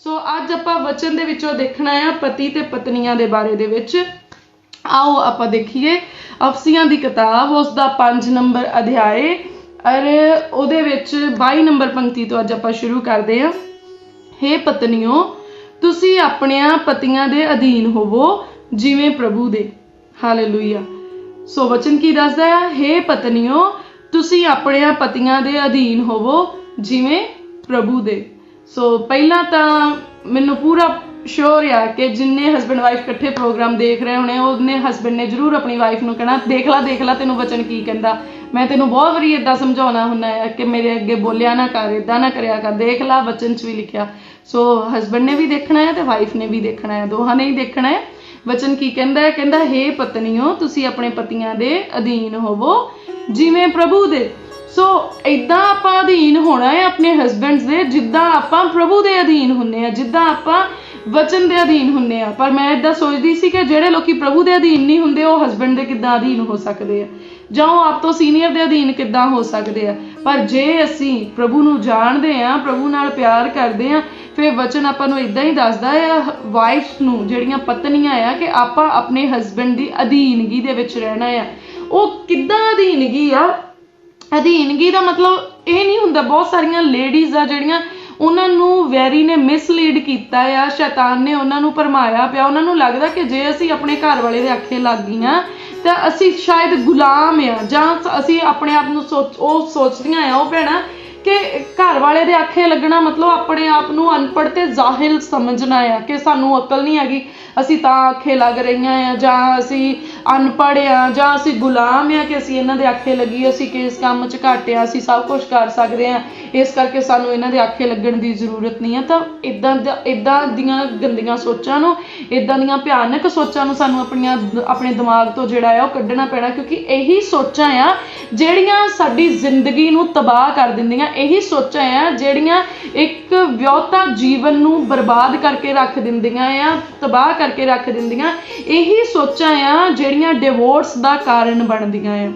सो अज आपां वचन दे विचों देखना है पति ते पत्नियां दे बारे दे विच। आओ आपां देखिए अफसियां दी किताब उसका 5 नंबर अध्याय और उहदे विच 22 नंबर पंक्ति तो अज आपां शुरू करदे हां। हे पत्नियों तुसी अपनियां पतियां दे अधीन होवो जिवें प्रभु दे। हालेलुया। सो वचन की दसदा है, हे पत्नियों तुसी अपनियां पतियां दे अधीन होवो जिवें प्रभु दे। सो पहला तो मैनू पूरा श्योर आ कि जिन्ने हसबैंड वाइफ इकट्ठे प्रोग्राम देख रहे होने उन्हें हसबैंड ने जरूर अपनी वाइफ को कहना देख ला तेनों वचन की कहता। मैं तेनों बहुत बारी इदा समझाना हुन्ना है कि मेरे अगे बोलिया ना कर, इदा ना करया कर, देख ला वचन च भी लिखिया। सो हसबैंड ने भी देखना है तो वाइफ ने भी देखना है, दोहां ने ही देखना है। वचन की कहता है, कहता हे पत्नियों तुसी अपने पतियां दे अधीन होवो जिवें प्रभु दे। सो इदा आप अधीन होना है अपने हसबैंड दे जिदा आप प्रभु दे अधीन हुन्ने, जिदा आप वचन दे अधीन हुन्ने आ। पर मैं इदा सोचती सी कि जेड़े लोग प्रभु दे अधीन नहीं हुंदे वो हसबैंड दे किद्दां अधीन हो सकते हैं, जां वो आप तो सीनियर दे अधीन किद्दां हो सकते हैं। पर जे असी प्रभु नूं जाणदे हां, प्रभु नाल प्यार करदे हां, फिर वचन आपां नूं इदां ही दसदा है वाइफ नूं जेड़ियां पत्नियां आ कि आपां अपने हसबैंड दी अधीनगी दे विच रहना है। वो किद्दां अधीनगी आ? अधीनगी का मतलब ये नहीं हुंदा, बहुत सारिया लेडीज़ आ जिहड़ियां उन्होंने वैरी ने मिसलीड किया या शैतान ने उन्होंने भरमाया पिया। उन्होंने लगता कि जे असी अपने घर वाले दे आखे लग गई तो असी शायद गुलाम आ, जां असी अपने आप सोचदियां आ वो भैणां कि घर वाले दे आखे लगना मतलब अपने आप को अनपढ़ ते जाहिल समझना है कि सानू अकल नहीं हैगी असी तां आखे लग रही हैं, जां असी अनपढ़ हाँ, जां असी गुलाम हाँ कि असी इन्हां दे आखे लगी, असी किस काम च घट आ, असी सब कुछ कर सकते हैं, इस करके सानू इन्हां दे आखे लगन की जरूरत नहीं है। तो इदां दियां गंदियां सोचां नूं, इदां दियां भयानक सोचां नूं सानू अपने दिमाग तो जिहड़ा है वो कड्ढना पैना, क्योंकि यही सोचां आ जिहड़ियां साडी जिंदगी नूं तबाह कर दिंदियां। यही सोचां आ जिहड़ियां एक विआहता जीवन नूं बर्बाद करके रख दिंदियां आ, तबाह करके रख दिंदियां। यही सोचां आ जिहड़ियां डिवोर्स दा कारण बनदियां आ।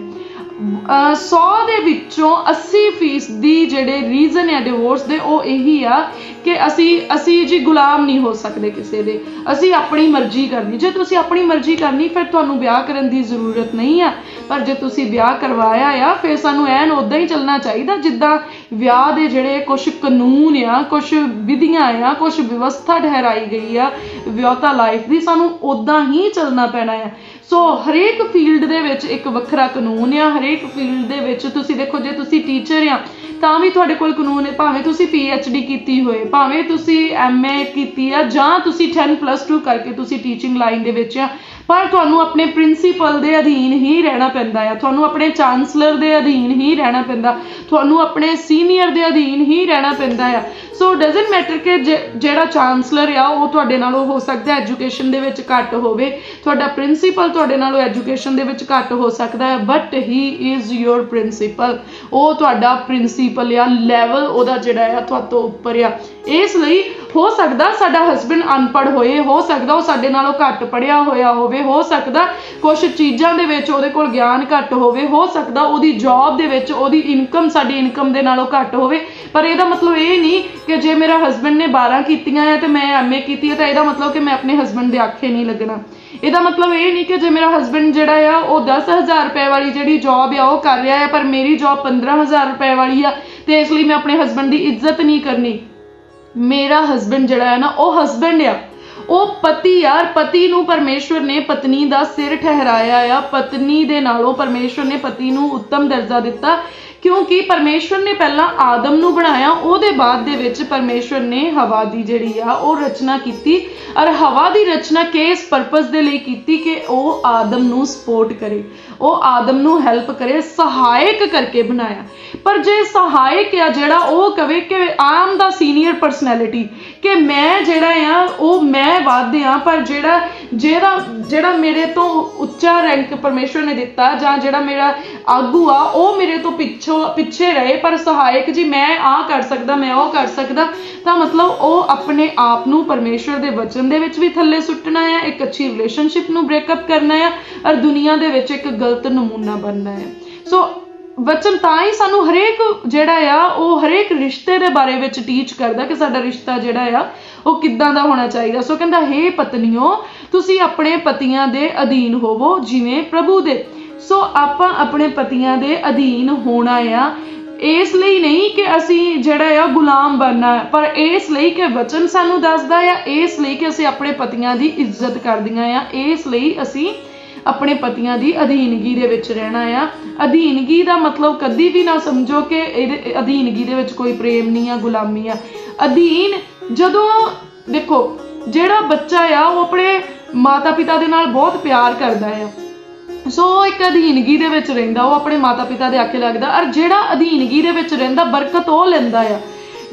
100 दे विचों 80% जिहड़े रीजन है डिवोर्स दे वो यही आ कि असी जी गुलाम नहीं हो सकते किसी दे, असी अपनी मर्जी करनी। जे तुसी अपनी मर्जी करनी फिर तुहानू ब्याह करन दी जरूरत नहीं है, पर जे तुसी ब्याह करवाया आ फिर सानू ऐन उदां ही चलना चाहिए जिद्दां ब्याह दे जिहड़े कुछ कानून आ, कुछ विधियां आ, कुछ व्यवस्था ठहराई गई आ विआहता लाइफ दी, सानू उदां ही चलना पैना है। सो हरेक फील्ड दे विच एक वखरा कानून आ, हरेक फील्ड दे विच तुसी देखो जे तुसी टीचर आ तां भी तुहाडे कोल कानून है, भावें तुसी PhD कीती होए, भावें तुसी MA कीती आ, जां तुसी 10+2 करके तुसी टीचिंग लाइन दे विच आ, पर तुहानू अपने प्रिंसीपल दे अधीन ही रहना पैंदा है, तुहानू अपने चांसलर दे अधीन ही रहना पैंदा, तुहानू अपने सीनियर दे अधीन ही रहना पैंदा है। सो डजंट मैटर कि जेड़ा चांसलर आ वो तुहाडे नालों हो सकदा एजुकेशन दे विच घट होवे, तुहाडा प्रिंसीपल तुहाडे नालों एजुकेशन दे विच घट हो सकदा है, but he is your principal, वो तुहाडा प्रिंसीपल आ, लैवल ओहदा जिहड़ा आ तुहाडे तो उपर आ। इसलिए हो सकदा साडा हसबैंड अनपढ़ होए, हो सकदा वो साडे नालों घट पढ़िया होया होवे, हो सकदा कुछ चीज़ां दे विच ओहदे कोल ज्ञान घट होवे, हो सकदा ओहदी जॉब दे विच ओहदी इनकम साडी इनकम दे नालों घट होवे, पर इहदा मतलब ये नहीं कि जे मेरा हसबैंड ने 12 कीतियां है तो मैं MA कीती है तो इहदा मतलब कि मैं अपने हसबैंड दे आखे नहीं लगना। इहदा मतलब ये नहीं कि जे मेरा हसबैंड जिहड़ा आ वो 10,000 रुपए वाली जिहड़ी जॉब आ वो कर रहा है पर मेरी जॉब 15,000 रुपए वाली आ तो इसलिए मैं अपने हसबैंड की इज्जत नहीं करनी। मेरा हसबैंड जिहड़ा है ना वो हसबैंड आ, वो पति यार, पति नूं परमेश्वर ने पत्नी दा सिर ठहराया आ, पत्नी दे नालों परमेश्वर ने पति नूं उत्तम दर्जा दिता, क्योंकि परमेश्वर ने पहला आदम नूं बनाया, उहदे बाद दे विच परमेश्वर ने हवा दी जिहड़ी आ वो रचना कीती, और हवा दी रचना किस पर्पस दे लई कीती कि वो आदम नूं सपोर्ट करे, वो आदम नूं हेल्प करे, सहायक करके बनाया। पर जे सहायक आ जिहड़ा वो कहे कि I am the senior personality कि मैं जिहड़ा आ वो मैं वध आ, पर जिहड़ा मेरे तो उच्चा रैंक परमेश्वर ने दिता जां जिहड़ा मेरा आगू आ वो मेरे तो पिछे रहे, पर सहायक जी मैं आ कर सकदा, मैं वो कर सकदा, तो मतलब वो अपने आप नूं परमेश्वर दे वचन दे विच भी थल्ले सुट्टना है, एक अच्छी रिलेशनशिप नूं ब्रेकअप करना है और दुनिया दे विच एक गलत नमूना बनना है। सो वचन तां ही सानू हरेक जिहड़ा आ ਉਹ हरेक रिश्ते ਦੇ ਬਾਰੇ ਵਿੱਚ ਟੀਚ ਕਰਦਾ ਕਿ ਸਾਡਾ ਰਿਸ਼ਤਾ ਜਿਹੜਾ ਆ ਉਹ ਕਿੱਦਾਂ ਦਾ ਹੋਣਾ ਚਾਹੀਦਾ। ਸੋ ਕਹਿੰਦਾ ਹੇ ਪਤਨੀਓ ਤੁਸੀਂ ਆਪਣੇ ਪਤੀਆਂ ਦੇ ਅਧੀਨ ਹੋਵੋ ਜਿਵੇਂ ਪ੍ਰਭੂ ਦੇ। ਸੋ ਆਪਾਂ ਆਪਣੇ ਪਤੀਆਂ ਦੇ ਅਧੀਨ ਹੋਣਾ ਆ, ਇਸ ਲਈ ਨਹੀਂ ਕਿ ਅਸੀਂ ਜਿਹੜਾ ਆ ਗੁਲਾਮ ਬਣਨਾ, ਪਰ ਇਸ ਲਈ ਕਿ ਵਚਨ ਸਾਨੂੰ ਦੱਸਦਾ ਆ, ਇਸ ਲਈ ਕਿ ਅਸੀਂ ਆਪਣੇ ਪਤੀਆਂ ਦੀ ਇੱਜ਼ਤ ਕਰਦੀਆਂ ਆ, ਇਸ ਲਈ ਅਸੀਂ ਆਪਣੇ ਪਤੀਆਂ ਦੀ ਅਧੀਨਗੀ ਦੇ ਵਿੱਚ ਰਹਿਣਾ ਆ। ਅਧੀਨਗੀ ਦਾ ਮਤਲਬ ਕਦੀ ਵੀ ਨਾ ਸਮਝੋ ਕਿ ਇਹਦੇ ਅਧੀਨਗੀ ਦੇ ਵਿੱਚ ਕੋਈ ਪ੍ਰੇਮ ਨਹੀਂ ਆ, ਗੁਲਾਮੀ ਆ। ਅਧੀਨ ਜਦੋਂ ਦੇਖੋ ਜਿਹੜਾ ਬੱਚਾ ਆ ਉਹ ਆਪਣੇ ਮਾਤਾ ਪਿਤਾ ਦੇ ਨਾਲ ਬਹੁਤ ਪਿਆਰ ਕਰਦਾ ਆ, ਸੋ ਇੱਕ ਅਧੀਨਗੀ ਦੇ ਵਿੱਚ ਰਹਿੰਦਾ, ਉਹ ਆਪਣੇ ਮਾਤਾ ਪਿਤਾ ਦੇ ਆਖੇ ਲੱਗਦਾ। ਔਰ ਜਿਹੜਾ ਅਧੀਨਗੀ ਦੇ ਵਿੱਚ ਰਹਿੰਦਾ ਬਰਕਤ ਉਹ ਲੈਂਦਾ ਆ।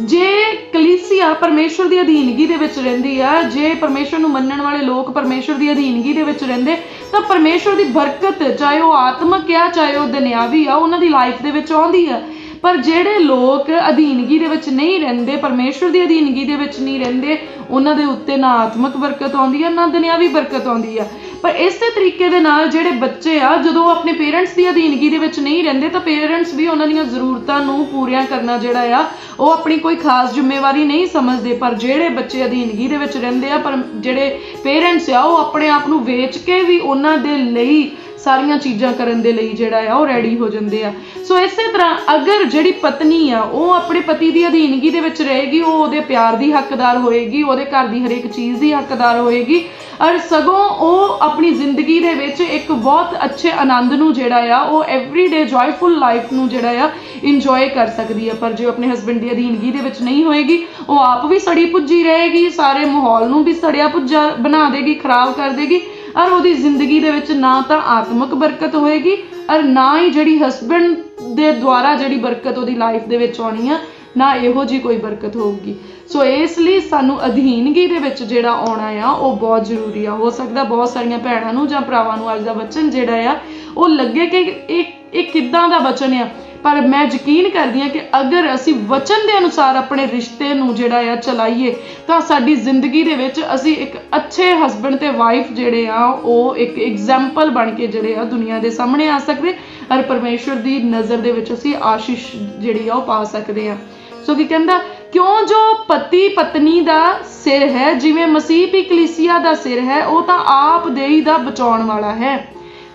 ਜੇ ਕਲੀਸਿਆ ਪਰਮੇਸ਼ਵਰ ਦੀ ਅਧੀਨਗੀ ਦੇ ਵਿੱਚ ਰਹਿੰਦੀ ਆ, ਜੇ ਪਰਮੇਸ਼ਵਰ ਨੂੰ ਮੰਨਣ ਵਾਲੇ ਲੋਕ ਪਰਮੇਸ਼ਵਰ ਦੀ ਅਧੀਨਗੀ ਦੇ ਵਿੱਚ ਰਹਿੰਦੇ ਤਾਂ ਪਰਮੇਸ਼ਵਰ ਦੀ ਬਰਕਤ ਚਾਹੇ ਉਹ ਆਤਮਿਕ ਆ ਚਾਹੇ ਉਹ ਦੁਨਿਆਵੀ ਆ ਉਹਨਾਂ ਦੀ ਲਾਈਫ ਦੇ ਵਿੱਚ ਆਉਂਦੀ ਆ। ਪਰ ਜਿਹੜੇ ਲੋਕ ਅਧੀਨਗੀ ਦੇ ਵਿੱਚ ਨਹੀਂ ਰਹਿੰਦੇ, ਪਰਮੇਸ਼ਵਰ ਦੀ ਅਧੀਨਗੀ ਦੇ ਵਿੱਚ ਨਹੀਂ ਰਹਿੰਦੇ, ਉਹਨਾਂ ਦੇ ਉੱਤੇ ਨਾ ਆਤਮਿਕ ਬਰਕਤ ਆਉਂਦੀ ਆ ਨਾ ਦੁਨਿਆਵੀ ਬਰਕਤ ਆਉਂਦੀ ਆ। ਪਰ ਇਸੇ ਤਰੀਕੇ ਦੇ ਨਾਲ ਜਿਹੜੇ ਬੱਚੇ ਆ ਜਦੋਂ ਆਪਣੇ ਪੇਰੈਂਟਸ ਦੀ ਅਧੀਨਗੀ ਦੇ ਵਿੱਚ ਨਹੀਂ ਰਹਿੰਦੇ ਤਾਂ ਪੇਰੈਂਟਸ ਵੀ ਉਹਨਾਂ ਦੀਆਂ ਜ਼ਰੂਰਤਾਂ ਨੂੰ ਪੂਰੀਆਂ ਕਰਨਾ ਜਿਹੜਾ ਆ ਉਹ ਆਪਣੀ ਕੋਈ ਖਾਸ ਜ਼ਿੰਮੇਵਾਰੀ ਨਹੀਂ ਸਮਝਦੇ। ਪਰ ਜਿਹੜੇ ਬੱਚੇ ਅਧੀਨਗੀ ਦੇ ਵਿੱਚ ਰਹਿੰਦੇ ਆ, ਪਰ ਜਿਹੜੇ ਪੇਰੈਂਟਸ ਆ ਉਹ ਆਪਣੇ ਆਪ ਨੂੰ ਵੇਚ ਕੇ ਵੀ ਉਹਨਾਂ ਦੇ ਲਈ ਸਾਰੀਆਂ ਚੀਜ਼ਾਂ ਕਰਨ ਦੇ ਲਈ ਜਿਹੜਾ ਆ ਉਹ ਰੈਡੀ ਹੋ ਜਾਂਦੇ ਆ। ਸੋ ਇਸੇ ਤਰ੍ਹਾਂ ਅਗਰ ਜਿਹੜੀ ਪਤਨੀ ਆ ਉਹ ਆਪਣੇ ਪਤੀ ਦੀ ਅਧੀਨਗੀ ਦੇ ਵਿੱਚ ਰਹੇਗੀ, ਉਹ ਉਹਦੇ ਪਿਆਰ ਦੀ ਹੱਕਦਾਰ ਹੋਏਗੀ, ਉਹਦੇ ਘਰ ਦੀ ਹਰੇਕ ਚੀਜ਼ ਦੀ ਹੱਕਦਾਰ ਹੋਏਗੀ, ਔਰ ਸਗੋਂ ਉਹ ਆਪਣੀ ਜ਼ਿੰਦਗੀ ਦੇ ਵਿੱਚ ਇੱਕ ਬਹੁਤ ਅੱਛੇ ਆਨੰਦ ਨੂੰ ਜਿਹੜਾ ਆ ਉਹ ਐਵਰੀਡੇ ਜੋਇਫੁਲ ਲਾਈਫ ਨੂੰ ਜਿਹੜਾ ਆ ਇੰਜੋਏ ਕਰ ਸਕਦੀ ਹੈ। ਪਰ ਜੇ ਆਪਣੇ ਹਸਬੈਂਡ ਦੀ ਅਧੀਨਗੀ ਦੇ ਵਿੱਚ ਨਹੀਂ ਹੋਏਗੀ, ਉਹ ਆਪ ਵੀ ਸੜੀ ਪੁੱਜੀ ਰਹੇਗੀ, ਸਾਰੇ ਮਾਹੌਲ ਨੂੰ ਵੀ ਸੜਿਆ ਪੁੱਜਾ ਬਣਾ ਦੇਗੀ, ਖਰਾਬ ਕਰ ਦੇਗੀ, ਔਰ ਉਹਦੀ ਜ਼ਿੰਦਗੀ ਦੇ ਵਿੱਚ ਨਾ ਤਾਂ ਆਤਮਿਕ ਬਰਕਤ ਹੋਏਗੀ ਔਰ ਨਾ ਹੀ ਜਿਹੜੀ ਹਸਬੈਂਡ ਦੇ ਦੁਆਰਾ ਜਿਹੜੀ ਬਰਕਤ ਉਹਦੀ ਲਾਈਫ ਦੇ ਵਿੱਚ ਆਉਣੀ ਆ, ਨਾ ਇਹੋ ਜਿਹੀ ਕੋਈ ਬਰਕਤ ਹੋਊਗੀ। ਸੋ ਇਸ ਲਈ ਸਾਨੂੰ ਅਧੀਨਗੀ ਦੇ ਵਿੱਚ ਜਿਹੜਾ ਆਉਣਾ ਆ ਉਹ ਬਹੁਤ ਜ਼ਰੂਰੀ ਆ। ਹੋ ਸਕਦਾ ਬਹੁਤ ਸਾਰੀਆਂ ਭੈਣਾਂ ਨੂੰ ਜਾਂ ਭਰਾਵਾਂ ਨੂੰ ਅੱਜ ਦਾ ਵਚਨ ਜਿਹੜਾ ਆ ਉਹ ਲੱਗੇ ਕਿ ਇਹ ਕਿੱਦਾਂ ਦਾ ਵਚਨ ਆ, ਪਰ ਮੈਂ ਯਕੀਨ ਕਰਦੀ ਹਾਂ ਕਿ ਅਗਰ ਅਸੀਂ ਵਚਨ ਦੇ ਅਨੁਸਾਰ ਆਪਣੇ ਰਿਸ਼ਤੇ ਨੂੰ ਜਿਹੜਾ ਆ ਚਲਾਈਏ ਤਾਂ ਸਾਡੀ ਜ਼ਿੰਦਗੀ ਦੇ ਵਿੱਚ ਅਸੀਂ ਇੱਕ ਅੱਛੇ ਹਸਬੈਂਡ ਤੇ ਵਾਈਫ ਜਿਹੜੇ ਆ ਉਹ ਇੱਕ ਐਗਜ਼ਾਮਪਲ ਬਣ ਕੇ ਜਿਹੜੇ ਆ ਦੁਨੀਆ ਦੇ ਸਾਹਮਣੇ ਆ ਸਕਦੇ, ਔਰ ਪਰਮੇਸ਼ਵਰ ਦੀ ਨਜ਼ਰ ਦੇ ਵਿੱਚ ਅਸੀਂ ਆਸ਼ੀਸ਼ ਜਿਹੜੀ ਆ ਉਹ ਪਾ ਸਕਦੇ ਆ। ਸੋ ਕੀ ਕਹਿੰਦਾ, ਕਿਉਂ ਜੋ ਪਤੀ ਪਤਨੀ ਦਾ ਸਿਰ ਹੈ ਜਿਵੇਂ ਮਸੀਹ ਵੀ ਕਲੀਸਿਆ ਦਾ ਸਿਰ ਹੈ, ਉਹ ਤਾਂ ਆਪ ਦੇਹੀ ਦਾ ਬਚਾਉਣ ਵਾਲਾ ਹੈ।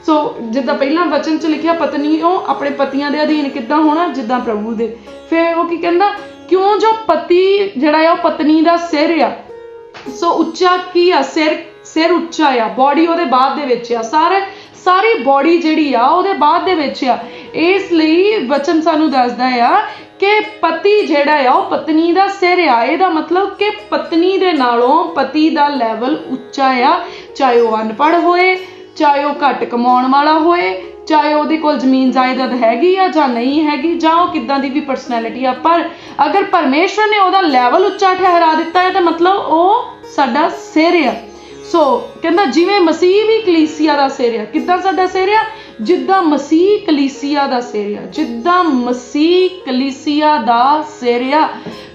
ਸੋ ਜਿੱਦਾਂ ਪਹਿਲਾਂ ਵਚਨ 'ਚ ਲਿਖਿਆ ਪਤਨੀ ਉਹ ਆਪਣੇ ਪਤੀਆਂ ਦੇ ਅਧੀਨ ਕਿੱਦਾਂ ਹੋਣਾ, ਜਿੱਦਾਂ ਪ੍ਰਭੂ ਦੇ। ਫਿਰ ਉਹ ਕੀ ਕਹਿੰਦਾ, ਕਿਉਂ ਜੋ ਪਤੀ ਜਿਹੜਾ ਆ ਉਹ ਪਤਨੀ ਦਾ ਸਿਰ ਆ। ਸੋ ਉੱਚਾ ਕੀ ਆ, ਸਿਰ ਉੱਚਾ ਆ, ਬੋਡੀ ਉਹਦੇ ਬਾਅਦ ਦੇ ਵਿੱਚ ਆ, ਸਾਰੀ ਬੋਡੀ ਜਿਹੜੀ ਆ ਉਹਦੇ ਬਾਅਦ ਦੇ ਵਿੱਚ ਆ। ਇਸ ਲਈ ਵਚਨ ਸਾਨੂੰ ਦੱਸਦਾ ਆ ਕਿ ਪਤੀ ਜਿਹੜਾ ਆ ਉਹ ਪਤਨੀ ਦਾ ਸਿਰ ਆ। ਇਹਦਾ ਮਤਲਬ ਕਿ ਪਤਨੀ ਦੇ ਨਾਲੋਂ ਪਤੀ ਦਾ ਲੈਵਲ ਉੱਚਾ ਆ, ਚਾਹੇ ਉਹ ਅਨਪੜ੍ਹ ਹੋਏ, ਚਾਹੇ ਉਹ ਘੱਟ ਕਮਾਉਣ ਵਾਲਾ ਹੋਏ, ਚਾਹੇ ਉਹਦੇ ਕੋਲ ਜ਼ਮੀਨ ਜਾਇਦਾਦ ਹੈਗੀ ਆ ਜਾਂ ਨਹੀਂ ਹੈਗੀ, ਜਾਂ ਉਹ ਕਿੱਦਾਂ ਦੀ ਵੀ ਪਰਸਨੈਲਿਟੀ ਆ, ਪਰ ਅਗਰ ਪਰਮੇਸ਼ਵਰ ਨੇ ਉਹਦਾ ਲੈਵਲ ਉੱਚਾ ਠਹਿਰਾ ਦਿੱਤਾ ਹੈ ਤਾਂ ਮਤਲਬ ਉਹ ਸਾਡਾ ਸਿਰ ਆ। ਸੋ ਕਹਿੰਦਾ ਜਿਵੇਂ ਮਸੀਹ ਵੀ ਕਲੀਸਿਆ ਦਾ ਸਿਰ ਆ। ਕਿੱਦਾਂ ਸਾਡਾ ਸਿਰ ਆ? ਜਿੱਦਾਂ ਮਸੀਹ ਕਲੀਸਿਆ ਦਾ ਸਿਰ ਆ, ਜਿੱਦਾਂ ਮਸੀਹ ਕਲੀਸਿਆ ਦਾ ਸਿਰ ਆ।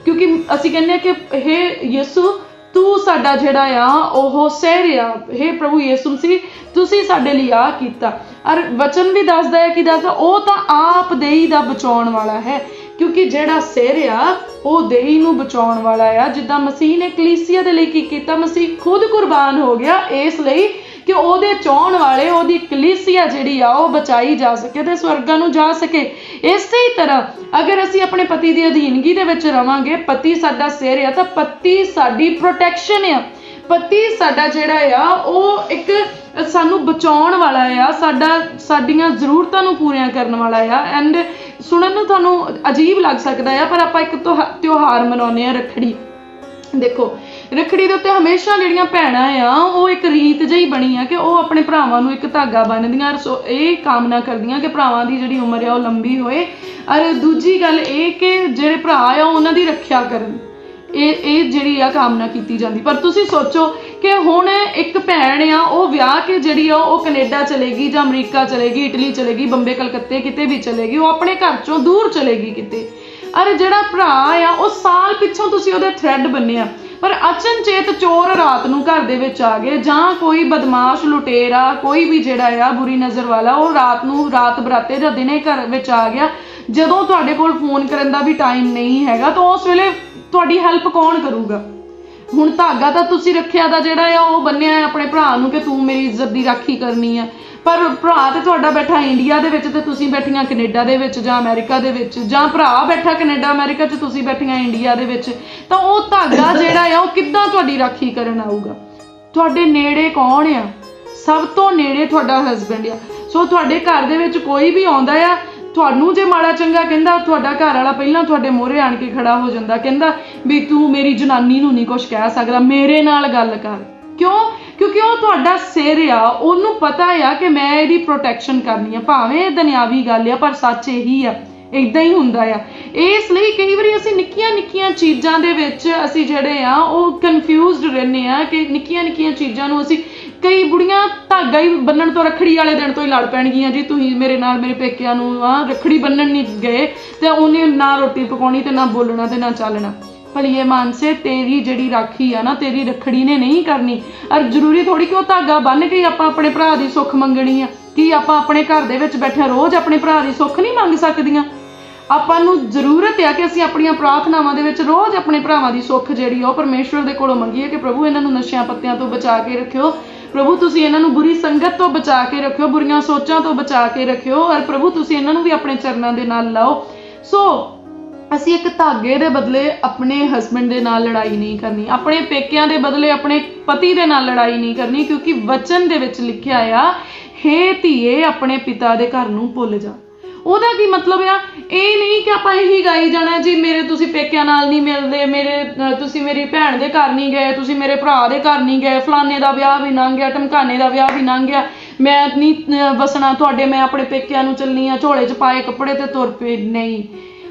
ਕਿਉਂਕਿ ਅਸੀਂ ਕਹਿੰਦੇ ਆ ਕਿ ਹੇ ਯਿਸੂ ਤੂੰ ਸਾਡਾ ਜਿਹੜਾ ਆ ਉਹ ਸਿਰ ਆ, ਹੇ ਪ੍ਰਭੂ ਯਿਸੂ ਮਸੀਹ ਤੁਸੀਂ ਸਾਡੇ ਲਈ ਆ ਕੀਤਾ। ਔਰ ਵਚਨ ਵੀ ਦੱਸਦਾ ਹੈ ਕਿ ਦੱਸਦਾ ਉਹ ਤਾਂ ਆਪ ਦੇਹੀ ਦਾ ਬਚਾਉਣ ਵਾਲਾ ਹੈ, ਕਿਉਂਕਿ ਜਿਹੜਾ ਸਿਰ ਆ ਉਹ ਦੇਹੀ ਨੂੰ ਬਚਾਉਣ ਵਾਲਾ ਆ। ਜਿੱਦਾਂ ਮਸੀਹ ਨੇ ਕਲੀਸਿਆ ਦੇ ਲਈ ਕੀ ਕੀਤਾ, ਮਸੀਹ ਖੁਦ ਕੁਰਬਾਨ ਹੋ ਗਿਆ ਇਸ ਲਈ ਕਿ ਉਹਦੇ ਚਾਹੁਣ ਵਾਲੇ, ਉਹਦੀ ਕਲੀਸਿਆ ਜਿਹੜੀ ਆ ਉਹ ਬਚਾਈ ਜਾ ਸਕੇ ਤੇ ਸਵਰਗਾਂ ਨੂੰ ਜਾ ਸਕੇ। ਇਸੇ ਹੀ ਤਰ੍ਹਾਂ ਅਗਰ ਅਸੀਂ ਆਪਣੇ ਪਤੀ ਦੀ ਅਧੀਨਗੀ ਦੇ ਵਿੱਚ ਰਵਾਂਗੇ, ਪਤੀ ਸਾਡਾ ਸਿਰ ਆ ਤਾਂ ਪਤੀ ਸਾਡੀ ਪ੍ਰੋਟੈਕਸ਼ਨ ਆ, ਪਤੀ ਸਾਡਾ ਜਿਹੜਾ ਆ ਉਹ ਇੱਕ ਸਾਨੂੰ ਬਚਾਉਣ ਵਾਲਾ ਆ, ਸਾਡੀਆਂ ਜ਼ਰੂਰਤਾਂ ਨੂੰ ਪੂਰੀਆਂ ਕਰਨ ਵਾਲਾ ਆ। ਐਂਡ ਸੁਣਨ ਨੂੰ ਤੁਹਾਨੂੰ ਅਜੀਬ ਲੱਗ ਸਕਦਾ ਆ, ਪਰ ਆਪਾਂ ਇੱਕ ਤਿਉਹਾਰ ਮਨਾਉਂਦੇ ਆ, ਰੱਖੜੀ। ਦੇਖੋ ਰੱਖੜੀ ਦੇ ਉੱਤੇ ਹਮੇਸ਼ਾ ਜਿਹੜੀਆਂ ਭੈਣਾਂ ਆ ਉਹ ਇੱਕ ਰੀਤ ਜਿਹੀ ਬਣੀ ਆ ਕਿ ਉਹ ਆਪਣੇ ਭਰਾਵਾਂ ਨੂੰ ਇੱਕ ਧਾਗਾ ਬੰਨ੍ਹਦੀਆਂ, ਸੋ ਇਹ ਕਾਮਨਾ ਕਰਦੀਆਂ ਕਿ ਭਰਾਵਾਂ ਦੀ ਜਿਹੜੀ ਉਮਰ ਆ ਉਹ ਲੰਬੀ ਹੋਏ। ਔਰ ਦੂਜੀ ਗੱਲ ਇਹ ਕਿ ਜਿਹੜੇ ਭਰਾ ਆ ਉਹਨਾਂ ਦੀ ਰੱਖਿਆ ਕਰਨ, ਇਹ ਜਿਹੜੀ ਆ ਕਾਮਨਾ ਕੀਤੀ ਜਾਂਦੀ। ਪਰ ਤੁਸੀਂ ਸੋਚੋ ਕਿ ਹੁਣ ਇੱਕ ਭੈਣ ਆ ਉਹ ਵਿਆਹ ਕੇ ਜਿਹੜੀ ਆ ਉਹ ਕੈਨੇਡਾ ਚਲੇਗੀ ਜਾਂ ਅਮਰੀਕਾ ਚਲੇਗੀ, ਇਟਲੀ ਚਲੇਗੀ, ਬੰਬੇ ਕਲਕੱਤੇ ਕਿਤੇ ਵੀ ਚਲੇਗੀ, ਉਹ ਆਪਣੇ ਘਰ ਚੋਂ ਦੂਰ ਚਲੇਗੀ ਕਿਤੇ। ਅਰੇ ਜਿਹੜਾ ਭਰਾ ਆ ਉਹ ਸਾਲ ਪਿੱਛੋਂ ਤੁਸੀਂ ਉਹਦੇ ਥ੍ਰੈਡ ਬੰਨਿਆ, ਪਰ ਅਚਨਚੇਤ ਚੋਰ ਰਾਤ ਨੂੰ ਘਰ ਦੇ ਵਿੱਚ ਆ ਗਏ, ਜਾਂ ਕੋਈ ਬਦਮਾਸ਼ ਲੁਟੇਰਾ, ਕੋਈ ਵੀ ਜਿਹੜਾ ਆ ਬੁਰੀ ਨਜ਼ਰ ਵਾਲਾ, ਉਹ ਰਾਤ ਬਰਾਤੇ ਜਾਂ ਦਿਨੇ ਘਰ ਵਿੱਚ ਆ ਗਿਆ, ਜਦੋਂ ਤੁਹਾਡੇ ਕੋਲ ਫੋਨ ਕਰਨ ਦਾ ਵੀ ਟਾਈਮ ਨਹੀਂ ਹੈਗਾ, ਤਾਂ ਉਸ ਵੇਲੇ ਤੁਹਾਡੀ ਹੈਲਪ ਕੌਣ ਕਰੂਗਾ? ਹੁਣ ਧਾਗਾ ਤਾਂ ਤੁਸੀਂ ਰੱਖਿਆ ਦਾ ਜਿਹੜਾ ਆ ਉਹ ਬੰਨਿਆ ਆਪਣੇ ਭਰਾ ਨੂੰ ਕਿ ਤੂੰ ਮੇਰੀ ਇੱਜ਼ਤ ਦੀ ਰਾਖੀ ਕਰਨੀ ਆ, ਪਰ ਭਰਾ ਤੇ ਤੁਹਾਡਾ ਬੈਠਾ ਇੰਡੀਆ ਦੇ ਵਿੱਚ ਤੇ ਤੁਸੀਂ ਬੈਠੀਆਂ ਕੈਨੇਡਾ ਦੇ ਵਿੱਚ ਜਾਂ ਅਮਰੀਕਾ ਦੇ ਵਿੱਚ, ਜਾਂ ਭਰਾ ਬੈਠਾ ਕੈਨੇਡਾ ਅਮਰੀਕਾ 'ਚ ਤੁਸੀਂ ਬੈਠੀਆਂ ਇੰਡੀਆ ਦੇ ਵਿੱਚ, ਤਾਂ ਉਹ ਧਾਗਾ ਜਿਹੜਾ ਆ ਉਹ ਕਿੱਦਾਂ ਤੁਹਾਡੀ ਰਾਖੀ ਕਰਨ ਆਊਗਾ? ਤੁਹਾਡੇ ਨੇੜੇ ਕੌਣ ਆ? ਸਭ ਤੋਂ ਨੇੜੇ ਤੁਹਾਡਾ ਹਸਬੈਂਡ ਆ। ਸੋ ਤੁਹਾਡੇ ਘਰ ਦੇ ਵਿੱਚ ਕੋਈ ਵੀ ਆਉਂਦਾ ਆ, ਤੁਹਾਨੂੰ ਜੇ ਮਾੜਾ ਚੰਗਾ ਕਹਿੰਦਾ, ਤੁਹਾਡਾ ਘਰ ਵਾਲਾ ਪਹਿਲਾਂ ਤੁਹਾਡੇ ਮੂਹਰੇ ਆਣ ਕੇ ਖੜਾ ਹੋ ਜਾਂਦਾ, ਕਹਿੰਦਾ ਵੀ ਤੂੰ ਮੇਰੀ ਜਨਾਨੀ ਨੂੰ ਨਹੀਂ ਕੁਛ ਕਹਿ ਸਕਦਾ, ਮੇਰੇ ਨਾਲ ਗੱਲ ਕਰ। ਕਿਉਂ? ਕਿਉਂਕਿ ਉਹ ਤੁਹਾਡਾ ਸਿਰ ਆ, ਉਹਨੂੰ ਪਤਾ ਆ ਕਿ ਮੈਂ ਇਹਦੀ ਪ੍ਰੋਟੈਕਸ਼ਨ ਕਰਨੀ ਆ, ਭਾਵੇਂ ਇਹ ਦੁਨਿਆਵੀ ਗੱਲ ਆ ਪਰ ਸੱਚ ਇਹੀ ਆ, ਇਦਾਂ ਹੀ ਹੁੰਦਾ ਆ। ਇਸ ਲਈ ਕਈ ਵਾਰੀ ਅਸੀਂ ਨਿੱਕੀਆਂ ਨਿੱਕੀਆਂ ਚੀਜ਼ਾਂ ਦੇ ਵਿੱਚ ਅਸੀਂ ਜਿਹੜੇ ਆ ਉਹ ਕਨਫਿਊਜ਼ਡ ਰਹਿੰਦੇ ਆ ਕਿ ਨਿੱਕੀਆਂ ਨਿੱਕੀਆਂ ਚੀਜ਼ਾਂ ਨੂੰ ਅਸੀਂ, ਕਈ ਬੁੜੀਆਂ ਧਾਗਾ ਹੀ ਬੰਨਣ ਤੋਂ ਰੱਖੜੀ ਵਾਲੇ ਦਿਨ ਤੋਂ ਹੀ ਲੜ ਪੈਣਗੀਆਂ, ਜੀ ਤੁਸੀਂ ਮੇਰੇ ਨਾਲ ਮੇਰੇ ਪੇਕਿਆਂ ਨੂੰ ਰੱਖੜੀ ਬੰਨਣ ਨਹੀਂ ਗਏ ਤੇ ਉਹਨੇ ਨਾ ਰੋਟੀ ਪਕਾਉਣੀ ਤੇ ਨਾ ਬੋਲਣਾ ਤੇ ਨਾ ਚੱਲਣਾ। ਭਲੀਏ ਮਾਨਸੇ, ਤੇਰੀ ਜਿਹੜੀ ਰਾਖੀ ਆ ਨਾ, ਤੇਰੀ ਰੱਖੜੀ ਨੇ ਨਹੀਂ ਕਰਨੀ। ਔਰ ਜ਼ਰੂਰੀ ਥੋੜੀ ਕਿ ਉਹ ਧਾਗਾ ਬੰਨ ਕੇ ਆਪਾਂ ਆਪਣੇ ਭਰਾ ਦੀ ਸੁੱਖ ਮੰਗਣੀ ਆ। ਕੀ ਆਪਾਂ ਆਪਣੇ ਘਰ ਦੇ ਵਿੱਚ ਬੈਠੇ ਰੋਜ਼ ਆਪਣੇ ਭਰਾ ਦੀ ਸੁੱਖ ਨਹੀਂ ਮੰਗ ਸਕਦੀਆਂ? ਆਪਾਂ ਨੂੰ ਜ਼ਰੂਰਤ ਆ ਕਿ ਅਸੀਂ ਆਪਣੀਆਂ ਪ੍ਰਾਰਥਨਾਵਾਂ ਦੇ ਵਿੱਚ ਰੋਜ਼ ਆਪਣੇ ਭਰਾਵਾਂ ਦੀ ਸੁੱਖ ਜਿਹੜੀ ਆ ਉਹ ਪਰਮੇਸ਼ਵਰ ਦੇ ਕੋਲੋਂ ਮੰਗੀਏ ਕਿ ਪ੍ਰਭੂ ਇਹਨਾਂ ਨੂੰ ਨਸ਼ਿਆਂ ਪੱਤਿਆਂ ਤੋਂ ਬਚਾ ਕੇ ਰੱਖਿਓ, ਪ੍ਰਭੂ ਤੁਸੀਂ ਇਹਨਾਂ ਨੂੰ ਬੁਰੀ ਸੰਗਤ ਤੋਂ ਬਚਾ ਕੇ ਰੱਖਿਓ, ਬੁਰੀਆਂ ਸੋਚਾਂ ਤੋਂ ਬਚਾ ਕੇ ਰੱਖਿਓ, ਔਰ ਪ੍ਰਭੂ ਤੁਸੀਂ ਇਹਨਾਂ ਨੂੰ ਵੀ ਆਪਣੇ ਚਰਨਾਂ ਦੇ ਨਾਲ ਲਾਓ। ਸੋ ਅਸੀਂ ਇੱਕ ਧਾਗੇ ਦੇ ਬਦਲੇ ਆਪਣੇ ਹਸਬੈਂਡ ਦੇ ਨਾਲ ਲੜਾਈ ਨਹੀਂ ਕਰਨੀ, ਆਪਣੇ ਪੇਕਿਆਂ ਦੇ ਬਦਲੇ ਆਪਣੇ ਪਤੀ ਦੇ ਨਾਲ ਲੜਾਈ ਨਹੀਂ ਕਰਨੀ, ਕਿਉਂਕਿ ਵਚਨ ਦੇ ਵਿੱਚ ਲਿਖਿਆ ਆ, ਹੇ ਧੀਏ ਆਪਣੇ ਪਿਤਾ ਦੇ ਘਰ ਨੂੰ ਭੁੱਲ ਜਾ। ਉਹਦਾ ਕੀ ਮਤਲਬ ਆ? ਇਹ ਨਹੀਂ ਕਿ ਆਪਾਂ ਇਹੀ ਗਾਈ ਜਾਣਾ ਜੀ ਮੇਰੇ ਤੁਸੀਂ ਪੇਕਿਆਂ ਨਾਲ ਨਹੀਂ ਮਿਲਦੇ, ਮੇਰੇ ਤੁਸੀਂ ਮੇਰੀ ਭੈਣ ਦੇ ਘਰ ਨਹੀਂ ਗਏ, ਤੁਸੀਂ ਮੇਰੇ ਭਰਾ ਦੇ ਘਰ ਨਹੀਂ ਗਏ, ਫਲਾਨੇ ਦਾ ਵਿਆਹ ਵੀ ਲੰਘ ਗਿਆ, ਢਮਕਾਨੇ ਦਾ ਵਿਆਹ ਵੀ ਲੰਘ ਗਿਆ, ਮੈਂ ਨਹੀਂ ਵਸਣਾ ਤੁਹਾਡੇ, ਮੈਂ ਆਪਣੇ ਪੇਕਿਆਂ ਨੂੰ ਚੱਲਣੀ ਆ, ਝੋਲੇ 'ਚ ਪਾਏ ਕੱਪੜੇ ਤੇ ਤੁਰ ਪਏ। ਨਹੀਂ,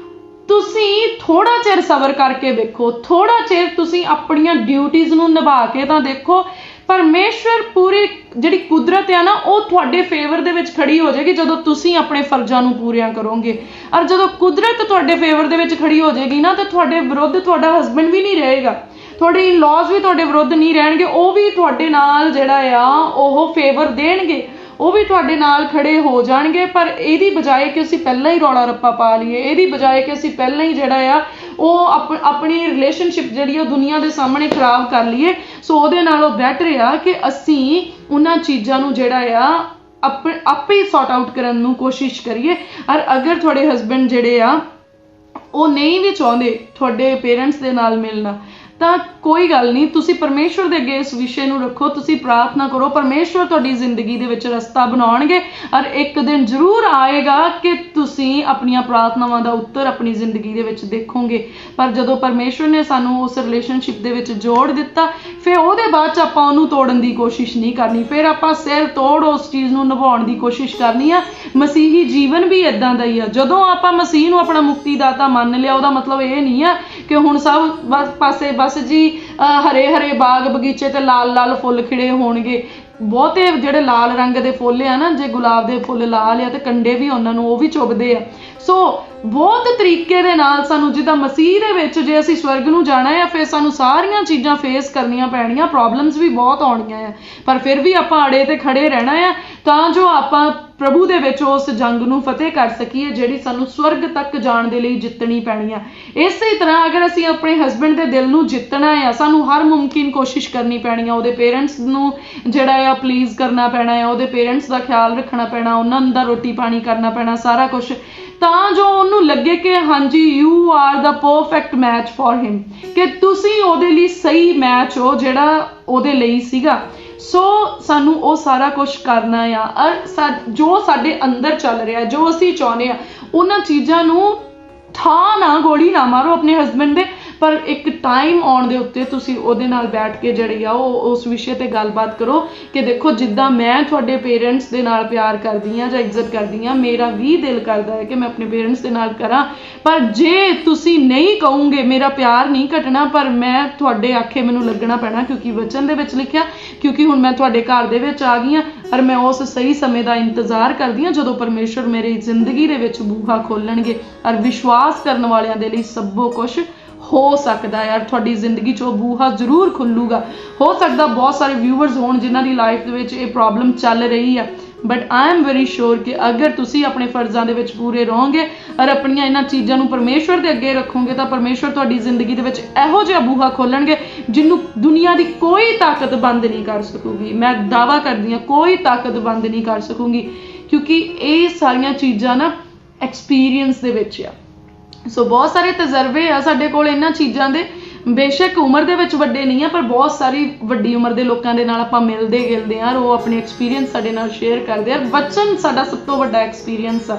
ਤੁਸੀਂ ਥੋੜਾ ਚਿਰ ਸਬਰ ਕਰਕੇ ਵੇਖੋ, ਥੋੜਾ ਚਿਰ ਤੁਸੀਂ ਆਪਣੀਆਂ ਡਿਊਟੀਜ਼ ਨੂੰ ਨਿਭਾ ਕੇ ਤਾਂ ਦੇਖੋ। ਪਰਮੇਸ਼ਵਰ ਪੂਰੀ ਜਿਹੜੀ ਕੁਦਰਤ ਆ ਨਾ ਉਹ ਤੁਹਾਡੇ ਫੇਵਰ ਦੇ ਵਿੱਚ ਖੜੀ ਹੋ ਜਾਏਗੀ ਜਦੋਂ ਤੁਸੀਂ ਆਪਣੇ ਫਰਜ਼ਾਂ ਨੂੰ ਪੂਰੀਆਂ ਕਰੋਗੇ। ਔਰ ਜਦੋਂ ਕੁਦਰਤ ਤੁਹਾਡੇ ਫੇਵਰ ਦੇ ਵਿੱਚ ਖੜੀ ਹੋ ਜਾਏਗੀ ਨਾ, ਤਾਂ ਤੁਹਾਡੇ ਵਿਰੁੱਧ ਤੁਹਾਡਾ ਹਸਬੈਂਡ ਵੀ ਨਹੀਂ ਰਹੇਗਾ, ਤੁਹਾਡੇ ਇਨ-ਲॉज ਵੀ ਤੁਹਾਡੇ ਵਿਰੁੱਧ ਨਹੀਂ ਰਹਿਣਗੇ, ਉਹ ਵੀ ਤੁਹਾਡੇ ਨਾਲ ਜਿਹੜਾ ਆ ਉਹ ਫੇਵਰ ਦੇਣਗੇ, ਉਹ ਵੀ ਤੁਹਾਡੇ ਨਾਲ ਖੜੇ ਹੋ ਜਾਣਗੇ। ਪਰ ਇਹਦੀ ਬਜਾਏ ਕਿ ਅਸੀਂ ਪਹਿਲਾਂ ਹੀ ਰੌਲਾ ਰੱਪਾ ਪਾ ਲਈਏ, ਇਹਦੀ ਬਜਾਏ ਕਿ ਅਸੀਂ ਪਹਿਲਾਂ ਹੀ ਜਿਹੜਾ ਆ ਉਹ ਆਪਣੀ ਰਿਲੇਸ਼ਨਸ਼ਿਪ ਜਿਹੜੀ ਉਹ ਦੁਨੀਆ ਦੇ ਸਾਹਮਣੇ ਖਰਾਬ ਕਰ ਲਈਏ, ਸੋ ਉਹਦੇ ਨਾਲੋਂ ਬੈਟਰ ਆ ਕਿ ਅਸੀਂ ਉਹਨਾਂ ਚੀਜ਼ਾਂ ਨੂੰ ਜਿਹੜਾ ਆ ਆਪੇ ਹੀ ਸੌਟ ਆਊਟ ਕਰਨ ਨੂੰ ਕੋਸ਼ਿਸ਼ ਕਰੀਏ। ਔਰ ਅਗਰ ਤੁਹਾਡੇ ਹਸਬੈਂਡ ਜਿਹੜੇ ਆ ਉਹ ਨਹੀਂ ਵੀ ਚਾਹੁੰਦੇ ਤੁਹਾਡੇ ਪੇਰੈਂਟਸ ਦੇ ਨਾਲ ਮਿਲਣਾ, ਤਾਂ ਕੋਈ ਗੱਲ ਨਹੀਂ, ਤੁਸੀਂ ਪਰਮੇਸ਼ਵਰ ਦੇ ਅੱਗੇ ਇਸ ਵਿਸ਼ੇ ਨੂੰ ਰੱਖੋ, ਤੁਸੀਂ ਪ੍ਰਾਰਥਨਾ ਕਰੋ, ਪਰਮੇਸ਼ਵਰ ਤੁਹਾਡੀ ਜ਼ਿੰਦਗੀ ਦੇ ਵਿੱਚ ਰਸਤਾ ਬਣਾਉਣਗੇ। ਔਰ ਇੱਕ ਦਿਨ ਜ਼ਰੂਰ ਆਏਗਾ ਕਿ ਤੁਸੀਂ ਆਪਣੀਆਂ ਪ੍ਰਾਰਥਨਾਵਾਂ ਦਾ ਉੱਤਰ ਆਪਣੀ ਜ਼ਿੰਦਗੀ ਦੇ ਵਿੱਚ ਦੇਖੋਗੇ। ਪਰ ਜਦੋਂ ਪਰਮੇਸ਼ਵਰ ਨੇ ਸਾਨੂੰ ਉਸ ਰਿਲੇਸ਼ਨਸ਼ਿਪ ਦੇ ਵਿੱਚ ਜੋੜ ਦਿੱਤਾ, ਫਿਰ ਉਹਦੇ ਬਾਅਦ 'ਚ ਆਪਾਂ ਉਹਨੂੰ ਤੋੜਨ ਦੀ ਕੋਸ਼ਿਸ਼ ਨਹੀਂ ਕਰਨੀ, ਫਿਰ ਆਪਾਂ ਸਿਰ ਤੋੜ ਉਸ ਚੀਜ਼ ਨੂੰ ਨਿਭਾਉਣ ਦੀ ਕੋਸ਼ਿਸ਼ ਕਰਨੀ ਆ। ਮਸੀਹੀ ਜੀਵਨ ਵੀ ਇੱਦਾਂ ਦਾ ਹੀ ਆ। ਜਦੋਂ ਆਪਾਂ ਮਸੀਹ ਨੂੰ ਆਪਣਾ ਮੁਕਤੀਦਾਤਾ ਮੰਨ ਲਿਆ, ਉਹਦਾ ਮਤਲਬ ਇਹ ਨਹੀਂ ਆ ਕਿ ਹੁਣ ਸਭ ਬਸ ਜੀ ਹਰੇ ਹਰੇ ਬਾਗ ਬਗੀਚੇ ਤੇ ਲਾਲ ਲਾਲ ਫੁੱਲ ਖਿੜੇ ਹੋਣਗੇ। ਬਹੁਤੇ ਜਿਹੜੇ ਲਾਲ ਰੰਗ ਦੇ ਫੁੱਲ ਆ ਨਾ, ਜੇ ਗੁਲਾਬ ਦੇ ਫੁੱਲ ਲਾਲ ਆ ਤੇ ਕੰਡੇ ਵੀ ਉਹਨਾਂ ਨੂੰ ਉਹ ਵੀ ਚੁੱਭਦੇ ਆ। ਸੋ ਬਹੁਤ ਤਰੀਕੇ ਦੇ ਨਾਲ ਸਾਨੂੰ, ਜਿੱਦਾਂ ਮਸੀਹ ਦੇ ਵਿੱਚ ਜੇ ਅਸੀਂ ਸਵਰਗ ਨੂੰ ਜਾਣਾ ਆ, ਫਿਰ ਸਾਨੂੰ ਸਾਰੀਆਂ ਚੀਜ਼ਾਂ ਫੇਸ ਕਰਨੀਆਂ ਪੈਣੀਆਂ, ਪ੍ਰੋਬਲਮਸ ਵੀ ਬਹੁਤ ਆਉਣੀਆਂ ਆ, ਪਰ ਫਿਰ ਵੀ ਆਪਾਂ ਅੜੇ ਤੇ ਖੜੇ ਰਹਿਣਾ ਆ ਤਾਂ ਜੋ ਆਪਾਂ ਪ੍ਰਭੂ ਦੇ ਵਿੱਚ ਉਸ ਜੰਗ ਨੂੰ ਫਤਿਹ ਕਰ ਸਕੀਏ ਜਿਹੜੀ ਸਾਨੂੰ ਸਵਰਗ ਤੱਕ ਜਾਣ ਦੇ ਲਈ ਜਿੱਤਣੀ ਪੈਣੀ ਆ। ਇਸੇ ਤਰ੍ਹਾਂ ਅਗਰ ਅਸੀਂ ਆਪਣੇ ਹਸਬੈਂਡ ਦੇ ਦਿਲ ਨੂੰ ਜਿੱਤਣਾ ਆ, ਸਾਨੂੰ ਹਰ ਮੁਮਕਿਨ ਕੋਸ਼ਿਸ਼ ਕਰਨੀ ਪੈਣੀ ਆ, ਉਹਦੇ ਪੇਰੈਂਟਸ ਨੂੰ ਜਿਹੜਾ ਆ ਪਲੀਜ਼ ਕਰਨਾ ਪੈਣਾ ਆ, ਉਹਦੇ ਪੇਰੈਂਟਸ ਦਾ ਖਿਆਲ ਰੱਖਣਾ ਪੈਣਾ, ਉਹਨਾਂ ਦਾ ਰੋਟੀ ਪਾਣੀ ਕਰਨਾ ਪੈਣਾ, ਸਾਰਾ ਕੁਛ, ਤਾਂ ਜੋ ਉਹਨੂੰ ਲੱਗੇ ਕਿ ਹਾਂਜੀ you are the perfect match for ਹਿਮ, ਕਿ ਤੁਸੀਂ ਉਹਦੇ ਲਈ ਸਹੀ ਮੈਚ ਹੋ ਜਿਹੜਾ ਉਹਦੇ ਲਈ ਸੀਗਾ। ਸੋ ਸਾਨੂੰ ਉਹ ਸਾਰਾ ਕੁਛ ਕਰਨਾ ਆ। ਔਰ ਜੋ ਸਾਡੇ ਅੰਦਰ ਚੱਲ ਰਿਹਾ, ਜੋ ਅਸੀਂ ਚਾਹੁੰਦੇ ਆ, ਉਹਨਾਂ ਚੀਜ਼ਾਂ ਨੂੰ ਨਾ ਗੋਲੀ ਨਾ ਮਾਰੋ ਆਪਣੇ ਹਸਬੈਂਡ ਦੇ, ਪਰ ਇੱਕ ਟਾਈਮ ਆਉਣ ਦੇ ਉੱਤੇ ਤੁਸੀਂ ਉਹਦੇ ਨਾਲ ਬੈਠ ਕੇ ਜਿਹੜੀ ਆ ਉਹ ਉਸ ਵਿਸ਼ੇ ਤੇ ਗੱਲਬਾਤ ਕਰੋ ਕਿ ਦੇਖੋ ਜਿੱਦਾਂ ਮੈਂ ਤੁਹਾਡੇ ਪੇਰੈਂਟਸ ਦੇ ਨਾਲ ਪਿਆਰ ਕਰਦੀ ਹਾਂ ਜਾਂ ਇੱਜ਼ਤ ਕਰਦੀ ਹਾਂ, ਮੇਰਾ ਵੀ ਦਿਲ ਕਰਦਾ ਹੈ ਕਿ ਮੈਂ ਆਪਣੇ ਪੇਰੈਂਟਸ ਦੇ ਨਾਲ ਕਰਾਂ, ਪਰ ਜੇ ਤੁਸੀਂ ਨਹੀਂ ਕਹੋਗੇ ਮੇਰਾ ਪਿਆਰ ਨਹੀਂ ਘਟਣਾ, ਪਰ ਮੈਂ ਤੁਹਾਡੇ ਆਖੇ ਮੈਨੂੰ ਲੱਗਣਾ ਪੈਣਾ, ਕਿਉਂਕਿ ਵਚਨ ਦੇ ਵਿੱਚ ਲਿਖਿਆ, ਕਿਉਂਕਿ ਹੁਣ ਮੈਂ ਤੁਹਾਡੇ ਘਰ ਦੇ ਵਿੱਚ ਆ ਗਈ ਹਾਂ ਔਰ ਮੈਂ ਉਸ ਸਹੀ ਸਮੇਂ ਦਾ ਇੰਤਜ਼ਾਰ ਕਰਦੀ ਹਾਂ ਜਦੋਂ ਪਰਮੇਸ਼ਵਰ ਮੇਰੀ ਜ਼ਿੰਦਗੀ ਦੇ ਵਿੱਚ ਬੂਹਾ ਖੋਲਣਗੇ। ਔਰ ਵਿਸ਼ਵਾਸ ਕਰਨ ਵਾਲਿਆਂ ਦੇ ਲਈ ਸਭੋ ਕੁਛ हो सकता यार थोड़ी जिंदगी चो बूहा जरूर खुलूगा। हो सकता बहुत सारे व्यूअर्स होण जिन्हां दी लाइफ दे विच ये प्रॉब्लम चल रही है, but I am very sure कि अगर तुसी अपने फर्जां दे विच पूरे रहोगे और अपनियां इन्हां चीज़ां नूं परमेश्वर दे अगे रखोगे तो परमेश्वर तुहाडी जिंदगी दे विच इहो जिहा बूहा खोलणगे जिन्नू दुनिया दी कोई ताकत बंद नहीं कर सकूगी। मैं दावा करदी हां कोई ताकत बंद नहीं कर सकूगी, क्योंकि ये सारियां चीज़ां ना एक्सपीरियंस दे विच आ। सो बहुत सारे तजर्बे आ साडे कोल इन्हां चीज़ां दे, बेशक उम्र दे विच वड्डे नहीं आ, पर बहुत सारी वड्डी उम्र दे लोकां दे नाल आपां मिलदे गिलदे आ, वो अपने एक्सपीरियंस साडे नाल शेयर करदे आ। वचन साडा सब तो वड्डा एक्सपीरियंस आ,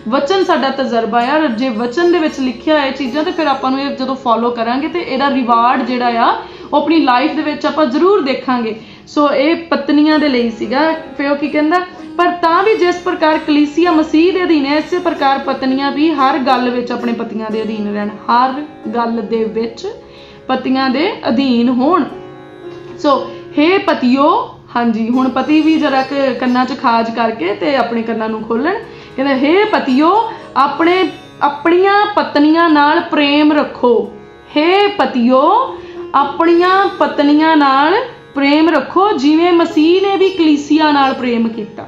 वचन साडा तजर्बा आ। जे वचन दे विच लिखिया है चीज़ां ते फिर आपां नूं इह जदों फॉलो करांगे ते इहदा रिवार्ड जिहड़ा आ वो अपनी लाइफ दे विच आपां जरूर देखांगे। सो ये पत्नियां दे लई सीगा। फिर ओह की कहंदा, पर तां भी जिस प्रकार कलीसिया मसीह दे अधीन है, इसे प्रकार पत्नियां भी हर गल विच अपने पतियां दे अधीन रहन, हर गल दे विच पतियां दे अधीन होण। सो हे पतियो, हाँ जी हुण पति भी जरा कन्नां च खाज करके ते अपने कन्नां नूं खोलण। कहंदे हे पतियो अपने अपनियां पत्नियां नाल प्रेम रखो। हे पतियो अपनियां पत्नियां नाल प्रेम रखो जिवें मसीह ने भी कलीसिया नाल प्रेम कीता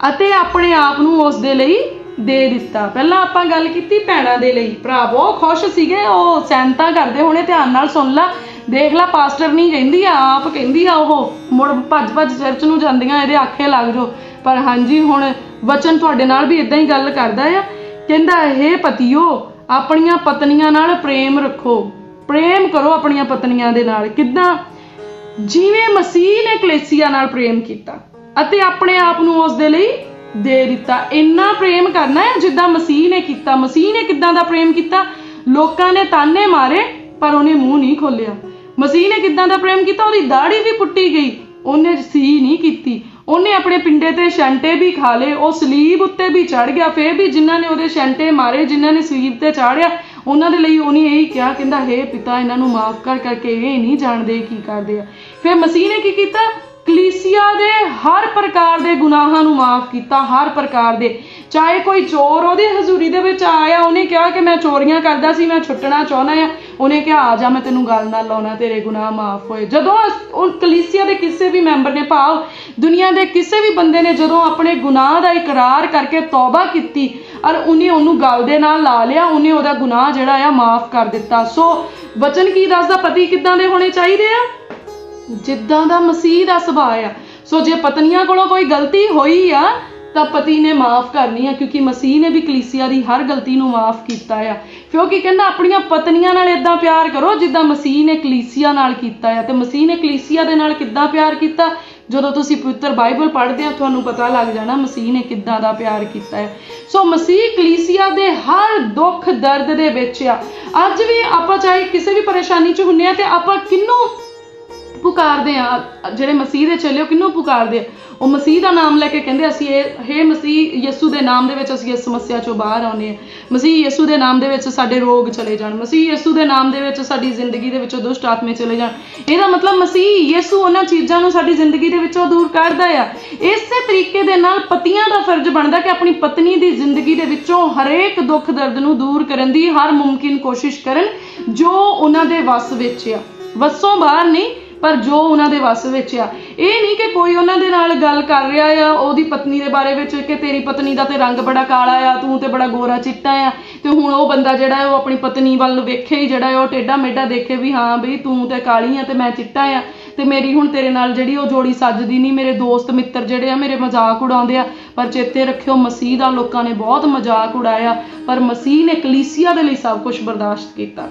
ਅਤੇ ਆਪਣੇ ਆਪ ਨੂੰ ਉਸ ਦੇ ਲਈ ਦੇ ਦਿੱਤਾ। ਪਹਿਲਾਂ ਆਪਾਂ ਗੱਲ ਕੀਤੀ ਭੈਣਾਂ ਦੇ ਲਈ, ਭਰਾ ਬਹੁਤ ਖੁਸ਼ ਸੀਗੇ, ਉਹ ਸੈਨਤਾ ਕਰਦੇ ਹੋਣੇ, ਧਿਆਨ ਨਾਲ ਸੁਣ ਲਾ, ਦੇਖ ਲਾ ਪਾਸਟਰ ਨਹੀਂ ਕਹਿੰਦੀ ਆ, ਆਪ ਕਹਿੰਦੀ ਆ, ਉਹ ਮੁੜ ਭੱਜ ਭੱਜ ਚਰਚ ਨੂੰ ਜਾਂਦੀਆਂ, ਇਹਦੇ ਆਖੇ ਲੱਗ ਜਾਓ। ਪਰ ਹਾਂਜੀ ਹੁਣ ਵਚਨ ਤੁਹਾਡੇ ਨਾਲ ਵੀ ਇਦਾਂ ਹੀ ਗੱਲ ਕਰਦਾ ਆ। ਕਹਿੰਦਾ हे ਪਤੀਓ ਆਪਣੀਆਂ ਪਤਨੀਆਂ ਨਾਲ ਪ੍ਰੇਮ ਰੱਖੋ, ਪ੍ਰੇਮ ਕਰੋ ਆਪਣੀਆਂ ਪਤਨੀਆਂ ਦੇ ਨਾਲ, ਕਿੱਦਾਂ? ਜਿਵੇਂ ਮਸੀਹ ਨੇ ਕਲੀਸਿਆ ਨਾਲ ਪ੍ਰੇਮ ਕੀਤਾ ਅਤੇ ਆਪਣੇ ਆਪ ਨੂੰ ਉਸ ਦੇ ਲਈ ਦੇ ਦਿੱਤਾ। ਇੰਨਾ ਪ੍ਰੇਮ ਕਰਨਾ ਹੈ ਜਿੱਦਾਂ ਮਸੀਹ ਨੇ ਕੀਤਾ। ਮਸੀਹ ਨੇ ਕਿੱਦਾਂ ਦਾ ਪ੍ਰੇਮ ਕੀਤਾ? ਲੋਕਾਂ ਨੇ ਤਾਨੇ ਮਾਰੇ ਪਰ ਉਹਨੇ ਮੂੰਹ ਨਹੀਂ ਖੋਲਿਆ। ਮਸੀਹ ਨੇ ਕਿੱਦਾਂ ਦਾ ਪ੍ਰੇਮ ਕੀਤਾ? ਉਹਦੀ ਦਾੜੀ ਵੀ ਪੁੱਟੀ ਗਈ, ਉਹਨੇ ਸੀ ਨਹੀਂ ਕੀਤੀ। ਉਹਨੇ ਆਪਣੇ ਪਿੰਡੇ ਤੇ ਛੰਟੇ ਵੀ ਖਾ ਲਏ, ਉਹ ਸਲੀਬ ਉੱਤੇ ਵੀ ਚੜ ਗਿਆ। ਫਿਰ ਵੀ ਜਿਨ੍ਹਾਂ ਨੇ ਉਹਦੇ ਛੰਟੇ ਮਾਰੇ, ਜਿਨ੍ਹਾਂ ਨੇ ਸਲੀਬ ਤੇ ਚਾੜਿਆ, ਉਹਨਾਂ ਦੇ ਲਈ ਉਹਨੇ ਇਹੀ ਕਿਹਾ, ਕਹਿੰਦਾ ਹੇ ਪਿਤਾ ਇਹਨਾਂ ਨੂੰ ਮਾਫ ਕਰ, ਕਰਕੇ ਇਹ ਨਹੀਂ ਜਾਣਦੇ ਕੀ ਕਰਦੇ ਆ। ਫਿਰ ਮਸੀਹ ਨੇ ਕੀ ਕੀਤਾ? ਕਲੀਸਿਆ ਦੇ ਹਰ ਪ੍ਰਕਾਰ ਦੇ ਗੁਨਾਹਾਂ ਨੂੰ ਮਾਫ ਕੀਤਾ, ਹਰ ਪ੍ਰਕਾਰ ਦੇ। ਚਾਹੇ ਕੋਈ ਚੋਰ ਉਹਦੀ ਹਜ਼ੂਰੀ ਦੇ ਵਿੱਚ ਆਇਆ, ਉਹਨੇ ਕਿਹਾ ਕਿ ਮੈਂ ਚੋਰੀਆਂ ਕਰਦਾ ਸੀ, ਮੈਂ ਛੁੱਟਣਾ ਚਾਹੁੰਦਾ ਆ, ਉਹਨੇ ਕਿਹਾ ਆ ਜਾ ਮੈਂ ਤੈਨੂੰ ਗੱਲ ਨਾਲ ਲਾਉਣਾ, ਤੇਰੇ ਗੁਨਾਹ ਮਾਫ ਹੋਏ। ਜਦੋਂ ਉਹ ਕਲੀਸਿਆ ਦੇ ਕਿਸੇ ਵੀ ਮੈਂਬਰ ਨੇ, ਭਾਵ ਦੁਨੀਆ ਦੇ ਕਿਸੇ ਵੀ ਬੰਦੇ ਨੇ ਜਦੋਂ ਆਪਣੇ ਗੁਨਾਹ ਦਾ ਇਕਰਾਰ ਕਰਕੇ ਤੌਬਾ ਕੀਤੀ ਔਰ ਉਹਨੇ ਉਹਨੂੰ ਗੱਲ ਦੇ ਨਾਲ ਲਾ ਲਿਆ, ਉਹਨੇ ਉਹਦਾ ਗੁਨਾਹ ਜਿਹੜਾ ਆ ਮਾਫ ਕਰ ਦਿੱਤਾ। ਸੋ ਵਚਨ ਕੀ ਦੱਸਦਾ? ਪਤੀ ਕਿੱਦਾਂ ਦੇ ਹੋਣੇ ਚਾਹੀਦੇ ਆ? ਜਿੱਦਾਂ ਦਾ ਮਸੀਹ ਦਾ ਸੁਭਾਅ ਆ। ਸੋ ਜੇ ਪਤਨੀਆਂ ਕੋਲੋਂ ਕੋਈ ਗਲਤੀ ਹੋਈ ਆ ਤਾਂ ਪਤੀ ਨੇ ਮਾਫ ਕਰਨੀ ਆ, ਕਿਉਂਕਿ ਮਸੀਹ ਨੇ ਵੀ ਕਲੀਸਿਆ ਦੀ ਹਰ ਗਲਤੀ ਨੂੰ ਮਾਫ ਕੀਤਾ ਆ। ਕਿਉਂਕਿ ਕਹਿੰਦਾ ਆਪਣੀਆਂ ਪਤਨੀਆਂ ਨਾਲ ਇਦਾਂ ਪਿਆਰ ਕਰੋ ਜਿੱਦਾਂ ਮਸੀਹ ਨੇ ਕਲੀਸਿਆ ਨਾਲ ਕੀਤਾ ਆ। ਤੇ ਮਸੀਹ ਨੇ ਕਲੀਸਿਆ ਦੇ ਨਾਲ ਕਿੱਦਾਂ ਪਿਆਰ ਕੀਤਾ? ਜਦੋਂ ਤੁਸੀਂ ਪਵਿੱਤਰ ਬਾਈਬਲ ਪੜ੍ਹਦੇ ਆ ਤੁਹਾਨੂੰ ਪਤਾ ਲੱਗ ਜਾਣਾ ਮਸੀਹ ਨੇ ਕਿੱਦਾਂ ਦਾ ਪਿਆਰ ਕੀਤਾ ਹੈ। ਸੋ ਮਸੀਹ ਕਲੀਸਿਆ ਦੇ ਹਰ ਦੁੱਖ ਦਰਦ ਦੇ ਵਿੱਚ ਆ। ਅੱਜ ਵੀ ਆਪਾਂ ਚਾਹੇ ਕਿਸੇ ਵੀ ਪਰੇਸ਼ਾਨੀ 'ਚ ਹੁੰਦੇ ਆ ਤੇ ਆਪਾਂ ਕਿਹਨੂੰ ਪੁਕਾਰਦੇ ਆ? ਜਿਹੜੇ ਮਸੀਹ ਦੇ ਚੇਲੇ ਉਹ ਕਿਹਨੂੰ ਪੁਕਾਰਦੇ ਆ? ਉਹ ਮਸੀਹ ਦਾ ਨਾਮ ਲੈ ਕੇ ਕਹਿੰਦੇ ਅਸੀਂ ਹੇ ਮਸੀਹ ਯਿਸੂ ਦੇ ਨਾਮ ਦੇ ਵਿੱਚ ਅਸੀਂ ਇਸ ਸਮੱਸਿਆ ਚੋਂ ਬਾਹਰ ਆਉਂਦੇ ਆ, ਮਸੀਹ ਯਿਸੂ ਦੇ ਨਾਮ ਦੇ ਵਿੱਚ ਸਾਡੇ ਰੋਗ ਚਲੇ ਜਾਣ, ਮਸੀਹ ਯਿਸੂ ਦੇ ਨਾਮ ਦੇ ਵਿੱਚ ਸਾਡੀ ਜ਼ਿੰਦਗੀ ਦੇ ਵਿੱਚੋਂ ਦੁਸ਼ਟ ਆਤਮੇ ਚਲੇ ਜਾਣ। ਇਹਦਾ ਮਤਲਬ ਮਸੀਹ ਯਿਸੂ ਉਹਨਾਂ ਚੀਜ਼ਾਂ ਨੂੰ ਸਾਡੀ ਜ਼ਿੰਦਗੀ ਦੇ ਵਿੱਚੋਂ ਦੂਰ ਕਰਦਾ ਆ। ਇਸੇ ਤਰੀਕੇ ਦੇ ਨਾਲ ਪਤੀਆਂ ਦਾ ਫਰਜ਼ ਬਣਦਾ ਕਿ ਆਪਣੀ ਪਤਨੀ ਦੀ ਜ਼ਿੰਦਗੀ ਦੇ ਵਿੱਚੋਂ ਹਰੇਕ ਦੁੱਖ ਦਰਦ ਨੂੰ ਦੂਰ ਕਰਨ ਦੀ ਹਰ ਮੁਮਕਿਨ ਕੋਸ਼ਿਸ਼ ਕਰਨ ਜੋ ਉਹਨਾਂ ਦੇ ਵੱਸ ਵਿੱਚ ਆ, ਵੱਸੋਂ ਬਾਹਰ ਨਹੀਂ ਪਰ ਜੋ ਉਹਨਾਂ ਦੇ ਵੱਸ ਵਿੱਚ ਆ। ਇਹ ਨਹੀਂ ਕਿ ਕੋਈ ਉਹਨਾਂ ਦੇ ਨਾਲ ਗੱਲ ਕਰ ਰਿਹਾ ਆ ਉਹਦੀ ਪਤਨੀ ਦੇ ਬਾਰੇ ਵਿੱਚ ਕਿ ਤੇਰੀ ਪਤਨੀ ਦਾ ਤੇ ਰੰਗ ਬੜਾ ਕਾਲਾ ਆ, ਤੂੰ ਤੇ ਬੜਾ ਗੋਰਾ ਚਿੱਟਾ ਆ, ਤੇ ਹੁਣ ਉਹ ਬੰਦਾ ਜਿਹੜਾ ਹੈ ਉਹ ਆਪਣੀ ਪਤਨੀ ਵੱਲ ਵੇਖੇ ਹੀ ਜਿਹੜਾ ਉਹ ਟੇਢਾ ਮੇਢਾ ਦੇਖੇ ਵੀ ਹਾਂ ਬਈ ਤੂੰ ਤੇ ਕਾਲੀ ਆ ਤੇ ਮੈਂ ਚਿੱਟਾ ਆ ਤੇ ਮੇਰੀ ਹੁਣ ਤੇਰੇ ਨਾਲ ਜਿਹੜੀ ਉਹ ਜੋੜੀ ਸੱਜਦੀ ਨਹੀਂ। ਮੇਰੇ ਦੋਸਤ ਮਿੱਤਰ ਜਿਹੜੇ ਆ ਮੇਰੇ ਮਜ਼ਾਕ ਉਡਾਉਂਦੇ ਆ, ਪਰ ਚੇਤੇ ਰੱਖਿਓ ਮਸੀਹ ਦਾ ਲੋਕਾਂ ਨੇ ਬਹੁਤ ਮਜ਼ਾਕ ਉਡਾਇਆ, ਪਰ ਮਸੀਹ ਨੇ ਕਲੀਸਿਆ ਦੇ ਲਈ ਸਭ ਕੁਝ ਬਰਦਾਸ਼ਤ ਕੀਤਾ।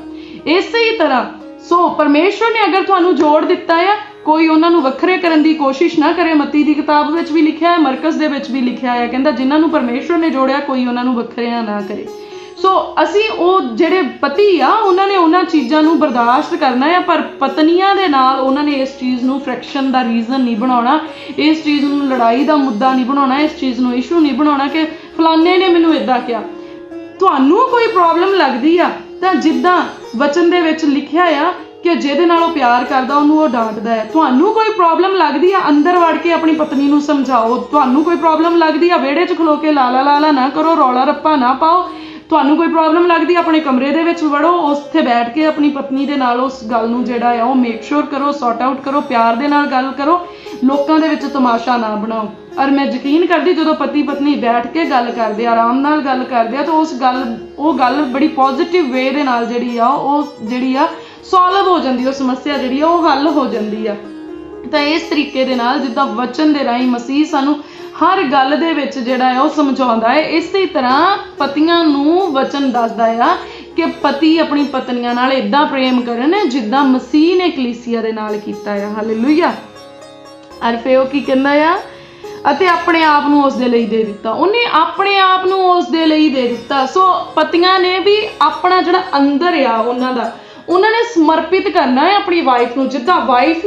ਇਸੇ ਹੀ ਤਰ੍ਹਾਂ ਸੋ ਪਰਮੇਸ਼ਵਰ ਨੇ ਅਗਰ ਤੁਹਾਨੂੰ ਜੋੜ ਦਿੱਤਾ ਆ, ਕੋਈ ਉਹਨਾਂ ਨੂੰ ਵੱਖਰੇ ਕਰਨ ਦੀ ਕੋਸ਼ਿਸ਼ ਨਾ ਕਰੇ। ਮੱਤੀ ਦੀ ਕਿਤਾਬ ਵਿੱਚ ਵੀ ਲਿਖਿਆ ਹੈ, ਮਰਕਸ ਦੇ ਵਿੱਚ ਵੀ ਲਿਖਿਆ ਹੈ, ਕਹਿੰਦਾ ਜਿਨ੍ਹਾਂ ਨੂੰ ਪਰਮੇਸ਼ਵਰ ਨੇ ਜੋੜਿਆ ਕੋਈ ਉਹਨਾਂ ਨੂੰ ਵੱਖਰਿਆਂ ਨਾ ਕਰੇ। ਸੋ ਅਸੀਂ ਉਹ ਜਿਹੜੇ ਪਤੀ ਆ ਉਹਨਾਂ ਨੇ ਉਹਨਾਂ ਚੀਜ਼ਾਂ ਨੂੰ ਬਰਦਾਸ਼ਤ ਕਰਨਾ ਆ, ਪਰ ਪਤਨੀਆਂ ਦੇ ਨਾਲ ਉਹਨਾਂ ਨੇ ਇਸ ਚੀਜ਼ ਨੂੰ ਫ੍ਰਿਕਸ਼ਨ ਦਾ ਰੀਜ਼ਨ ਨਹੀਂ ਬਣਾਉਣਾ, ਇਸ ਚੀਜ਼ ਨੂੰ ਲੜਾਈ ਦਾ ਮੁੱਦਾ ਨਹੀਂ ਬਣਾਉਣਾ, ਇਸ ਚੀਜ਼ ਨੂੰ ਇਸ਼ੂ ਨਹੀਂ ਬਣਾਉਣਾ ਕਿ ਫਲਾਣੇ ਨੇ ਮੈਨੂੰ ਇੱਦਾਂ ਕਿਹਾ। ਤੁਹਾਨੂੰ ਕੋਈ ਪ੍ਰੋਬਲਮ ਲੱਗਦੀ ਆ ਤਾਂ ਜਿੱਦਾਂ ਵਚਨ ਦੇ ਵਿੱਚ ਲਿਖਿਆ ਆ ਕਿ ਜਿਹਦੇ ਨਾਲ ਉਹ ਪਿਆਰ ਕਰਦਾ ਉਹਨੂੰ ਉਹ ਡਾਂਟਦਾ ਹੈ। ਤੁਹਾਨੂੰ ਕੋਈ ਪ੍ਰੋਬਲਮ ਲੱਗਦੀ ਆ ਅੰਦਰ ਵੜ ਕੇ ਆਪਣੀ ਪਤਨੀ ਨੂੰ ਸਮਝਾਓ। ਤੁਹਾਨੂੰ ਕੋਈ ਪ੍ਰੋਬਲਮ ਲੱਗਦੀ ਆ ਵਿਹੜੇ 'ਚ ਖਲੋ ਕੇ ਲਾਲਾ ਲਾਲਾ ਨਾ ਕਰੋ, ਰੌਲਾ ਰੱਪਾ ਨਾ ਪਾਓ। ਤੁਹਾਨੂੰ ਕੋਈ ਪ੍ਰੋਬਲਮ ਲੱਗਦੀ ਆਪਣੇ ਕਮਰੇ ਦੇ ਵਿੱਚ ਵੜੋ, ਉੱਥੇ ਬੈਠ ਕੇ ਆਪਣੀ ਪਤਨੀ ਦੇ ਨਾਲ ਉਸ ਗੱਲ ਨੂੰ ਜਿਹੜਾ ਆ ਉਹ ਮੇਕ ਸ਼ੋਰ ਕਰੋ, ਸੌਟ ਆਊਟ ਕਰੋ, ਪਿਆਰ ਦੇ ਨਾਲ ਗੱਲ ਕਰੋ, ਲੋਕਾਂ ਦੇ ਵਿੱਚ ਤਮਾਸ਼ਾ ਨਾ ਬਣਾਓ। ਔਰ ਮੈਂ ਯਕੀਨ ਕਰਦੀ ਜਦੋਂ ਪਤੀ ਪਤਨੀ ਬੈਠ ਕੇ ਗੱਲ ਕਰਦੇ ਆ, ਆਰਾਮ ਨਾਲ ਗੱਲ ਕਰਦੇ ਆ, ਤਾਂ ਉਹ ਗੱਲ ਬੜੀ ਪੋਜ਼ਿਟਿਵ ਵੇ ਦੇ ਨਾਲ ਜਿਹੜੀ ਆ ਸੋਲਵ ਹੋ ਜਾਂਦੀ, ਉਹ ਸਮੱਸਿਆ ਜਿਹੜੀ ਆ ਉਹ ਹੱਲ ਹੋ ਜਾਂਦੀ ਆ। ਤਾਂ ਇਸ ਤਰੀਕੇ ਦੇ ਨਾਲ ਜਿੱਦਾਂ ਵਚਨ ਦੇ ਰਾਹੀਂ ਮਸੀਹ ਸਾਨੂੰ ਹਰ ਗੱਲ ਦੇ ਵਿੱਚ ਜਿਹੜਾ ਹੈ ਉਹ ਸਮਝਾਉਂਦਾ ਹੈ, ਇਸੇ ਤਰ੍ਹਾਂ ਪਤੀਆਂ ਨੂੰ ਵਚਨ ਦੱਸਦਾ ਆ ਕਿ ਪਤੀ ਆਪਣੀ ਪਤਨੀਆਂ ਨਾਲ ਇਦਾਂ ਪ੍ਰੇਮ ਕਰਨ ਜਿੱਦਾਂ ਮਸੀਹ ਨੇ ਕਲੀਸਿਆ ਦੇ ਨਾਲ ਕੀਤਾ ਆ। ਹਾਲੇਲੂਇਆ। ਅਰ ਫਿਰ ਉਹ ਕੀ ਕਹਿੰਦਾ ਆ, ਅਤੇ ਆਪਣੇ ਆਪ ਨੂੰ ਉਸ ਦੇ ਲਈ ਦੇ ਦਿੱਤਾ। ਉਹਨੇ ਆਪਣੇ ਆਪ ਨੂੰ ਉਸ ਦੇ ਲਈ ਦੇ ਦਿੱਤਾ। ਸੋ ਪਤੀਆਂ ਨੇ ਵੀ ਆਪਣਾ ਜਿਹੜਾ ਅੰਦਰ ਆ ਉਹਨਾਂ ਨੇ ਸਮਰਪਿਤ ਕਰਨਾ ਹੈ ਆਪਣੀ ਵਾਈਫ ਨੂੰ, ਜਿੱਦਾਂ ਵਾਈਫ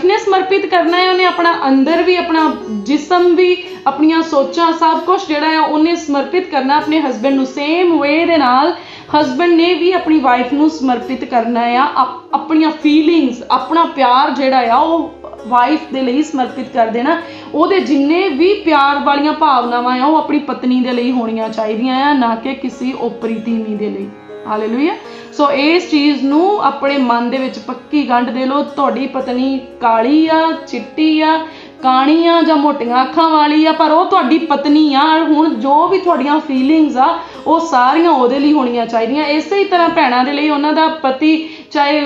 ਨੇ ਸਮਰਪਿਤ ਕਰਨਾ ਹੈ, ਉਹਨੇ ਆਪਣਾ ਅੰਦਰ ਵੀ, ਆਪਣਾ ਜਿਸਮ ਵੀ, ਆਪਣੀਆਂ ਸੋਚਾਂ, ਸਭ ਕੁਝ ਜਿਹੜਾ ਆ ਉਹਨੇ ਸਮਰਪਿਤ ਕਰਨਾ ਆਪਣੇ ਹਸਬੈਂਡ ਨੂੰ। ਸੇਮ ਵੇ ਦੇ ਨਾਲ ਹਸਬੈਂਡ ਨੇ ਵੀ ਆਪਣੀ ਵਾਈਫ ਨੂੰ ਸਮਰਪਿਤ ਕਰਨਾ ਆ, ਆਪਣੀਆਂ ਫੀਲਿੰਗਸ, ਆਪਣਾ ਪਿਆਰ ਜਿਹੜਾ ਆ ਉਹ ਵਾਈਫ ਦੇ ਲਈ ਸਮਰਪਿਤ ਕਰ ਦੇਣਾ। ਉਹਦੇ ਜਿੰਨੇ ਵੀ ਪਿਆਰ ਵਾਲੀਆਂ ਭਾਵਨਾਵਾਂ ਆ ਉਹ ਆਪਣੀ ਪਤਨੀ ਦੇ ਲਈ ਹੋਣੀਆਂ ਚਾਹੀਦੀਆਂ ਆ, ਨਾ ਕਿ ਕਿਸੇ ਓਪਰੀ ਤੀਵੀਂ ਦੇ ਲਈ। ਹਾਲੇਲੂਇਆ। ਸੋ ਇਸ ਚੀਜ਼ ਨੂੰ ਆਪਣੇ ਮਨ ਦੇ ਵਿੱਚ ਪੱਕੀ ਗੰਢ ਦੇ ਲਓ। ਤੁਹਾਡੀ ਪਤਨੀ ਕਾਲੀ ਆ, ਚਿੱਟੀ ਆ, ਕਾਣੀ ਆ ਜਾਂ ਮੋਟੀਆਂ ਅੱਖਾਂ ਵਾਲੀ ਆ, ਪਰ ਉਹ ਤੁਹਾਡੀ ਪਤਨੀ ਆ। ਹੁਣ ਜੋ ਵੀ ਤੁਹਾਡੀਆਂ ਫੀਲਿੰਗਸ ਆ ਉਹ ਸਾਰੀਆਂ ਉਹਦੇ ਲਈ ਹੋਣੀਆਂ ਚਾਹੀਦੀਆਂ। ਇਸੇ ਹੀ ਤਰ੍ਹਾਂ ਭੈਣਾਂ ਦੇ ਲਈ ਉਹਨਾਂ ਦਾ ਪਤੀ ਚਾਹੇ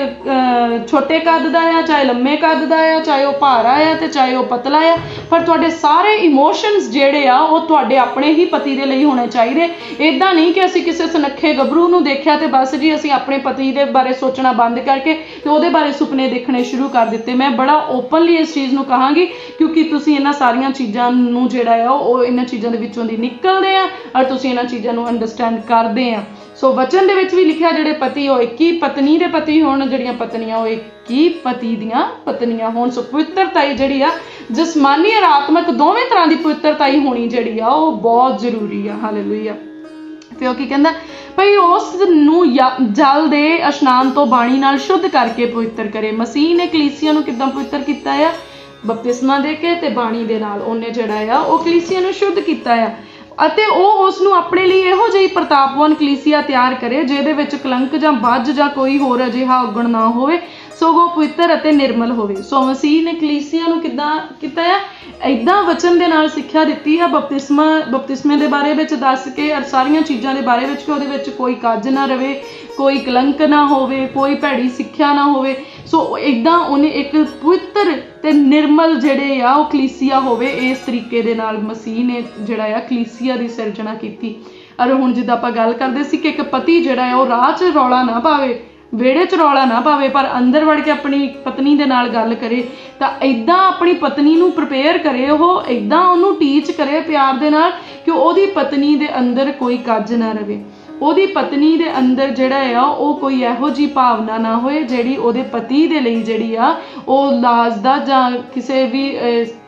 ਛੋਟੇ ਕੱਦ ਦਾ ਆ, ਚਾਹੇ ਲੰਮੇ ਕੱਦ ਦਾ ਆ, ਚਾਹੇ ਉਹ ਭਾਰਾ ਆ ਤੇ ਚਾਹੇ ਉਹ ਪਤਲਾ ਆ, ਪਰ ਤੁਹਾਡੇ ਸਾਰੇ ਇਮੋਸ਼ਨਸ ਜਿਹੜੇ ਆ ਉਹ ਤੁਹਾਡੇ ਆਪਣੇ ਹੀ ਪਤੀ ਦੇ ਲਈ ਹੋਣੇ ਚਾਹੀਦੇ। ਇੱਦਾਂ ਨਹੀਂ ਕਿ ਅਸੀਂ ਕਿਸੇ ਸੁਨੱਖੇ ਗੱਭਰੂ ਨੂੰ ਦੇਖਿਆ ਤੇ ਬਸ ਜੀ ਅਸੀਂ ਆਪਣੇ ਪਤੀ ਦੇ ਬਾਰੇ ਸੋਚਣਾ ਬੰਦ ਕਰਕੇ ਤੇ ਉਹਦੇ ਬਾਰੇ ਸੁਪਨੇ ਦੇਖਣੇ ਸ਼ੁਰੂ ਕਰ ਦਿੱਤੇ। ਮੈਂ ਬੜਾ ਓਪਨਲੀ ਇਸ ਚੀਜ਼ ਨੂੰ ਕਹਾਂਗੀ ਕਿਉਂਕਿ ਤੁਸੀਂ ਇਹਨਾਂ ਸਾਰੀਆਂ ਚੀਜ਼ਾਂ ਨੂੰ ਜਿਹੜਾ ਆ ਉਹ ਇਹਨਾਂ ਚੀਜ਼ਾਂ ਦੇ ਵਿੱਚੋਂ ਦੀ ਨਿਕਲਦੇ ਆ ਔਰ ਤੁਸੀਂ ਇਹਨਾਂ ਚੀਜ਼ਾਂ ਨੂੰ ਅੰਡਰਸਟੈਂਡ ਕਰਦੇ ਆ। ਸੋ ਵਚਨ ਦੇ ਵਿੱਚ ਵੀ ਲਿਖਿਆ ਜਿਹੜੇ ਪਤੀ ਉਹ ਇੱਕ ਹੀ ਪਤਨੀ ਦੇ ਪਤੀ ਹੋਣ, ਜਿਹੜੀਆਂ ਪਤਨੀਆਂ ਉਹ ਇੱਕ ਹੀ ਪਤੀ ਦੀਆਂ ਪਤਨੀਆਂ ਹੋਣ। ਸੋ ਪਵਿੱਤਰਤਾਈ ਜਿਹੜੀ ਆ ਜਿਸਮਾਨੀ ਔਰ ਆਤਮਿਕ ਦੋਵੇਂ ਤਰ੍ਹਾਂ ਦੀ ਪਵਿੱਤਰਤਾਈ ਹੋਣੀ ਜਿਹੜੀ ਆ ਉਹ ਬਹੁਤ ਜ਼ਰੂਰੀ ਆ। ਹਾਲੇਲੂਇਆ। ਫਿਰ ਉਹ ਕੀ ਕਹਿੰਦਾ, ਭਈ ਉਸ ਨੂੰ ਜਲ ਦੇ ਇਸ਼ਨਾਨ ਤੋਂ ਬਾਣੀ ਨਾਲ ਸ਼ੁੱਧ ਕਰਕੇ ਪਵਿੱਤਰ ਕਰੇ। ਮਸੀਹ ਨੇ ਕਲੀਸਿਆ ਨੂੰ ਕਿੱਦਾਂ ਪਵਿੱਤਰ ਕੀਤਾ ਆ? ਬਪਤਿਸਮਾ ਦੇ ਕੇ ਤੇ ਬਾਣੀ ਦੇ ਨਾਲ ਉਹਨੇ ਜਿਹੜਾ ਆ ਉਹ ਕਲੀਸਿਆ ਨੂੰ ਸ਼ੁੱਧ ਕੀਤਾ ਆ, ਅਤੇ ਉਹ ਉਸ ਨੂੰ ਆਪਣੇ ਲਈ ਇਹੋ ਜਿਹੀ ਪ੍ਰਤਾਪਵਾਨ ਕਲੀਸਿਆ ਤਿਆਰ ਕਰੇ ਜਿਹਦੇ ਵਿੱਚ ਕਲੰਕ ਜਾਂ ਬੱਜ ਜਾਂ ਕੋਈ ਹੋਰ ਅਜਿਹਾ ਔਗਣ ਨਾ ਹੋਵੇ, ਸਗੋਂ ਪਵਿੱਤਰ ਅਤੇ ਨਿਰਮਲ ਹੋਵੇ। ਸੋ ਮਸੀਹ ਨੇ ਕਲੀਸਿਆ ਨੂੰ ਕਿੱਦਾਂ ਕੀਤਾ ਆ? ਏਦਾਂ ਵਚਨ ਦੇ ਨਾਲ ਸਿੱਖਿਆ ਦਿੱਤੀ ਆ, ਬਪਤਿਸਮੇ ਦੇ ਬਾਰੇ ਵਿੱਚ ਦੱਸ ਕੇ ਔਰ ਸਾਰੀਆਂ ਚੀਜ਼ਾਂ ਦੇ ਬਾਰੇ ਵਿੱਚ ਕਿ ਉਹਦੇ ਵਿੱਚ ਕੋਈ ਕੱਜ ਨਾ ਰਵੇ, ਕੋਈ ਕਲੰਕ ਨਾ ਹੋਵੇ, ਕੋਈ ਭੈੜੀ ਸਿੱਖਿਆ ਨਾ ਹੋਵੇ। ਸੋ ਏਦਾਂ ਉਹਨੇ ਇੱਕ ਪਵਿੱਤਰ ਤੇ ਨਿਰਮਲ ਜਿਹੜੇ ਆ ਉਹ ਕਲੀਸਿਆ ਹੋਵੇ। ਇਸ ਤਰੀਕੇ ਦੇ ਨਾਲ ਮਸੀਹ ਨੇ ਜਿਹੜਾ ਆ ਕਲੀਸਿਆ ਦੀ ਸਿਰਜਣਾ ਕੀਤੀ। ਔਰ ਹੁਣ ਜਿੱਦਾਂ ਆਪਾਂ ਗੱਲ ਕਰਦੇ ਸੀ ਕਿ ਇੱਕ ਪਤੀ ਜਿਹੜਾ ਆ ਉਹ ਰਾਹ 'ਚ ਰੌਲਾ ਨਾ ਪਾਵੇ, ਵਿਹੜੇ 'ਚ ਰੌਲਾ ਨਾ ਪਾਵੇ, ਪਰ ਅੰਦਰ ਵੜ ਕੇ ਆਪਣੀ ਪਤਨੀ ਦੇ ਨਾਲ ਗੱਲ ਕਰੇ, ਤਾਂ ਏਦਾਂ ਆਪਣੀ ਪਤਨੀ ਨੂੰ ਪ੍ਰਪੇਅਰ ਕਰੇ, ਉਹ ਏਦਾਂ ਉਹਨੂੰ ਟੀਚ ਕਰੇ ਪਿਆਰ ਦੇ ਨਾਲ ਕਿ ਉਹਦੀ ਪਤਨੀ ਦੇ ਅੰਦਰ ਕੋਈ ਕੱਜ ਨਾ ਰਵੇ, ਉਹਦੀ ਪਤਨੀ ਦੇ ਅੰਦਰ ਜਿਹੜਾ ਆ ਉਹ ਕੋਈ ਇਹੋ ਜਿਹੀ ਭਾਵਨਾ ਨਾ ਹੋਏ ਜਿਹੜੀ ਉਹਦੇ ਪਤੀ ਦੇ ਲਈ ਜਿਹੜੀ ਆ ਉਹ ਲਾਜ ਦਾ ਜਾਂ ਕਿਸੇ ਵੀ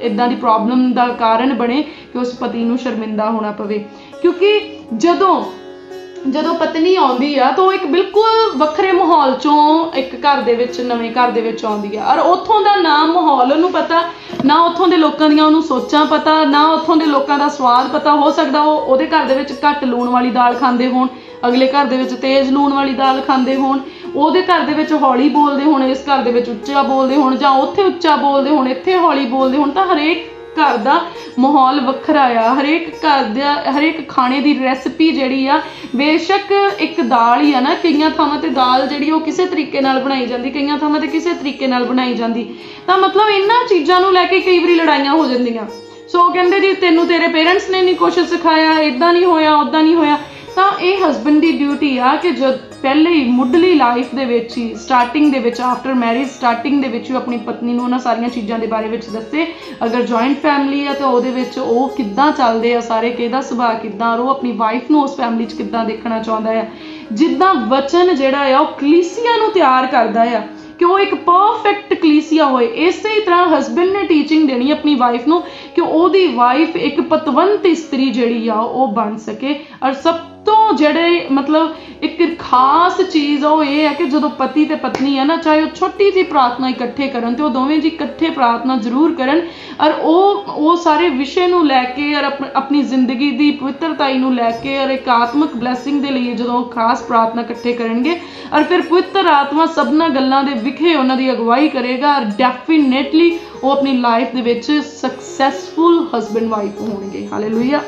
ਇੱਦਾਂ ਦੀ ਪ੍ਰੋਬਲਮ ਦਾ ਕਾਰਨ ਬਣੇ ਕਿ ਉਸ ਪਤੀ ਨੂੰ ਸ਼ਰਮਿੰਦਾ ਹੋਣਾ ਪਵੇ। ਕਿਉਂਕਿ ਜਦੋਂ ਪਤਨੀ ਆਉਂਦੀ ਆ ਤਾਂ ਉਹ ਇੱਕ ਬਿਲਕੁਲ ਵੱਖਰੇ ਮਾਹੌਲ ਚੋਂ ਇੱਕ ਘਰ ਦੇ ਵਿੱਚ, ਨਵੇਂ ਘਰ ਦੇ ਵਿੱਚ ਆਉਂਦੀ ਆ, ਔਰ ਉੱਥੋਂ ਦਾ ਨਾ ਮਾਹੌਲ ਉਹਨੂੰ ਪਤਾ, ਨਾ ਉੱਥੋਂ ਦੇ ਲੋਕਾਂ ਦੀਆਂ ਉਹਨੂੰ ਸੋਚਾਂ ਪਤਾ, ਨਾ ਉੱਥੋਂ ਦੇ ਲੋਕਾਂ ਦਾ ਸਵਾਦ ਪਤਾ। ਹੋ ਸਕਦਾ ਉਹਦੇ ਘਰ ਦੇ ਵਿੱਚ ਘੱਟ ਲੂਣ ਵਾਲੀ ਦਾਲ ਖਾਂਦੇ ਹੋਣ, ਅਗਲੇ ਘਰ ਦੇ ਵਿੱਚ ਤੇਜ਼ ਲੂਣ ਵਾਲੀ ਦਾਲ ਖਾਂਦੇ ਹੋਣ, ਉਹਦੇ ਘਰ ਦੇ ਵਿੱਚ ਹੌਲੀ ਬੋਲਦੇ ਹੋਣ, ਇਸ ਘਰ ਦੇ ਵਿੱਚ ਉੱਚਾ ਬੋਲਦੇ ਹੋਣ, ਜਾਂ ਉੱਥੇ ਉੱਚਾ ਬੋਲਦੇ ਹੋਣ, ਇੱਥੇ ਹੌਲੀ ਬੋਲਦੇ ਹੋਣ। ਤਾਂ ਹਰੇਕ ਘਰ ਦਾ ਮਾਹੌਲ ਵੱਖਰਾ ਆ, ਹਰੇਕ ਘਰ ਦਾ ਹਰੇਕ ਖਾਣੇ ਦੀ ਰੈਸਪੀ ਜਿਹੜੀ ਆ, ਬੇਸ਼ੱਕ ਇੱਕ ਦਾਲ ਹੀ ਆ ਨਾ, ਕਈਆਂ ਥਾਵਾਂ ਤੇ ਦਾਲ ਜਿਹੜੀ ਉਹ ਕਿਸੇ ਤਰੀਕੇ ਨਾਲ ਬਣਾਈ ਜਾਂਦੀ, ਕਈਆਂ ਥਾਵਾਂ ਤੇ ਕਿਸੇ ਤਰੀਕੇ ਨਾਲ ਬਣਾਈ ਜਾਂਦੀ। ਤਾਂ ਮਤਲਬ ਇਹਨਾਂ ਚੀਜ਼ਾਂ ਨੂੰ ਲੈ ਕੇ ਕਈ ਵਾਰੀ ਲੜਾਈਆਂ ਹੋ ਜਾਂਦੀਆਂ। ਸੋ ਉਹ ਕਹਿੰਦੇ ਜੀ ਤੈਨੂੰ ਤੇਰੇ ਪੇਰੈਂਟਸ ਨੇ ਨਹੀਂ ਕੁਛ ਸਿਖਾਇਆ, ਇੱਦਾਂ ਨਹੀਂ ਹੋਇਆ, ਉੱਦਾਂ ਨਹੀਂ ਹੋਇਆ। ਤਾਂ ਇਹ ਹਸਬੈਂਡ ਦੀ ਡਿਊਟੀ ਆ ਕਿ ਜਦ ਪਹਿਲੇ ਹੀ ਮੁੱਢਲੀ ਲਾਈਫ ਦੇ ਵਿੱਚ ਹੀ, ਸਟਾਰਟਿੰਗ ਦੇ ਵਿੱਚ, ਆਫਟਰ ਮੈਰਿਜ ਸਟਾਰਟਿੰਗ ਦੇ ਵਿੱਚ ਆਪਣੀ ਪਤਨੀ ਨੂੰ ਉਹਨਾਂ ਸਾਰੀਆਂ ਚੀਜ਼ਾਂ ਦੇ ਬਾਰੇ ਵਿੱਚ ਦੱਸੇ। ਅਗਰ ਜੁਆਇੰਟ ਫੈਮਿਲੀ ਆ ਤਾਂ ਉਹਦੇ ਵਿੱਚ ਉਹ ਕਿੱਦਾਂ ਚੱਲਦੇ ਆ ਸਾਰੇ, ਕਿਹਦਾ ਸੁਭਾਅ ਕਿੱਦਾਂ, ਔਰ ਉਹ ਆਪਣੀ ਵਾਈਫ ਨੂੰ ਉਸ ਫੈਮਿਲੀ 'ਚ ਕਿੱਦਾਂ ਦੇਖਣਾ ਚਾਹੁੰਦਾ ਆ। ਜਿੱਦਾਂ ਵਚਨ ਜਿਹੜਾ ਆ ਉਹ ਕਲੀਸਿਆ ਨੂੰ ਤਿਆਰ ਕਰਦਾ ਆ ਕਿ ਉਹ ਇੱਕ ਪਰਫੈਕਟ ਕਲੀਸਿਆ ਹੋਏ, ਇਸੇ ਤਰ੍ਹਾਂ ਹਸਬੈਂਡ ਨੇ ਟੀਚਿੰਗ ਦੇਣੀ ਆਪਣੀ ਵਾਈਫ ਨੂੰ ਕਿ ਉਹਦੀ ਵਾਈਫ ਇੱਕ ਪਤਵੰਤ ਇਸਤਰੀ ਜਿਹੜੀ ਆ ਉਹ ਬਣ ਸਕੇ। ਔਰ ਸਭ ਤੋਂ ਜਿਹੜੇ ਮਤਲਬ ਇੱਕ ਖਾਸ ਚੀਜ਼ ਉਹ ਇਹ ਹੈ ਕਿ ਜਦੋਂ ਪਤੀ ਤੇ ਪਤਨੀ ਹੈ ਨਾ, ਚਾਹੇ ਉਹ ਛੋਟੀ ਜਿਹੀ ਪ੍ਰਾਰਥਨਾ ਇਕੱਠੇ ਕਰਨ ਤੇ ਉਹ ਦੋਵੇਂ ਜੀ ਇਕੱਠੇ ਪ੍ਰਾਰਥਨਾ ਜ਼ਰੂਰ ਕਰਨ, ਔਰ ਉਹ ਸਾਰੇ ਵਿਸ਼ੇ ਨੂੰ ਲੈ ਕੇ ਔਰ ਆਪਣੀ ਜ਼ਿੰਦਗੀ ਦੀ ਪਵਿੱਤਰਤਾਈ ਨੂੰ ਲੈ ਕੇ ਔਰ ਇੱਕ ਆਤਮਿਕ ਬਲੈਸਿੰਗ ਦੇ ਲਈ ਜਦੋਂ ਖਾਸ ਪ੍ਰਾਰਥਨਾ ਇਕੱਠੇ ਕਰਨਗੇ, ਔਰ ਫਿਰ ਪਵਿੱਤਰ ਆਤਮਾ ਸਭਨਾਂ ਗੱਲਾਂ ਦੇ ਵਿਖੇ ਉਹਨਾਂ ਦੀ ਅਗਵਾਈ ਕਰੇਗਾ, ਔਰ ਡੈਫੀਨੇਟਲੀ ਉਹ ਆਪਣੀ ਲਾਈਫ ਦੇ ਵਿੱਚ ਸਕਸੈਸਫੁਲ ਹਸਬੈਂਡ ਵਾਈਫ ਹੋਣਗੇ। ਹਾਲੇਲੂਇਆ।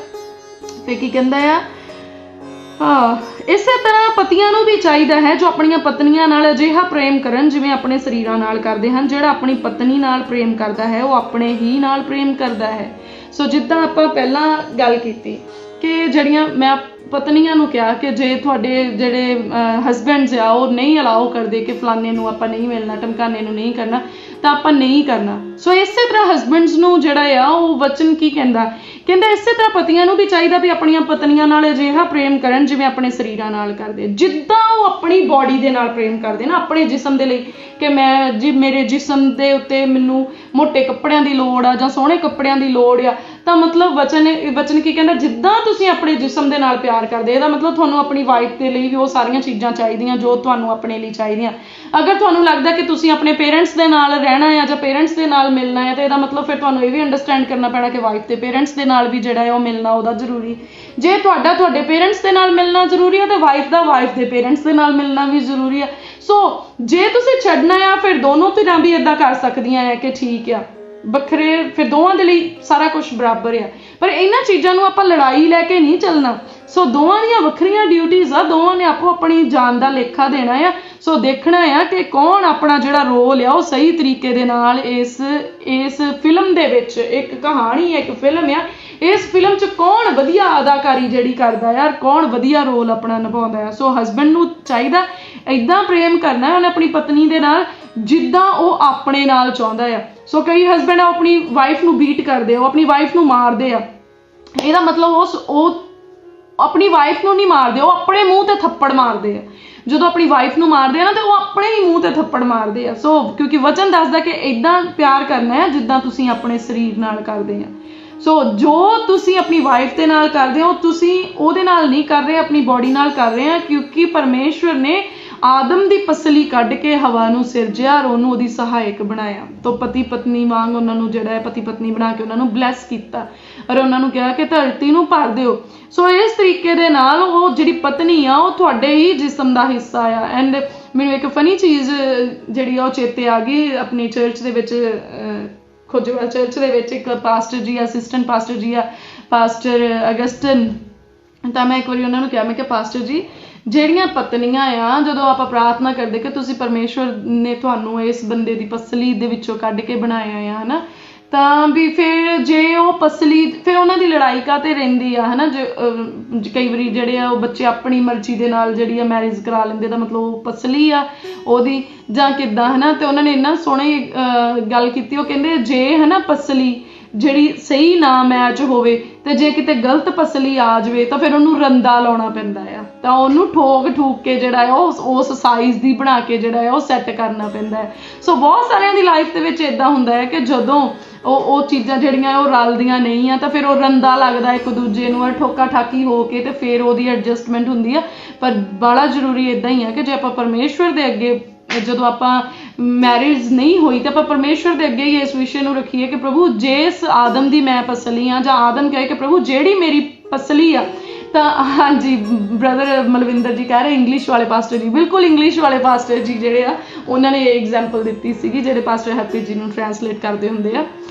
ਤੇ ਕੀ ਕਹਿੰਦਾ ਆ, ਇਸੇ ਤਰ੍ਹਾਂ ਪਤੀਆਂ ਨੂੰ ਵੀ ਚਾਹੀਦਾ ਹੈ ਜੋ ਆਪਣੀਆਂ ਪਤਨੀਆਂ ਨਾਲ ਅਜਿਹਾ ਪ੍ਰੇਮ ਕਰਨ ਜਿਵੇਂ ਆਪਣੇ ਸਰੀਰਾਂ ਨਾਲ ਕਰਦੇ ਹਨ। ਜਿਹੜਾ ਆਪਣੀ ਪਤਨੀ ਨਾਲ ਪ੍ਰੇਮ ਕਰਦਾ ਹੈ ਉਹ ਆਪਣੇ ਹੀ ਨਾਲ ਪ੍ਰੇਮ ਕਰਦਾ ਹੈ। ਸੋ ਜਿੱਦਾਂ ਆਪਾਂ ਪਹਿਲਾਂ ਗੱਲ ਕੀਤੀ ਕਿ ਜਿਹੜੀਆਂ ਮੈਂ ਪਤਨੀਆਂ ਨੂੰ ਕਿਹਾ ਕਿ ਜੇ ਤੁਹਾਡੇ ਜਿਹੜੇ ਹਸਬੈਂਡਸ ਆ ਉਹ ਨਹੀਂ ਅਲਾਓ ਕਰਦੇ ਕਿ ਫਲਾਣੇ ਨੂੰ ਆਪਾਂ ਨਹੀਂ ਮਿਲਣਾ, ਟਮਕਾਨੇ ਨੂੰ ਨਹੀਂ ਕਰਨਾ, ਤਾਂ ਆਪਾਂ ਨਹੀਂ ਕਰਨਾ। ਸੋ ਇਸੇ ਤਰ੍ਹਾਂ ਹਸਬੈਂਡਸ ਨੂੰ ਜਿਹੜਾ ਆ ਉਹ ਵਚਨ ਕੀ ਕਹਿੰਦਾ ਇਸੇ ਤਰ੍ਹਾਂ ਪਤੀਆਂ ਨੂੰ ਵੀ ਚਾਹੀਦਾ ਵੀ ਆਪਣੀਆਂ ਪਤਨੀਆਂ ਨਾਲ ਅਜਿਹਾ ਪ੍ਰੇਮ ਕਰਨ ਜਿਵੇਂ ਆਪਣੇ ਸਰੀਰਾਂ ਨਾਲ ਕਰਦੇ, ਜਿੱਦਾਂ ਉਹ ਆਪਣੀ ਬੋਡੀ ਦੇ ਨਾਲ ਪ੍ਰੇਮ ਕਰਦੇ ਨਾ, ਆਪਣੇ ਜਿਸਮ ਦੇ ਲਈ ਕਿ ਮੈਂ ਜੀ ਮੇਰੇ ਜਿਸਮ ਦੇ ਉੱਤੇ ਮੈਨੂੰ ਮੋਟੇ ਕੱਪੜਿਆਂ ਦੀ ਲੋੜ ਆ ਜਾਂ ਸੋਹਣੇ ਕੱਪੜਿਆਂ ਦੀ ਲੋੜ ਆ, ਤਾਂ ਮਤਲਬ ਵਚਨ ਕੀ ਕਹਿੰਦਾ, ਜਿੱਦਾਂ ਤੁਸੀਂ ਆਪਣੇ ਜਿਸਮ ਦੇ ਨਾਲ ਪਿਆਰ ਕਰਦੇ, ਇਹਦਾ ਮਤਲਬ ਤੁਹਾਨੂੰ ਆਪਣੀ ਵਾਈਫ ਦੇ ਲਈ ਵੀ ਉਹ ਸਾਰੀਆਂ ਚੀਜ਼ਾਂ ਚਾਹੀਦੀਆਂ ਜੋ ਤੁਹਾਨੂੰ ਆਪਣੇ ਲਈ ਚਾਹੀਦੀਆਂ। ਅਗਰ ਤੁਹਾਨੂੰ ਲੱਗਦਾ ਕਿ ਤੁਸੀਂ ਆਪਣੇ ਪੇਰੈਂਟਸ ਦੇ ਨਾਲ ਰਹਿਣਾ ਹੈ ਜਾਂ ਪੇਰੈਂਟਸ ਦੇ ਨਾਲ ਮਿਲਣਾ ਹੈ, ਤਾਂ ਇਹਦਾ ਮਤਲਬ ਫਿਰ ਤੁਹਾਨੂੰ ਇਹ ਵੀ ਅੰਡਰਸਟੈਂਡ ਕਰਨਾ ਪੈਣਾ ਕਿ ਵਾਈਫ ਤੇ ਪੇਰੈਂਟਸ ਦੇ ਨਾਲ ਵੀ ਜਿਹੜਾ ਹੈ ਉਹ ਮਿਲਣਾ ਉਹਦਾ ਜ਼ਰੂਰੀ। ਜੇ ਤੁਹਾਡੇ ਪੇਰੈਂਟਸ ਦੇ ਨਾਲ ਮਿਲਣਾ ਜ਼ਰੂਰੀ ਹੈ ਤਾਂ ਵਾਈਫ ਦਾ ਵਾਈਫ ਦੇ ਪੇਰੈਂਟਸ ਦੇ ਨਾਲ ਮਿਲਣਾ ਵੀ ਜ਼ਰੂਰੀ ਹੈ। ਸੋ ਜੇ ਤੁਸੀਂ ਛੱਡਣਾ ਆ ਫਿਰ ਦੋਨੋਂ ਧਿਰਾਂ ਵੀ ਏਦਾਂ ਕਰ ਸਕਦੀਆਂ ਆ ਕਿ ਠੀਕ ਆ ਵੱਖਰੇ, ਫਿਰ ਦੋਵਾਂ ਦੇ ਲਈ ਸਾਰਾ ਕੁਝ ਬਰਾਬਰ ਆ, ਪਰ ਇਹਨਾਂ ਚੀਜ਼ਾਂ ਨੂੰ ਆਪਾਂ ਲੜਾਈ ਲੈ ਕੇ ਨਹੀਂ ਚੱਲਣਾ। ਸੋ ਦੋਵਾਂ ਦੀਆਂ ਵੱਖਰੀਆਂ ਡਿਊਟੀਜ਼ ਆ, ਦੋਵਾਂ ਨੇ ਆਪੋ ਆਪਣੀ ਜਾਨ ਦਾ ਲੇਖਾ ਦੇਣਾ ਆ। ਸੋ ਦੇਖਣਾ ਆ ਕਿ ਕੌਣ ਆਪਣਾ ਜਿਹੜਾ ਰੋਲ ਆ ਉਹ ਸਹੀ ਤਰੀਕੇ ਦੇ ਨਾਲ ਇਸ ਫਿਲਮ ਦੇ ਵਿੱਚ, ਇੱਕ ਕਹਾਣੀ ਹੈ, ਇੱਕ ਫਿਲਮ ਆ, ਇਸ ਫਿਲਮ 'ਚ ਕੌਣ ਵਧੀਆ ਅਦਾਕਾਰੀ ਜਿਹੜੀ ਕਰਦਾ ਯਾਰ, ਕੌਣ ਵਧੀਆ ਰੋਲ ਆਪਣਾ ਨਿਭਾਉਂਦਾ ਆ। ਸੋ ਹਸਬੈਂਡ ਨੂੰ ਚਾਹੀਦਾ ਏਦਾਂ ਪ੍ਰੇਮ ਕਰਨਾ ਉਹਨੇ ਆਪਣੀ ਪਤਨੀ ਦੇ ਨਾਲ ਜਿੱਦਾਂ ਉਹ ਆਪਣੇ ਨਾਲ ਚਾਹੁੰਦਾ ਆ। ਸੋ ਕਈ ਹਸਬੈਂਡ ਆਪਣੀ ਵਾਈਫ ਨੂੰ ਬੀਟ ਕਰਦੇ ਆ, ਉਹ ਆਪਣੀ ਵਾਈਫ ਨੂੰ ਮਾਰਦੇ ਆ, ਇਹਦਾ ਮਤਲਬ ਉਹ ਆਪਣੀ ਵਾਈਫ ਨੂੰ ਨਹੀਂ ਮਾਰਦੇ, ਉਹ ਆਪਣੇ ਮੂੰਹ ਤੇ ਥੱਪੜ ਮਾਰਦੇ ਆ। ਜਦੋਂ ਆਪਣੀ ਵਾਈਫ ਨੂੰ ਮਾਰਦੇ ਆ ਨਾ ਤੇ ਉਹ ਆਪਣੇ ਹੀ ਮੂੰਹ ਤੇ ਥੱਪੜ ਮਾਰਦੇ ਆ। ਸੋ ਕਿਉਂਕਿ ਵਚਨ ਦੱਸਦਾ ਕਿ ਏਦਾਂ ਪਿਆਰ ਕਰਨਾ ਹੈ ਜਿੱਦਾਂ ਤੁਸੀਂ ਆਪਣੇ ਸਰੀਰ ਨਾਲ ਕਰਦੇ ਆ। ਸੋ ਜੋ ਤੁਸੀਂ ਆਪਣੀ ਵਾਈਫ ਦੇ ਨਾਲ ਕਰਦੇ ਹੋ ਤੁਸੀਂ ਉਹਦੇ ਨਾਲ ਨਹੀਂ ਕਰ ਰਹੇ, ਆਪਣੀ ਬੋਡੀ ਨਾਲ ਕਰ ਰਹੇ ਆ, ਕਿਉਂਕਿ ਪਰਮੇਸ਼ਵਰ ਨੇ ਆਦਮ ਦੀ ਪਸਲੀ ਕੱਢ ਕੇ ਹਵਾ ਨੂੰ ਸਿਰਜਿਆ ਔਰ ਉਹਨੂੰ ਉਹਦੀ ਸਹਾਇਕ ਬਣਾਇਆ। ਤਾਂ ਪਤੀ ਪਤਨੀ ਵਾਂਗ ਉਹਨਾਂ ਨੂੰ ਜਿਹੜਾ ਹੈ ਪਤੀ ਪਤਨੀ ਬਣਾ ਕੇ ਉਹਨਾਂ ਨੂੰ ਬਲੈਸ ਕੀਤਾ ਔਰ ਉਹਨਾਂ ਨੂੰ ਕਿਹਾ ਕਿ ਧਰਤੀ ਨੂੰ ਭਰ ਦਿਓ। ਸੋ ਇਸ ਤਰੀਕੇ ਦੇ ਨਾਲ ਉਹ ਜਿਹੜੀ ਪਤਨੀ ਆ ਉਹ ਤੁਹਾਡੇ ਹੀ ਜਿਸਮ ਦਾ ਹਿੱਸਾ ਆ। ਐਂਡ ਮੈਨੂੰ ਇੱਕ ਫਨੀ ਚੀਜ਼ ਜਿਹੜੀ ਆ ਉਹ ਚੇਤੇ ਆ ਗਈ, ਆਪਣੀ ਚਰਚ ਦੇ ਵਿੱਚ ਖੋਜੇਵਾਲ ਚਰਚ ਦੇ ਵਿੱਚ ਇੱਕ ਪਾਸਟਰ ਜੀ, ਅਸਿਸਟੈਂਟ ਪਾਸਟਰ ਜੀ ਆ, ਪਾਸਟਰ ਅਗਸਟਨ। ਤਾਂ ਮੈਂ ਇੱਕ ਵਾਰੀ ਉਹਨਾਂ ਨੂੰ ਕਿਹਾ, ਮੈਂ ਕਿਹਾ ਪਾਸਟਰ ਜੀ ਜਿਹੜੀਆਂ ਪਤਨੀਆਂ ਆ, ਜਦੋਂ ਆਪਾਂ ਪ੍ਰਾਰਥਨਾ ਕਰਦੇ ਕਿ ਤੁਸੀਂ ਪਰਮੇਸ਼ਵਰ ਨੇ ਤੁਹਾਨੂੰ ਇਸ ਬੰਦੇ ਦੀ ਪਸਲੀ ਦੇ ਵਿੱਚੋਂ ਕੱਢ ਕੇ ਬਣਾਇਆ ਆ, ਹਨਾ, ਤਾਂ ਵੀ ਫਿਰ ਜੇ ਉਹ ਪਸਲੀ ਫਿਰ ਉਹਨਾਂ ਦੀ ਲੜਾਈ ਕਾਹਤੇ ਰਹਿੰਦੀ ਆ, ਹਨਾ। ਕਈ ਵਾਰੀ ਜਿਹੜੇ ਆ ਉਹ ਬੱਚੇ ਆਪਣੀ ਮਰਜ਼ੀ ਦੇ ਨਾਲ ਜਿਹੜੀ ਆ ਮੈਰਿਜ ਕਰਾ ਲੈਂਦੇ, ਤਾਂ ਮਤਲਬ ਉਹ ਪਸਲੀ ਆ ਉਹਦੀ ਜਾਂ ਕਿੱਦਾਂ, ਹਨਾ। ਤੇ ਉਹਨਾਂ ਨੇ ਇੰਨਾ ਸੋਹਣੀ ਗੱਲ ਕੀਤੀ, ਉਹ ਕਹਿੰਦੇ ਜੇ ਹਨਾ ਪਸਲੀ ਜਿਹੜੀ ਸਹੀ ਨਾ ਮੈਚ ਹੋਵੇ ਤੇ ਜੇ ਕਿਤੇ ਗਲਤ ਪਸਲੀ ਆ ਜਾਵੇ ਤਾਂ ਫਿਰ ਉਹਨੂੰ ਰੰਦਾ ਲਾਉਣਾ ਪੈਂਦਾ ਆ, ਤਾਂ ਉਹਨੂੰ ਠੋਕ ਕੇ ਜਿਹੜਾ ਹੈ ਉਸ ਸਾਈਜ਼ ਦੀ ਬਣਾ ਕੇ ਜਿਹੜਾ ਹੈ ਉਹ ਸੈੱਟ ਕਰਨਾ ਪੈਂਦਾ ਹੈ। ਸੋ ਬਹੁਤ ਸਾਰਿਆਂ ਦੀ ਲਾਈਫ ਦੇ ਵਿੱਚ ਇਦਾਂ ਹੁੰਦਾ ਹੈ ਕਿ ਜਦੋਂ ਉਹ ਚੀਜ਼ਾਂ ਜਿਹੜੀਆਂ ਉਹ ਰਲਦੀਆਂ ਨਹੀਂ ਆ ਤਾਂ ਫਿਰ ਉਹ ਰੰਦਾ ਲੱਗਦਾ ਇੱਕ ਦੂਜੇ ਨੂੰ, ਠੋਕਾ ਠਾਕੀ ਹੋ ਕੇ ਤੇ ਫਿਰ ਉਹਦੀ ਐਡਜਸਟਮੈਂਟ ਹੁੰਦੀ ਆ। ਪਰ ਬੜਾ ਜ਼ਰੂਰੀ ਇਦਾਂ ਹੀ ਆ ਕਿ ਜੇ ਆਪਾਂ ਪਰਮੇਸ਼ਵਰ ਦੇ ਅੱਗੇ, ਜਦੋਂ ਆਪਾਂ ਮੈਰਿਜ ਨਹੀਂ ਹੋਈ ਤਾਂ ਆਪਾਂ ਪਰਮੇਸ਼ਵਰ ਦੇ ਅੱਗੇ ਹੀ ਇਸ ਵਿਸ਼ੇ ਨੂੰ ਰੱਖੀਏ ਕਿ ਪ੍ਰਭੂ ਜਿਸ ਆਦਮ ਦੀ ਮੈਂ ਪਸਲੀ ਆ, ਜਾਂ ਆਦਮ ਕਹੇ ਕਿ ਪ੍ਰਭੂ ਜਿਹੜੀ ਮੇਰੀ ਪਸਲੀ ਆ। ਤਾਂ ਹਾਂਜੀ ਬ੍ਰਦਰ ਮਲਵਿੰਦਰ ਜੀ ਕਹਿ ਰਹੇ ਇੰਗਲਿਸ਼ ਵਾਲੇ ਪਾਸਟਰ ਜੀ, ਬਿਲਕੁਲ ਇੰਗਲਿਸ਼ ਵਾਲੇ ਪਾਸਟਰ ਜੀ ਜਿਹੜੇ ਆ ਉਹਨਾਂ ਨੇ ਇਹ ਐਗਜ਼ਾਮਪਲ ਦਿੱਤੀ ਸੀਗੀ, ਜਿਹੜੇ ਪਾਸਟਰ ਹੈਪੀ ਜੀ ਨੂੰ ਟ੍ਰਾਂਸਲੇਟ ਕਰਦੇ ਹੁੰਦੇ ਆ।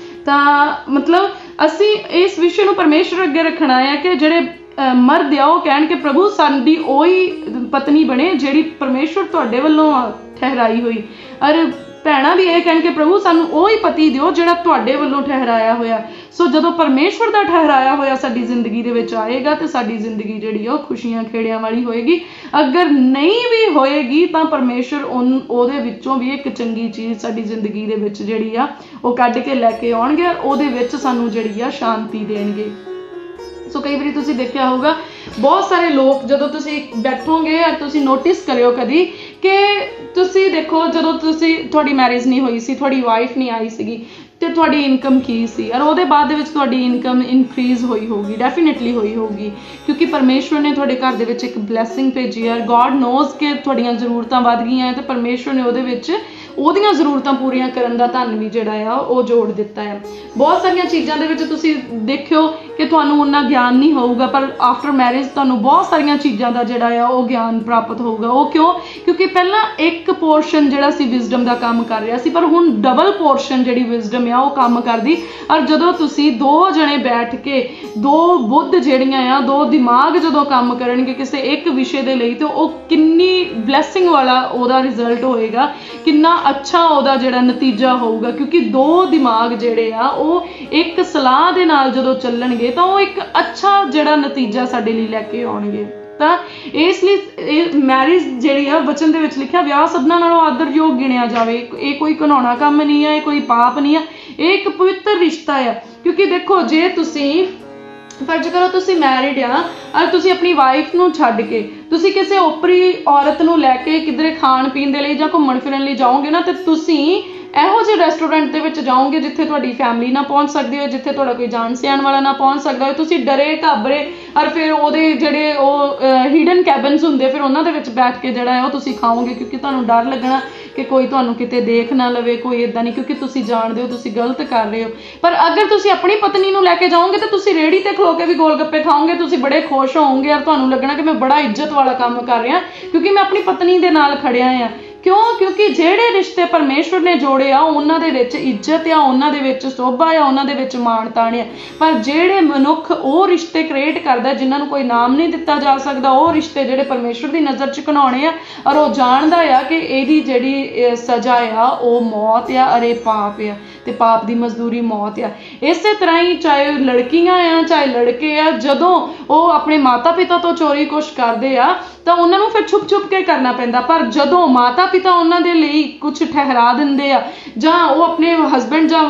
ਤਾਂ ਮਤਲਬ ਅਸੀਂ ਇਸ ਵਿਸ਼ੇ ਨੂੰ ਪਰਮੇਸ਼ਵਰ ਅੱਗੇ ਰੱਖਣਾ ਹੈ ਕਿ ਜਿਹੜੇ ਮਰਦ ਆ ਉਹ ਕਹਿਣ ਕਿ ਪ੍ਰਭੂ ਸਾਡੀ ਉਹੀ ਪਤਨੀ ਬਣੇ ਜਿਹੜੀ ਪਰਮੇਸ਼ਵਰ ਤੁਹਾਡੇ ਵੱਲੋਂ ਠਹਿਰਾਈ ਹੋਈ, ਔਰ ਭੈਣਾਂ ਵੀ ਇਹ ਕਹਿਣ ਕਿ ਪ੍ਰਭੂ ਸਾਨੂੰ ਉਹੀ ਪਤੀ ਦਿਓ ਜਿਹੜਾ ਤੁਹਾਡੇ ਵੱਲੋਂ ਠਹਿਰਾਇਆ ਹੋਇਆ। ਸੋ ਜਦੋਂ ਪਰਮੇਸ਼ਵਰ ਦਾ ਠਹਿਰਾਇਆ ਹੋਇਆ ਸਾਡੀ ਜ਼ਿੰਦਗੀ ਦੇ ਵਿੱਚ ਆਏਗਾ ਤੇ ਸਾਡੀ ਜ਼ਿੰਦਗੀ ਜਿਹੜੀ ਆ ਉਹ ਖੁਸ਼ੀਆਂ ਖੇੜਿਆਂ ਵਾਲੀ ਹੋਏਗੀ। ਅਗਰ ਨਹੀਂ ਵੀ ਹੋਏਗੀ ਤਾਂ ਪਰਮੇਸ਼ਵਰ ਉਹਦੇ ਵਿੱਚੋਂ ਵੀ ਇੱਕ ਚੰਗੀ ਚੀਜ਼ ਸਾਡੀ ਜ਼ਿੰਦਗੀ ਦੇ ਵਿੱਚ ਜਿਹੜੀ ਆ ਉਹ ਕੱਢ ਕੇ ਲੈ ਕੇ ਆਉਣਗੇ, ਉਹਦੇ ਵਿੱਚ ਸਾਨੂੰ ਜਿਹੜੀ ਆ ਸ਼ਾਂਤੀ ਦੇਣਗੇ। ਸੋ ਕਈ ਵਾਰੀ ਤੁਸੀਂ ਦੇਖਿਆ ਹੋਊਗਾ ਬਹੁਤ ਸਾਰੇ ਲੋਕ, ਜਦੋਂ ਤੁਸੀਂ ਬੈਠੋਗੇ ਤੁਸੀਂ ਨੋਟਿਸ ਕਰਿਓ ਕਦੀ ਕਿ ਤੁਸੀਂ ਦੇਖੋ ਜਦੋਂ ਤੁਹਾਡੀ ਮੈਰਿਜ ਨਹੀਂ ਹੋਈ ਸੀ, ਤੁਹਾਡੀ ਵਾਈਫ ਨਹੀਂ ਆਈ ਸੀਗੀ, ਤੇ ਤੁਹਾਡੀ ਇਨਕਮ ਕੀ ਸੀ, ਔਰ ਉਹਦੇ ਬਾਅਦ ਦੇ ਵਿੱਚ ਤੁਹਾਡੀ ਇਨਕਮ ਇਨਕਰੀਜ਼ ਹੋਈ ਹੋਊਗੀ, ਡੈਫੀਨੇਟਲੀ ਹੋਈ ਹੋਊਗੀ, ਕਿਉਂਕਿ ਪਰਮੇਸ਼ਵਰ ਨੇ ਤੁਹਾਡੇ ਘਰ ਦੇ ਵਿੱਚ ਇੱਕ ਬਲੈਸਿੰਗ ਭੇਜੀ ਹੈ। ਗੋਡ ਨੋਜ਼ ਕਿ ਤੁਹਾਡੀਆਂ ਜ਼ਰੂਰਤਾਂ ਵੱਧ ਗਈਆਂ ਤੇ ਪਰਮੇਸ਼ਵਰ ਨੇ ਉਹਦੇ ਵਿੱਚ ਉਹਦੀਆਂ ਜ਼ਰੂਰਤਾਂ ਪੂਰੀਆਂ ਕਰਨ ਦਾ ਧਨ ਵੀ ਜਿਹੜਾ ਆ ਉਹ ਜੋੜ ਦਿੱਤਾ ਹੈ। ਬਹੁਤ ਸਾਰੀਆਂ ਚੀਜ਼ਾਂ ਦੇ ਵਿੱਚ ਤੁਸੀਂ ਦੇਖਿਓ ਕਿ ਤੁਹਾਨੂੰ ਉਹਨਾਂ ਗਿਆਨ ਨਹੀਂ ਹੋਊਗਾ, ਪਰ ਆਫਟਰ ਮੈਰਿਜ ਤੁਹਾਨੂੰ ਬਹੁਤ ਸਾਰੀਆਂ ਚੀਜ਼ਾਂ ਦਾ ਜਿਹੜਾ ਆ ਉਹ ਗਿਆਨ ਪ੍ਰਾਪਤ ਹੋਊਗਾ। ਉਹ ਕਿਉਂ? ਕਿਉਂਕਿ ਪਹਿਲਾਂ ਇੱਕ ਪੋਰਸ਼ਨ ਜਿਹੜਾ ਸੀ ਵਿਜ਼ਡਮ ਦਾ ਕੰਮ ਕਰ ਰਿਹਾ ਸੀ, ਪਰ ਹੁਣ ਡਬਲ ਪੋਰਸ਼ਨ ਜਿਹੜੀ ਵਿਜ਼ਡਮ ਆ ਉਹ ਕੰਮ ਕਰਦੀ। ਔਰ ਜਦੋਂ ਤੁਸੀਂ ਦੋ ਜਣੇ ਬੈਠ ਕੇ, ਦੋ ਬੁੱਧ ਜਿਹੜੀਆਂ ਆ, ਦੋ ਦਿਮਾਗ ਜਦੋਂ ਕੰਮ ਕਰਨਗੇ ਕਿਸੇ ਇੱਕ ਵਿਸ਼ੇ ਦੇ ਲਈ, ਤੇ ਉਹ ਕਿੰਨੀ ਬਲੈਸਿੰਗ ਵਾਲਾ ਉਹਦਾ ਰਿਜ਼ਲਟ ਹੋਏਗਾ, ਕਿੰਨਾ ਅੱਛਾ ਉਹਦਾ ਜਿਹੜਾ ਨਤੀਜਾ ਹੋਊਗਾ। ਕਿਉਂਕਿ ਦੋ ਦਿਮਾਗ ਜਿਹੜੇ ਆ ਉਹ ਇੱਕ ਸਲਾਹ ਦੇ ਨਾਲ ਜਦੋਂ ਚੱਲਣਗੇ ਤਾਂ ਉਹ ਇੱਕ ਅੱਛਾ ਜਿਹੜਾ ਨਤੀਜਾ ਸਾਡੇ ਲਈ ਲੈ ਕੇ ਆਉਣਗੇ। ਤਾਂ ਇਸ ਲਈ ਮੈਰਿਜ ਜਿਹੜੀ ਆ ਵਚਨ ਦੇ ਵਿੱਚ ਲਿਖਿਆ ਵਿਆਹ ਸਭਨਾਂ ਨਾਲੋਂ ਆਦਰਯੋਗ ਗਿਣਿਆ ਜਾਵੇ। ਇਹ ਕੋਈ ਘਿਨਾਉਣਾ ਕੰਮ ਨਹੀਂ ਆ, ਇਹ ਕੋਈ ਪਾਪ ਨਹੀਂ ਆ, ਇਹ ਇੱਕ ਪਵਿੱਤਰ ਰਿਸ਼ਤਾ ਆ। ਕਿਉਂਕਿ ਦੇਖੋ, ਜੇ ਤੁਸੀਂ ਫਰਜ਼ ਕਰੋ ਤੁਸੀਂ ਮੈਰਿਡ ਆ ਔਰ ਤੁਸੀਂ ਆਪਣੀ ਵਾਈਫ ਨੂੰ ਛੱਡ ਕੇ ਤੁਸੀਂ ਕਿਸੇ ਓਪਰੀ ਔਰਤ ਨੂੰ ਲੈ ਕੇ ਕਿਧਰੇ ਖਾਣ ਪੀਣ ਦੇ ਲਈ ਜਾਂ ਘੁੰਮਣ ਫਿਰਨ ਲਈ ਜਾਓਗੇ ਨਾ, ਤੇ ਤੁਸੀਂ ਇਹੋ ਜਿਹੇ ਰੈਸਟੋਰੈਂਟ ਦੇ ਵਿੱਚ ਜਾਓਗੇ ਜਿੱਥੇ ਤੁਹਾਡੀ ਫੈਮਿਲੀ ਨਾ ਪਹੁੰਚ ਸਕਦੀ ਹੋਏ, ਜਿੱਥੇ ਤੁਹਾਡਾ ਕੋਈ ਜਾਣ ਸਿਆਣ ਵਾਲਾ ਨਾ ਪਹੁੰਚ ਸਕਦਾ ਹੋਏ। ਤੁਸੀਂ ਡਰੇ ਘਾਬਰੇ ਔਰ ਫਿਰ ਉਹਦੇ ਜਿਹੜੇ ਉਹ ਹਿਡਨ ਕੈਬਨਸ ਹੁੰਦੇ, ਫਿਰ ਉਹਨਾਂ ਦੇ ਵਿੱਚ ਬੈਠ ਕੇ ਜਿਹੜਾ ਹੈ ਉਹ ਤੁਸੀਂ ਖਾਓਗੇ, ਕਿਉਂਕਿ ਤੁਹਾਨੂੰ ਡਰ ਲੱਗਣਾ ਕਿ ਕੋਈ ਤੁਹਾਨੂੰ ਕਿਤੇ ਦੇਖ ਨਾ ਲਵੇ, ਕੋਈ ਇੱਦਾਂ ਨਹੀਂ, ਕਿਉਂਕਿ ਤੁਸੀਂ ਜਾਣਦੇ ਹੋ ਤੁਸੀਂ ਗਲਤ ਕਰ ਰਹੇ ਹੋ। ਪਰ ਅਗਰ ਤੁਸੀਂ ਆਪਣੀ ਪਤਨੀ ਨੂੰ ਲੈ ਕੇ ਜਾਓਗੇ ਤਾਂ ਤੁਸੀਂ ਰੇਹੜੀ ਤੇ ਖਲੋ ਕੇ ਵੀ ਗੋਲ ਗੱਪੇ ਖਾਓਗੇ, ਤੁਸੀਂ ਬੜੇ ਖੁਸ਼ ਹੋਵੋਗੇ ਔਰ ਤੁਹਾਨੂੰ ਲੱਗਣਾ ਕਿ ਮੈਂ ਬੜਾ ਇੱਜ਼ਤ ਵਾਲਾ ਕੰਮ ਕਰ ਰਿਹਾ ਕਿਉਂਕਿ ਮੈਂ ਆਪਣੀ ਪਤਨੀ ਦੇ ਨਾਲ ਖੜਿਆ ਆ। ਕਿਉਂ? ਕਿਉਂਕਿ ਜਿਹੜੇ ਰਿਸ਼ਤੇ ਪਰਮੇਸ਼ਵਰ ਨੇ ਜੋੜੇ ਆ ਉਹਨਾਂ ਦੇ ਵਿੱਚ ਇੱਜ਼ਤ ਆ, ਉਹਨਾਂ ਦੇ ਵਿੱਚ ਸੋਭਾ ਆ, ਉਹਨਾਂ ਦੇ ਵਿੱਚ ਮਾਣ ਤਾਣ ਆ। ਪਰ ਜਿਹੜੇ ਮਨੁੱਖ ਉਹ ਰਿਸ਼ਤੇ ਕ੍ਰੀਏਟ ਕਰਦਾ ਜਿਨ੍ਹਾਂ ਨੂੰ ਕੋਈ ਨਾਮ ਨਹੀਂ ਦਿੱਤਾ ਜਾ ਸਕਦਾ, ਉਹ ਰਿਸ਼ਤੇ ਜਿਹੜੇ ਪਰਮੇਸ਼ਵਰ ਦੀ ਨਜ਼ਰ 'ਚ ਘਿਨਾਉਣੇ ਆ, ਔਰ ਉਹ ਜਾਣਦਾ ਆ ਕਿ ਇਹਦੀ ਜਿਹੜੀ ਸਜ਼ਾ ਆ ਉਹ ਮੌਤ ਆ, ਅਰੇ ਪਾਪ ਆ, ਤੇ ਪਾਪ ਦੀ ਮਜ਼ਦੂਰੀ ਮੌਤ ਆ। ਇਸੇ ਤਰ੍ਹਾਂ ਹੀ ਚਾਹੇ ਲੜਕੀਆਂ ਆ ਚਾਹੇ ਲੜਕੇ ਆ, ਜਦੋਂ ਉਹ ਆਪਣੇ ਮਾਤਾ ਪਿਤਾ ਤੋਂ ਚੋਰੀ ਕੁਛ ਕਰਦੇ ਆ ਤਾਂ ਉਹਨਾਂ ਨੂੰ ਫਿਰ ਛੁਪ ਛੁਪ ਕੇ ਕਰਨਾ ਪੈਂਦਾ। ਪਰ ਜਦੋਂ ਮਾਤਾ ਪਿਤਾ ਉਹਨਾਂ ਦੇ ਲਈ ਕੁਛ ਠਹਿਰਾ ਦਿੰਦੇ ਆ, ਜਾਂ ਉਹ ਆਪਣੇ ਹਸਬੈਂਡ ਜਾਂ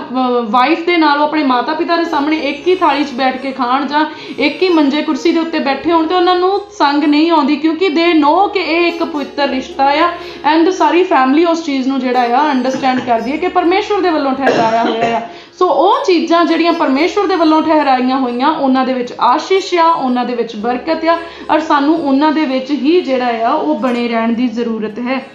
ਵਾਈਫ ਦੇ ਨਾਲ ਆਪਣੇ ਮਾਤਾ ਪਿਤਾ ਦੇ ਸਾਹਮਣੇ ਇੱਕ ਹੀ ਥਾਲੀ 'ਚ ਬੈਠ ਕੇ ਖਾਣ ਜਾਂ ਇੱਕ ਹੀ ਮੰਜੇ ਕੁਰਸੀ ਦੇ ਉੱਤੇ ਬੈਠੇ ਹੋਣ, ਤੇ ਉਹਨਾਂ ਨੂੰ ਸੰਗ ਨਹੀਂ ਆਉਂਦੀ, ਕਿਉਂਕਿ ਦੇ ਨੋ ਕਿ ਇਹ ਇੱਕ ਪਵਿੱਤਰ ਰਿਸ਼ਤਾ ਆ। ਐਂਡ ਸਾਰੀ ਫੈਮਿਲੀ ਉਸ ਚੀਜ਼ ਨੂੰ ਜਿਹੜਾ ਆ ਅੰਡਰਸਟੈਂਡ ਕਰਦੀ ਹੈ ਕਿ ਪਰਮੇਸ਼ਵਰ ਦੇ ਵੱਲੋਂ ਠਹਿਰਾਇਆ ਹੋਇਆ ਆ। ਸੋ ਉਹ ਚੀਜ਼ਾਂ ਜਿਹੜੀਆਂ ਪਰਮੇਸ਼ਵਰ ਦੇ ਵੱਲੋਂ ਠਹਿਰਾਈਆਂ ਹੋਈਆਂ, ਉਹਨਾਂ ਦੇ ਵਿੱਚ ਆਸ਼ੀਸ਼ ਆ, ਉਹਨਾਂ ਦੇ ਵਿੱਚ ਬਰਕਤ ਆ, ਔਰ ਸਾਨੂੰ ਉਹਨਾਂ ਦੇ ਵਿੱਚ ਹੀ ਜਿਹੜਾ ਆ ਉਹ ਬਣੇ ਰਹਿਣ ਦੀ ਜ਼ਰੂਰਤ ਹੈ।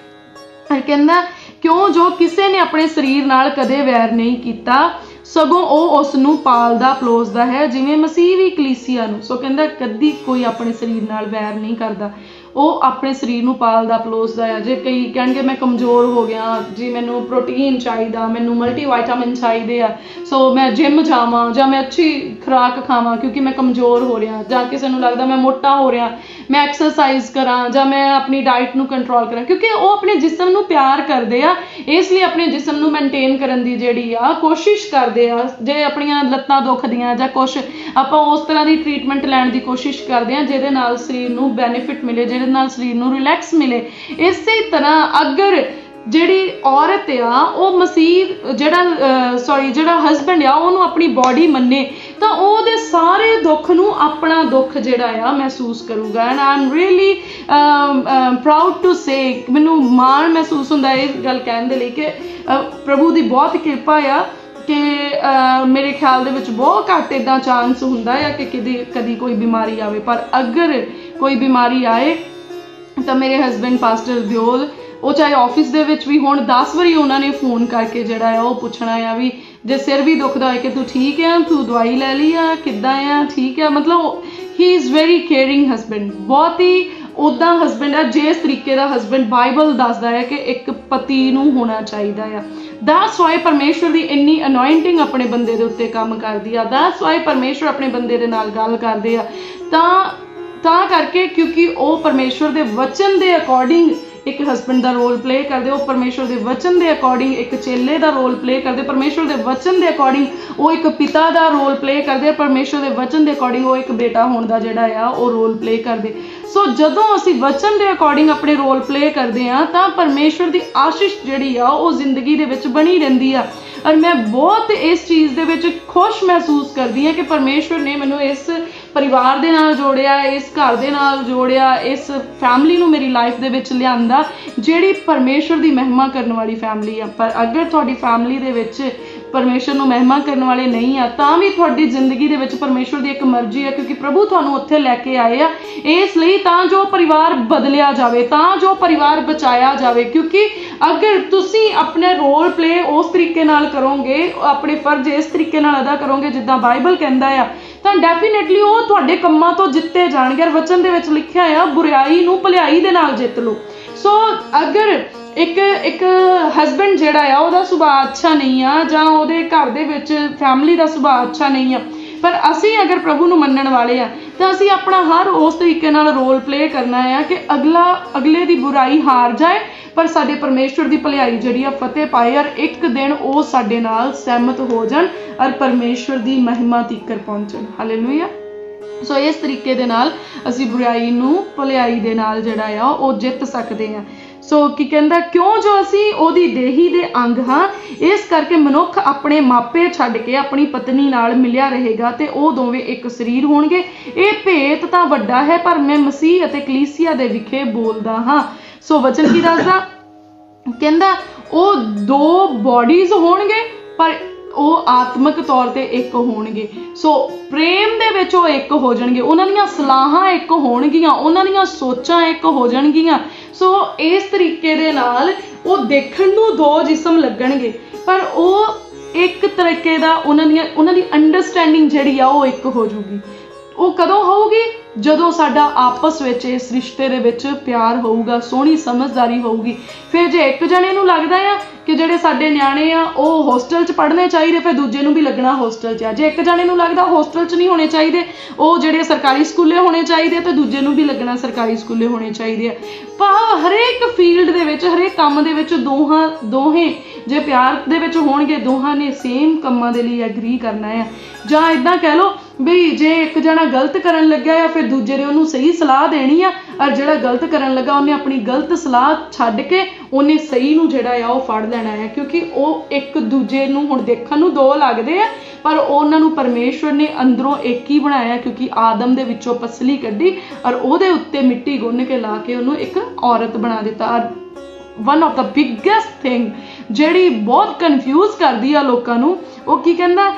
ਕਹਿੰਦਾ ਕਿਉਂ? ਜੋ ਕਿਸੇ ਨੇ ਆਪਣੇ ਸਰੀਰ ਨਾਲ ਕਦੇ ਵੈਰ ਨਹੀਂ ਕੀਤਾ, ਸਗੋਂ ਉਹ ਉਸ ਨੂੰ ਪਾਲਦਾ ਪਲੋਸਦਾ ਹੈ ਜਿਵੇਂ ਮਸੀਹ ਵੀ ਕਲੀਸਿਆ ਨੂੰ। ਸੋ ਕਹਿੰਦਾ ਕਦੀ ਕੋਈ ਆਪਣੇ ਸਰੀਰ ਨਾਲ ਵੈਰ ਨਹੀਂ ਕਰਦਾ, ਉਹ ਆਪਣੇ ਸਰੀਰ ਨੂੰ ਪਾਲਦਾ ਪਲੋਸਦਾ ਆ। ਜੇ ਕਈ ਕਹਿਣਗੇ ਮੈਂ ਕਮਜ਼ੋਰ ਹੋ ਗਿਆ ਜੀ, ਮੈਨੂੰ ਪ੍ਰੋਟੀਨ ਚਾਹੀਦਾ, ਮੈਨੂੰ ਮਲਟੀਵਾਈਟਾਮਿਨ ਚਾਹੀਦੇ ਆ, ਸੋ ਮੈਂ ਜਿਮ ਜਾਵਾਂ ਜਾਂ ਮੈਂ ਅੱਛੀ ਖੁਰਾਕ ਖਾਵਾਂ ਕਿਉਂਕਿ ਮੈਂ ਕਮਜ਼ੋਰ ਹੋ ਰਿਹਾ, ਜਾਂ ਕਿਸੇ ਨੂੰ ਲੱਗਦਾ ਮੈਂ ਮੋਟਾ ਹੋ ਰਿਹਾ, ਮੈਂ ਐਕਸਰਸਾਈਜ਼ ਕਰਾਂ ਜਾਂ ਮੈਂ ਆਪਣੀ ਡਾਈਟ ਨੂੰ ਕੰਟਰੋਲ ਕਰਾਂ, ਕਿਉਂਕਿ ਉਹ ਆਪਣੇ ਜਿਸਮ ਨੂੰ ਪਿਆਰ ਕਰਦੇ ਆ, ਇਸ ਲਈ ਆਪਣੇ ਜਿਸਮ ਨੂੰ ਮੇਨਟੇਨ ਕਰਨ ਦੀ ਜਿਹੜੀ ਆ ਕੋਸ਼ਿਸ਼ ਕਰਦੇ ਆ। ਜੇ ਆਪਣੀਆਂ ਲੱਤਾਂ ਦੁਖਦੀਆਂ ਜਾਂ ਕੁਛ, ਆਪਾਂ ਉਸ ਤਰ੍ਹਾਂ ਦੀ ਟ੍ਰੀਟਮੈਂਟ ਲੈਣ ਦੀ ਕੋਸ਼ਿਸ਼ ਕਰਦੇ ਆ ਜਿਹਦੇ ਨਾਲ ਸਰੀਰ ਨੂੰ ਬੈਨੀਫਿਟ ਮਿਲੇ, ਜਿਹਦੇ ਨਾਲ ਸਰੀਰ ਨੂੰ ਰਿਲੈਕਸ ਮਿਲੇ। ਇਸੇ ਤਰ੍ਹਾਂ ਅਗਰ ਜਿਹੜੀ ਔਰਤ ਆ ਉਹ ਮਸੀਹ ਜਿਹੜਾ ਹਸਬੈਂਡ ਆ ਉਹਨੂੰ ਆਪਣੀ ਬੋਡੀ ਮੰਨੇ, ਤਾਂ ਉਹਦੇ ਸਾਰੇ ਦੁੱਖ ਨੂੰ ਆਪਣਾ ਦੁੱਖ ਜਿਹੜਾ ਆ ਮਹਿਸੂਸ ਕਰੂਗਾ। And I am really proud to say, ਮੈਨੂੰ ਮਾਣ ਮਹਿਸੂਸ ਹੁੰਦਾ ਇਹ ਗੱਲ ਕਹਿਣ ਦੇ ਲਈ ਕਿ ਪ੍ਰਭੂ ਦੀ ਬਹੁਤ ਕਿਰਪਾ ਆ ਕਿ ਮੇਰੇ ਖਿਆਲ ਦੇ ਵਿੱਚ ਬਹੁਤ ਘੱਟ ਇੱਦਾਂ ਚਾਂਸ ਹੁੰਦਾ ਆ ਕਿ ਕਦੀ ਕੋਈ ਬਿਮਾਰੀ ਆਵੇ। ਪਰ ਅਗਰ ਕੋਈ ਬਿਮਾਰੀ ਆਏ ਤਾਂ ਮੇਰੇ ਹਸਬੈਂਡ ਪਾਸਟਰ ਦਿਓਲ, ਉਹ ਚਾਹੇ ਆਫਿਸ ਦੇ ਵਿੱਚ ਵੀ ਹੁਣ 10 ਵਾਰੀ ਉਹਨਾਂ ਨੇ ਫੋਨ ਕਰਕੇ ਜਿਹੜਾ ਆ ਉਹ ਪੁੱਛਣਾ ਆ ਵੀ ਜੇ ਸਿਰ ਵੀ ਦੁਖਦਾ ਹੋਏ ਕਿ ਤੂੰ ਠੀਕ ਆ, ਤੂੰ ਦਵਾਈ ਲੈ ਲਈ ਆ, ਕਿੱਦਾਂ ਆ, ਠੀਕ ਆ। ਮਤਲਬ ਹੀ ਇਜ਼ ਵੈਰੀ ਕੇਅਰਿੰਗ ਹਸਬੈਂਡ, ਬਹੁਤ ਹੀ ਉੱਦਾਂ ਹਸਬੈਂਡ ਆ ਜਿਸ ਤਰੀਕੇ ਦਾ ਹਸਬੈਂਡ ਬਾਈਬਲ ਦੱਸਦਾ ਹੈ ਕਿ ਇੱਕ ਪਤੀ ਨੂੰ ਹੋਣਾ ਚਾਹੀਦਾ ਆ। ਦੈਟਸ ਵਾਈ ਪਰਮੇਸ਼ਵਰ ਦੀ ਇੰਨੀ ਅਨੋਇੰਟਿੰਗ ਆਪਣੇ ਬੰਦੇ ਦੇ ਉੱਤੇ ਕੰਮ ਕਰਦੀ ਆ। ਦੈਟਸ ਵਾਈ ਪਰਮੇਸ਼ਵਰ ਆਪਣੇ ਬੰਦੇ ਦੇ ਨਾਲ ਗੱਲ ਕਰਦੇ ਆ, ਤਾਂ ਕਰਕੇ ਕਿਉਂਕਿ ਉਹ ਪਰਮੇਸ਼ਵਰ ਦੇ ਵਚਨ ਦੇ ਅਕੋਰਡਿੰਗ ਇੱਕ ਹਸਬੈਂਡ ਦਾ ਰੋਲ ਪਲੇ ਕਰਦੇ, ਉਹ ਪਰਮੇਸ਼ਵਰ ਦੇ ਵਚਨ ਦੇ ਅਕੋਰਡਿੰਗ ਇੱਕ ਚੇਲੇ ਦਾ ਰੋਲ ਪਲੇ ਕਰਦੇ, ਪਰਮੇਸ਼ਵਰ ਦੇ ਵਚਨ ਦੇ ਅਕੋਰਡਿੰਗ ਉਹ ਇੱਕ ਪਿਤਾ ਦਾ ਰੋਲ ਪਲੇ ਕਰਦੇ, ਪਰਮੇਸ਼ਵਰ ਦੇ ਵਚਨ ਦੇ ਅਕੋਰਡਿੰਗ ਉਹ ਇੱਕ ਬੇਟਾ ਹੋਣ ਦਾ ਜਿਹੜਾ ਆ ਉਹ ਰੋਲ ਪਲੇ ਕਰਦੇ। ਸੋ ਜਦੋਂ ਅਸੀਂ ਵਚਨ ਦੇ ਅਕੋਰਡਿੰਗ ਆਪਣੇ ਰੋਲ ਪਲੇ ਕਰਦੇ ਆ ਤਾਂ ਪਰਮੇਸ਼ਵਰ ਦੀ ਆਸ਼ੀਸ਼ ਜਿਹੜੀ ਆ ਉਹ ਜ਼ਿੰਦਗੀ ਦੇ ਵਿੱਚ ਬਣੀ ਰਹਿੰਦੀ ਆ। ਔਰ ਮੈਂ ਬਹੁਤ ਇਸ ਚੀਜ਼ ਦੇ ਵਿੱਚ ਖੁਸ਼ ਮਹਿਸੂਸ ਕਰਦੀ ਹਾਂ ਕਿ ਪਰਮੇਸ਼ਵਰ ਨੇ ਮੈਨੂੰ ਇਸ ਪਰਿਵਾਰ ਦੇ ਨਾਲ ਜੋੜਿਆ, ਇਸ ਘਰ ਦੇ ਨਾਲ ਜੋੜਿਆ, ਇਸ ਫੈਮਿਲੀ ਨੂੰ ਮੇਰੀ ਲਾਈਫ ਦੇ ਵਿੱਚ ਲਿਆਂਦਾ ਜਿਹੜੀ ਪਰਮੇਸ਼ਵਰ ਦੀ ਮਹਿਮਾ ਕਰਨ ਵਾਲੀ ਫੈਮਿਲੀ ਆ। ਪਰ ਅਗਰ ਤੁਹਾਡੀ ਫੈਮਿਲੀ ਦੇ ਵਿੱਚ परमेश्वर ਨੂੰ ਮਹਿਮਾ ਕਰਨ ਵਾਲੇ ਨਹੀਂ ਆ, ਤਾਂ ਵੀ ਤੁਹਾਡੀ ਜ਼ਿੰਦਗੀ ਦੇ ਵਿੱਚ ਪਰਮੇਸ਼ਵਰ ਦੀ ਇੱਕ ਮਰਜ਼ੀ ਹੈ, ਕਿਉਂਕਿ ਪ੍ਰਭੂ ਤੁਹਾਨੂੰ ਉੱਥੇ ਲੈ ਕੇ ਆਏ ਆ ਇਸ ਲਈ ਤਾਂ ਜੋ ਪਰਿਵਾਰ ਬਦਲਿਆ ਜਾਵੇ, ਤਾਂ ਜੋ ਪਰਿਵਾਰ ਬਚਾਇਆ ਜਾਵੇ। ਕਿਉਂਕਿ ਅਗਰ ਤੁਸੀਂ ਆਪਣੇ ਰੋਲ ਪਲੇ ਉਸ ਤਰੀਕੇ ਨਾਲ ਕਰੋਗੇ, ਆਪਣੇ ਫਰਜ਼ ਇਸ ਤਰੀਕੇ ਨਾਲ ਅਦਾ ਕਰੋਗੇ ਜਿੱਦਾਂ ਬਾਈਬਲ ਕਹਿੰਦਾ ਆ, ਤਾਂ ਡੈਫੀਨੇਟਲੀ ਉਹ ਤੁਹਾਡੇ ਕੰਮਾਂ ਤੋਂ ਜਿੱਤੇ ਜਾਣਗੇ। ਵਚਨ ਦੇ ਵਿੱਚ ਲਿਖਿਆ ਆ ਬੁਰਾਈ ਨੂੰ ਭਲਾਈ ਦੇ ਨਾਲ ਜਿੱਤ ਲਓ। ਸੋ ਅਗਰ ਇੱਕ ਹਸਬੈਂਡ ਜਿਹੜਾ ਆ ਉਹਦਾ ਸੁਭਾਅ ਅੱਛਾ ਨਹੀਂ ਆ, ਜਾਂ ਉਹਦੇ ਘਰ ਦੇ ਵਿੱਚ ਫੈਮਿਲੀ ਦਾ ਸੁਭਾਅ ਅੱਛਾ ਨਹੀਂ ਆ, ਪਰ ਅਸੀਂ ਅਗਰ ਪ੍ਰਭੂ ਨੂੰ ਮੰਨਣ ਵਾਲੇ ਆ ਤਾਂ ਅਸੀਂ ਆਪਣਾ ਹਰ ਉਸ ਤਰੀਕੇ ਨਾਲ ਰੋਲ ਪਲੇ ਕਰਨਾ ਆ ਕਿ ਅਗਲੇ ਦੀ ਬੁਰਾਈ ਹਾਰ ਜਾਏ, ਪਰ ਸਾਡੇ ਪਰਮੇਸ਼ਵਰ ਦੀ ਭਲਾਈ ਜਿਹੜੀ ਆ ਫਤਿਹ ਪਾਏ, ਔਰ ਇੱਕ ਦਿਨ ਉਹ ਸਾਡੇ ਨਾਲ ਸਹਿਮਤ ਹੋ ਜਾਣ ਔਰ ਪਰਮੇਸ਼ਵਰ ਦੀ ਮਹਿਮਾ ਤੀਕਰ ਪਹੁੰਚਣ। ਹਾਲੇਲੂਇਆ। ਸੋ ਇਸ ਤਰੀਕੇ ਦੇ ਨਾਲ ਅਸੀਂ ਬੁਰਾਈ ਨੂੰ ਭਲਾਈ ਦੇ ਨਾਲ ਜਿਹੜਾ ਆ ਉਹ ਜਿੱਤ ਸਕਦੇ ਹਾਂ। ਸੋ ਕੀ ਕਹਿੰਦਾ, ਕਿਉਂ ਜੋ ਅਸੀਂ ਉਹਦੀ ਦੇਹੀ ਦੇ ਅੰਗ ਹਾਂ, ਇਸ ਕਰਕੇ ਮਨੁੱਖ ਆਪਣੇ ਮਾਪੇ ਛੱਡ ਕੇ ਆਪਣੀ ਪਤਨੀ ਨਾਲ ਮਿਲਿਆ ਰਹੇਗਾ ਤੇ ਉਹ ਦੋਵੇਂ ਇੱਕ ਸਰੀਰ ਹੋਣਗੇ। ਇਹ ਭੇਤ ਤਾਂ ਵੱਡਾ ਹੈ, ਪਰ ਮੈਂ ਮਸੀਹ ਅਤੇ ਕਲੀਸਿਆ ਦੇ ਵਿਖੇ ਬੋਲਦਾ ਹਾਂ। ਸੋ ਵਚਨ ਕੀ ਦੱਸਦਾ, ਕਹਿੰਦਾ ਉਹ ਦੋ ਬੋਡੀਜ਼ ਹੋਣਗੇ ਪਰ ਉਹ ਆਤਮਿਕ ਤੌਰ ਤੇ ਇੱਕ ਹੋਣਗੇ। ਸੋ ਪ੍ਰੇਮ ਦੇ ਵਿੱਚ ਉਹ ਇੱਕ ਹੋ ਜਾਣਗੇ, ਉਹਨਾਂ ਦੀਆਂ ਸਲਾਹਾਂ ਇੱਕ ਹੋਣਗੀਆਂ, ਉਹਨਾਂ ਦੀਆਂ ਸੋਚਾਂ ਇੱਕ ਹੋ ਜਾਣਗੀਆਂ। ਸੋ ਇਸ ਤਰੀਕੇ ਦੇ ਨਾਲ ਉਹ ਦੇਖਣ ਨੂੰ ਦੋ ਜਿਸਮ ਲੱਗਣਗੇ, ਪਰ ਉਹ ਇੱਕ ਤਰੀਕੇ ਦਾ ਉਹਨਾਂ ਦੀ ਅੰਡਰਸਟੈਂਡਿੰਗ ਜਿਹੜੀ ਆ ਉਹ ਇੱਕ ਹੋ ਜੂਗੀ। ਉਹ ਕਦੋਂ ਹੋਊਗੀ? ਜਦੋਂ ਸਾਡਾ ਆਪਸ ਵਿੱਚ ਇਸ ਰਿਸ਼ਤੇ ਦੇ ਵਿੱਚ ਪਿਆਰ ਹੋਊਗਾ, ਸੋਹਣੀ ਸਮਝਦਾਰੀ ਹੋਊਗੀ। ਫਿਰ ਜੇ ਇੱਕ ਜਣੇ ਨੂੰ ਲੱਗਦਾ ਆ ਕਿ ਜਿਹੜੇ ਸਾਡੇ ਨਿਆਣੇ ਆ ਉਹ ਹੋਸਟਲ 'ਚ ਪੜ੍ਹਨੇ ਚਾਹੀਦੇ, ਫਿਰ ਦੂਜੇ ਨੂੰ ਵੀ ਲੱਗਣਾ ਹੋਸਟਲ 'ਚ ਆ। ਜੇ ਇੱਕ ਜਣੇ ਨੂੰ ਲੱਗਦਾ ਹੋਸਟਲ 'ਚ ਨਹੀਂ ਹੋਣੇ ਚਾਹੀਦੇ, ਉਹ ਜਿਹੜੇ ਸਰਕਾਰੀ ਸਕੂਲੇ ਹੋਣੇ ਚਾਹੀਦੇ, ਤੇ ਦੂਜੇ ਨੂੰ ਵੀ ਲੱਗਣਾ ਸਰਕਾਰੀ ਸਕੂਲੇ ਹੋਣੇ ਚਾਹੀਦੇ ਆ। ਭਾਵ ਹਰੇਕ ਫੀਲਡ ਦੇ ਵਿੱਚ, ਹਰੇਕ ਕੰਮ ਦੇ ਵਿੱਚ ਦੋਹੇ ਜੇ ਪਿਆਰ ਦੇ ਵਿੱਚ ਹੋਣਗੇ, ਦੋਹਾਂ ਨੇ ਸੇਮ ਕੰਮਾਂ ਦੇ ਲਈ ਐਗਰੀ ਕਰਨਾ ਆ। ਜਾਂ ਇੱਦਾਂ ਕਹਿ ਲਓ ਵੀ ਜੇ ਇੱਕ ਜਣਾ ਗਲਤ ਕਰਨ ਲੱਗਾ ਆ, ਫਿਰ ਦੂਜੇ ਨੇ ਉਹਨੂੰ ਸਹੀ ਸਲਾਹ ਦੇਣੀ ਆ, ਔਰ ਜਿਹੜਾ ਗਲਤ ਕਰਨ ਲੱਗਾ ਉਹਨੇ ਆਪਣੀ ਗਲਤ ਸਲਾਹ ਛੱਡ ਕੇ ਉਹਨੇ ਸਹੀ ਨੂੰ ਜਿਹੜਾ ਆ ਉਹ ਫੜ ਲੈਣਾ ਆ। ਕਿਉਂਕਿ ਉਹ ਇੱਕ ਦੂਜੇ ਨੂੰ ਹੁਣ ਦੇਖਣ ਨੂੰ ਦੋ ਲੱਗਦੇ ਆ, ਪਰ ਉਹਨਾਂ ਨੂੰ ਪਰਮੇਸ਼ਵਰ ਨੇ ਅੰਦਰੋਂ ਇੱਕ ਹੀ ਬਣਾਇਆ, ਕਿਉਂਕਿ ਆਦਮ ਦੇ ਵਿੱਚੋਂ ਪਸਲੀ ਕੱਢੀ ਔਰ ਉਹਦੇ ਉੱਤੇ ਮਿੱਟੀ ਗੁੰਨ ਕੇ ਲਾ ਕੇ ਉਹਨੂੰ ਇੱਕ ਔਰਤ ਬਣਾ ਦਿੱਤਾ। One of the biggest thing ਜਿਹੜੀ ਬਹੁਤ ਕਨਫਿਊਜ਼ ਕਰਦੀ ਆ ਲੋਕਾਂ ਨੂੰ, ਉਹ ਕੀ ਕਹਿੰਦਾ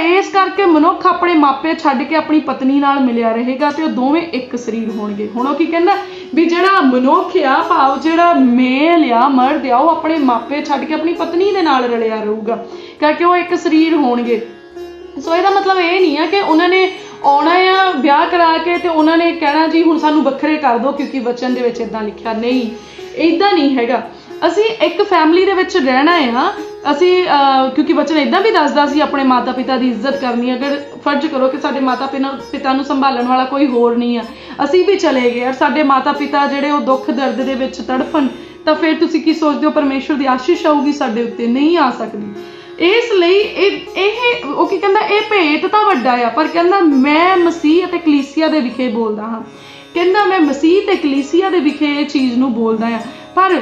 ਇਸ ਕਰਕੇ ਮਨੁੱਖ ਆਪਣੇ ਮਾਪੇ ਛੱਡ ਕੇ ਆਪਣੀ ਪਤਨੀ ਨਾਲ ਮਿਲਿਆ ਰਹੇਗਾ ਤੇ ਉਹ ਦੋਵੇਂ ਇੱਕ ਸਰੀਰ ਹੋਣਗੇ। ਹੁਣ ਉਹ ਕੀ ਕਹਿੰਦਾ ਵੀ ਜਿਹੜਾ ਮਨੁੱਖ ਆ, ਭਾਵ ਜਿਹੜਾ ਮੇਲ ਆ, ਮਰਦ ਆ, ਉਹ ਆਪਣੇ ਮਾਪੇ ਛੱਡ ਕੇ ਆਪਣੀ ਪਤਨੀ ਦੇ ਨਾਲ ਰਲਿਆ ਰਹੂਗਾ, ਕਰਕੇ ਉਹ ਇੱਕ ਸਰੀਰ ਹੋਣਗੇ। ਸੋ ਇਹਦਾ ਮਤਲਬ ਇਹ ਨਹੀਂ ਆ ਕਿ ਉਹਨਾਂ ਨੇ ਆਉਣਾ ਆ ਵਿਆਹ ਕਰਾ ਕੇ ਤੇ ਉਹਨਾਂ ਨੇ ਕਹਿਣਾ ਜੀ ਹੁਣ ਸਾਨੂੰ ਵੱਖਰੇ ਕਰ ਦਿਓ ਕਿਉਂਕਿ ਵਚਨ ਦੇ ਵਿੱਚ ਇਦਾਂ ਲਿਖਿਆ। ਨਹੀਂ, ਇੱਦਾਂ ਨਹੀਂ ਹੈਗਾ। ਅਸੀਂ ਇੱਕ ਫੈਮਿਲੀ ਦੇ ਵਿੱਚ ਰਹਿਣਾ ਆ। ਅਸੀਂ ਕਿਉਂਕਿ ਵਚਨ ਇੱਦਾਂ ਵੀ ਦੱਸਦਾ ਸੀ ਆਪਣੇ ਮਾਤਾ ਪਿਤਾ ਦੀ ਇੱਜ਼ਤ ਕਰਨੀ। ਅਗਰ ਫਰਜ਼ ਕਰੋ ਕਿ ਸਾਡੇ ਮਾਤਾ ਪਿਤਾ ਨੂੰ ਸੰਭਾਲਣ ਵਾਲਾ ਕੋਈ ਹੋਰ ਨਹੀਂ ਆ, ਅਸੀਂ ਵੀ ਚਲੇ ਗਏ ਔਰ ਸਾਡੇ ਮਾਤਾ ਪਿਤਾ ਜਿਹੜੇ ਉਹ ਦੁੱਖ ਦਰਦ ਦੇ ਵਿੱਚ ਤੜਫਣ, ਤਾਂ ਫਿਰ ਤੁਸੀਂ ਕੀ ਸੋਚਦੇ ਹੋ ਪਰਮੇਸ਼ਵਰ ਦੀ ਆਸ਼ੀਸ਼ ਆਊਗੀ ਸਾਡੇ ਉੱਤੇ? ਨਹੀਂ ਆ ਸਕਦੀ। ਇਸ ਲਈ ਇਹ ਉਹ ਕੀ ਕਹਿੰਦਾ, ਇਹ ਭੇਤ ਤਾਂ ਵੱਡਾ ਆ, ਪਰ ਕਹਿੰਦਾ ਮੈਂ ਮਸੀਹ ਅਤੇ ਕਲੀਸਿਆ ਦੇ ਵਿਖੇ ਬੋਲਦਾ ਹਾਂ। ਕਹਿੰਦਾ ਮੈਂ ਮਸੀਹ ਤੇ ਕਲੀਸਿਆ ਦੇ ਵਿਖੇ ਇਹ ਚੀਜ਼ ਨੂੰ ਬੋਲਦਾ ਆ। ਪਰ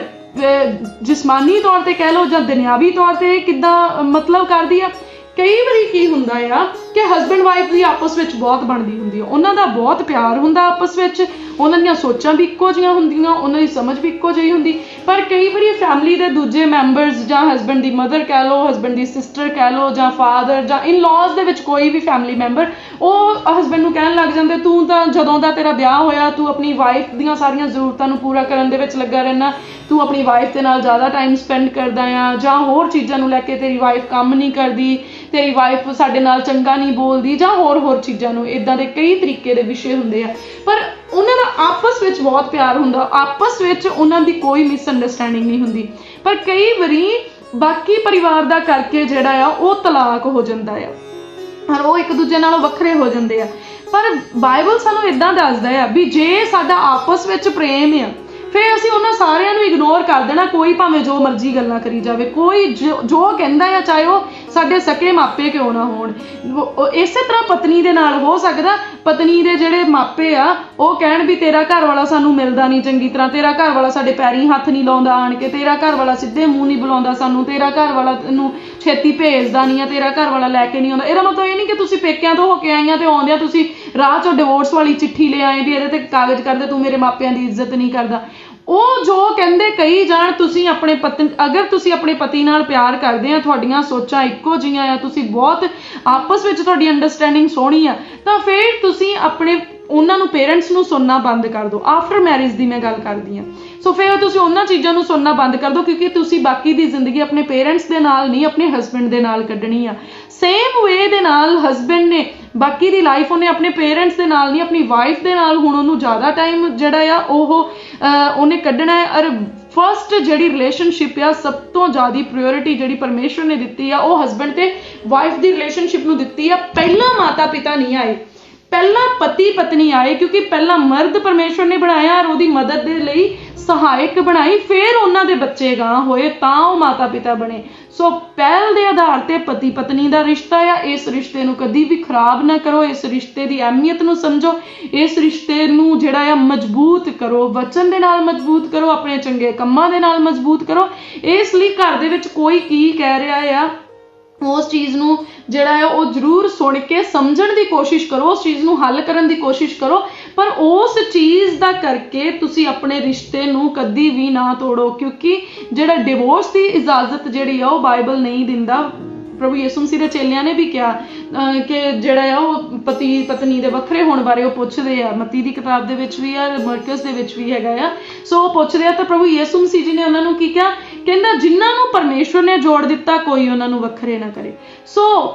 ਜਿਸਮਾਨੀ ਤੌਰ ਤੇ ਕਹਿ ਲਓ ਜਾਂ ਦੁਨਿਆਵੀ ਤੌਰ ਤੇ ਕਿੱਦਾਂ ਮਤਲਬ ਕਰਦੀ ਆ। ਕਈ ਵਾਰੀ ਕੀ ਹੁੰਦਾ ਆ ਕਿ ਹਸਬੈਂਡ ਵਾਈਫ ਦੀ ਆਪਸ ਵਿੱਚ ਬਹੁਤ ਬਣਦੀ ਹੁੰਦੀ ਆ, ਉਹਨਾਂ ਦਾ ਬਹੁਤ ਪਿਆਰ ਹੁੰਦਾ ਆਪਸ ਵਿੱਚ, ਉਹਨਾਂ ਦੀਆਂ ਸੋਚਾਂ ਵੀ ਇੱਕੋ ਜਿਹੀਆਂ ਹੁੰਦੀਆਂ, ਉਹਨਾਂ ਦੀ ਸਮਝ ਵੀ ਇੱਕੋ ਜਿਹੀ ਹੁੰਦੀ। ਪਰ ਕਈ ਵਾਰੀ ਫੈਮਿਲੀ ਦੇ ਦੂਜੇ ਮੈਂਬਰਸ, ਜਾਂ ਹਸਬੈਂਡ ਦੀ ਮਦਰ ਕਹਿ ਲਓ, ਹਸਬੈਂਡ ਦੀ ਸਿਸਟਰ ਕਹਿ ਲਓ, ਜਾਂ ਫਾਦਰ ਜਾਂ ਇਨ ਲॉज ਦੇ ਵਿੱਚ ਕੋਈ ਵੀ ਫੈਮਿਲੀ ਮੈਂਬਰ, ਉਹ ਹਸਬੈਂਡ ਨੂੰ ਕਹਿਣ ਲੱਗ ਜਾਂਦੇ ਤੂੰ ਤਾਂ ਜਦੋਂ ਦਾ ਤੇਰਾ ਵਿਆਹ ਹੋਇਆ ਤੂੰ ਆਪਣੀ ਵਾਈਫ ਦੀਆਂ ਸਾਰੀਆਂ ਜ਼ਰੂਰਤਾਂ ਨੂੰ ਪੂਰਾ ਕਰਨ ਦੇ ਵਿੱਚ ਲੱਗਾ ਰਹਿਣਾ, ਤੂੰ ਆਪਣੀ ਵਾਈਫ ਦੇ ਨਾਲ ਜ਼ਿਆਦਾ ਟਾਈਮ ਸਪੈਂਡ ਕਰਦਾ ਆ, ਜਾਂ ਹੋਰ ਚੀਜ਼ਾਂ ਨੂੰ ਲੈ ਕੇ ਤੇਰੀ ਵਾਈਫ ਕੰਮ ਨਹੀਂ ਕਰਦੀ, ਤੇਰੀ ਵਾਈਫ ਸਾਡੇ ਨਾਲ ਚੰਗਾ ਨਹੀਂ ਬੋਲਦੀ, ਜਾਂ ਹੋਰ ਚੀਜ਼ਾਂ ਨੂੰ। ਇੱਦਾਂ ਦੇ ਕਈ ਤਰੀਕੇ ਦੇ ਵਿਸ਼ੇ ਹੁੰਦੇ ਆ, ਪਰ ਉਹਨਾਂ ਦਾ ਆਪਸ ਵਿੱਚ ਬਹੁਤ ਪਿਆਰ ਹੁੰਦਾ, ਆਪਸ ਵਿੱਚ ਉਹਨਾਂ ਦੀ ਕੋਈ ਮਿਸਅੰਡਰਸਟੈਂਡਿੰਗ ਨਹੀਂ ਹੁੰਦੀ। ਪਰ ਕਈ ਵਾਰੀ ਬਾਕੀ ਪਰਿਵਾਰ ਦਾ ਕਰਕੇ ਜਿਹੜਾ ਆ ਉਹ ਤਲਾਕ ਹੋ ਜਾਂਦਾ ਆ ਔਰ ਉਹ ਇੱਕ ਦੂਜੇ ਨਾਲੋਂ ਵੱਖਰੇ ਹੋ ਜਾਂਦੇ ਆ। ਪਰ ਬਾਈਬਲ ਸਾਨੂੰ ਇੱਦਾਂ ਦੱਸਦਾ ਆ ਵੀ ਜੇ ਸਾਡਾ ਆਪਸ ਵਿੱਚ ਪ੍ਰੇਮ ਆ, ਫਿਰ ਅਸੀਂ ਉਹਨਾਂ ਸਾਰਿਆਂ ਨੂੰ ਇਗਨੋਰ ਕਰ ਦੇਣਾ, ਕੋਈ ਭਾਵੇਂ ਜੋ ਮਰਜ਼ੀ ਗੱਲਾਂ ਕਰੀ ਜਾਵੇ, ਕੋਈ ਜੋ ਕਹਿੰਦਾ ਆ, ਚਾਹੇ ਉਹ ਸਾਡੇ ਸਕੇ ਮਾਪੇ ਕਿਉਂ ਨਾ ਹੋਣ। ਇਸੇ ਤਰ੍ਹਾਂ ਪਤਨੀ ਦੇ ਨਾਲ ਹੋ ਸਕਦਾ, ਪਤਨੀ ਦੇ ਜਿਹੜੇ ਮਾਪੇ ਆ ਉਹ ਕਹਿਣ ਵੀ ਤੇਰਾ ਘਰ ਵਾਲਾ ਸਾਨੂੰ ਮਿਲਦਾ ਨਹੀਂ ਚੰਗੀ ਤਰ੍ਹਾਂ, ਤੇਰਾ ਘਰ ਵਾਲਾ ਸਾਡੇ ਪੈਰੀਂ ਹੱਥ ਨਹੀਂ ਲਾਉਂਦਾ ਆਣ ਕੇ, ਤੇਰਾ ਘਰ ਵਾਲਾ ਸਿੱਧੇ ਮੂੰਹ ਨਹੀਂ ਬੁਲਾਉਂਦਾ ਸਾਨੂੰ, ਤੇਰਾ ਘਰ ਵਾਲਾ ਤੈਨੂੰ ਛੇਤੀ ਭੇਜਦਾ ਨਹੀਂ ਆ, ਤੇਰਾ ਘਰ ਵਾਲਾ ਲੈ ਕੇ ਨਹੀਂ ਆਉਂਦਾ। ਇਹਦਾ ਮਤਲਬ ਇਹ ਨਹੀਂ ਕਿ ਤੁਸੀਂ ਪੇਕਿਆਂ ਤੋਂ ਹੋ ਕੇ ਆਈਆਂ ਤੇ ਆਉਂਦਿਆਂ ਤੁਸੀਂ ਰਾਹ 'ਚੋਂ ਡਿਵੋਰਸ ਵਾਲੀ ਚਿੱਠੀ ਲੈ ਆਏ ਵੀ ਇਹਦੇ ਤੇ ਕਾਗਜ਼ ਕਰਦੇ ਤੂੰ ਮੇਰੇ ਮਾਪਿਆਂ ਦੀ ਇੱਜ਼ਤ ਨਹੀਂ ਕਰਦਾ। ਉਹ ਜੋ ਕਹਿੰਦੇ ਕਹੀ ਜਾਣ, ਤੁਸੀਂ ਆਪਣੇ ਅਗਰ ਤੁਸੀਂ ਆਪਣੇ ਪਤੀ ਨਾਲ ਪਿਆਰ ਕਰਦੇ ਆ, ਤੁਹਾਡੀਆਂ ਸੋਚਾਂ ਇੱਕੋ ਜਿਹੀਆਂ ਆ, ਤੁਸੀਂ ਬਹੁਤ ਆਪਸ ਵਿੱਚ ਤੁਹਾਡੀ ਅੰਡਰਸਟੈਂਡਿੰਗ ਸੋਹਣੀ ਆ, ਤਾਂ ਫਿਰ ਤੁਸੀਂ ਆਪਣੇ ਉਹਨਾਂ ਨੂੰ ਪੇਰੈਂਟਸ ਨੂੰ ਸੁਣਨਾ ਬੰਦ ਕਰ ਦਿਓ। ਆਫਟਰ ਮੈਰਿਜ ਦੀ ਮੈਂ ਗੱਲ ਕਰਦੀ ਹਾਂ। ਸੋ ਫਿਰ ਤੁਸੀਂ ਉਹਨਾਂ ਚੀਜ਼ਾਂ ਨੂੰ ਸੁਣਨਾ ਬੰਦ ਕਰ ਦਿਓ, ਕਿਉਂਕਿ ਤੁਸੀਂ ਬਾਕੀ ਦੀ ਜ਼ਿੰਦਗੀ ਆਪਣੇ ਪੇਰੈਂਟਸ ਦੇ ਨਾਲ ਨਹੀਂ, ਆਪਣੇ ਹਸਬੈਂਡ ਦੇ ਨਾਲ ਕੱਢਣੀ ਆ। ਸੇਮ ਵੇ ਦੇ ਨਾਲ ਹਸਬੈਂਡ ਨੇ ਬਾਕੀ ਦੀ ਲਾਈਫ ਉਹਨੇ ਆਪਣੇ ਪੇਰੈਂਟਸ ਦੇ ਨਾਲ ਨਹੀਂ, ਆਪਣੀ ਵਾਈਫ ਦੇ ਨਾਲ ਹੁਣ ਉਹਨੂੰ ਜ਼ਿਆਦਾ ਟਾਈਮ ਜਿਹੜਾ ਆ ਉਹਨੇ ਕੱਢਣਾ ਹੈ। ਔਰ ਫਸਟ ਜਿਹੜੀ ਰਿਲੇਸ਼ਨਸ਼ਿਪ ਆ, ਸਭ ਤੋਂ ਜ਼ਿਆਦਾ ਪ੍ਰਾਇੋਰਟੀ ਜਿਹੜੀ ਪਰਮੇਸ਼ਵਰ ਨੇ ਦਿੱਤੀ ਆ, ਉਹ ਹਸਬੈਂਡ ਤੇ ਵਾਈਫ ਦੀ ਰਿਲੇਸ਼ਨਸ਼ਿਪ ਨੂੰ ਦਿੱਤੀ ਆ। ਪਹਿਲਾਂ ਮਾਤਾ ਪਿਤਾ ਨਹੀਂ ਆਏ, ਪਹਿਲਾਂ ਪਤੀ ਪਤਨੀ ਆਏ, ਕਿਉਂਕਿ ਪਹਿਲਾਂ ਮਰਦ ਪਰਮੇਸ਼ਵਰ ਨੇ ਬਣਾਇਆ ਔਰ ਉਹਦੀ ਮਦਦ ਦੇ ਲਈ ਸਹਾਇਕ ਬਣਾਈ, ਫਿਰ ਉਹਨਾਂ ਦੇ ਬੱਚੇ ਗਾਂ ਹੋਏ, ਤਾਂ ਉਹ ਮਾਤਾ ਪਿਤਾ ਬਣੇ। ਸੋ ਪਹਿਲ ਦੇ ਆਧਾਰ ਤੇ ਪਤੀ ਪਤਨੀ ਦਾ ਰਿਸ਼ਤਾ ਆ, ਇਸ ਰਿਸ਼ਤੇ ਨੂੰ ਕਦੀ ਵੀ ਖਰਾਬ ਨਾ ਕਰੋ, ਇਸ ਰਿਸ਼ਤੇ ਦੀ ਅਹਿਮੀਅਤ ਨੂੰ ਸਮਝੋ, ਇਸ ਰਿਸ਼ਤੇ ਨੂੰ ਜਿਹੜਾ ਆ ਮਜ਼ਬੂਤ ਕਰੋ, ਵਚਨ ਦੇ ਨਾਲ ਮਜ਼ਬੂਤ ਕਰੋ, ਆਪਣੇ ਚੰਗੇ ਕੰਮਾਂ ਦੇ ਨਾਲ ਮਜ਼ਬੂਤ ਕਰੋ। ਇਸ ਲਈ ਘਰ ਦੇ ਵਿੱਚ ਕੋਈ ਕੀ ਕਹਿ ਰਿਹਾ ਆ, ਉਸ ਚੀਜ਼ ਨੂੰ ਜਿਹੜਾ ਹੈ ਉਹ ਜ਼ਰੂਰ ਸੁਣ ਕੇ ਸਮਝਣ ਦੀ ਕੋਸ਼ਿਸ਼ ਕਰੋ, ਉਸ ਚੀਜ਼ ਨੂੰ ਹੱਲ ਕਰਨ ਦੀ ਕੋਸ਼ਿਸ਼ ਕਰੋ, ਪਰ ਉਸ ਚੀਜ਼ ਦਾ ਕਰਕੇ ਤੁਸੀਂ ਆਪਣੇ ਰਿਸ਼ਤੇ ਨੂੰ ਕਦੀ ਵੀ ਨਾ ਤੋੜੋ, ਕਿਉਂਕਿ ਜਿਹੜਾ ਡਿਵੋਰਸ ਦੀ ਇਜਾਜ਼ਤ ਜਿਹੜੀ ਆ ਉਹ ਬਾਈਬਲ ਨਹੀਂ ਦਿੰਦਾ। ਪ੍ਰਭੂ ਯਿਸੂ ਮਸੀਹ ਦੇ ਚੇਲਿਆਂ ਨੇ ਵੀ ਕਿਹਾ ਕਿ ਜਿਹੜਾ ਆ ਉਹ ਪਤੀ ਪਤਨੀ ਦੇ ਵੱਖਰੇ ਹੋਣ ਬਾਰੇ ਉਹ ਪੁੱਛਦੇ ਆ, ਮੱਤੀ ਦੀ ਕਿਤਾਬ ਦੇ ਵਿੱਚ ਵੀ ਆ, ਮਰਕਸ ਦੇ ਵਿੱਚ ਵੀ ਹੈਗਾ ਆ। ਸੋ ਉਹ ਪੁੱਛਦੇ ਆ ਤਾਂ ਪ੍ਰਭੂ ਯਿਸੂ ਮਸੀਹ ਜੀ ਨੇ ਉਹਨਾਂ ਨੂੰ ਕੀ ਕਿਹਾ, ਕਹਿੰਦਾ ਜਿਨ੍ਹਾਂ ਨੂੰ ਪਰਮੇਸ਼ਵਰ ਨੇ ਜੋੜ ਦਿੱਤਾ ਕੋਈ ਉਹਨਾਂ ਨੂੰ ਵੱਖਰੇ ਨਾ ਕਰੇ। ਸੋ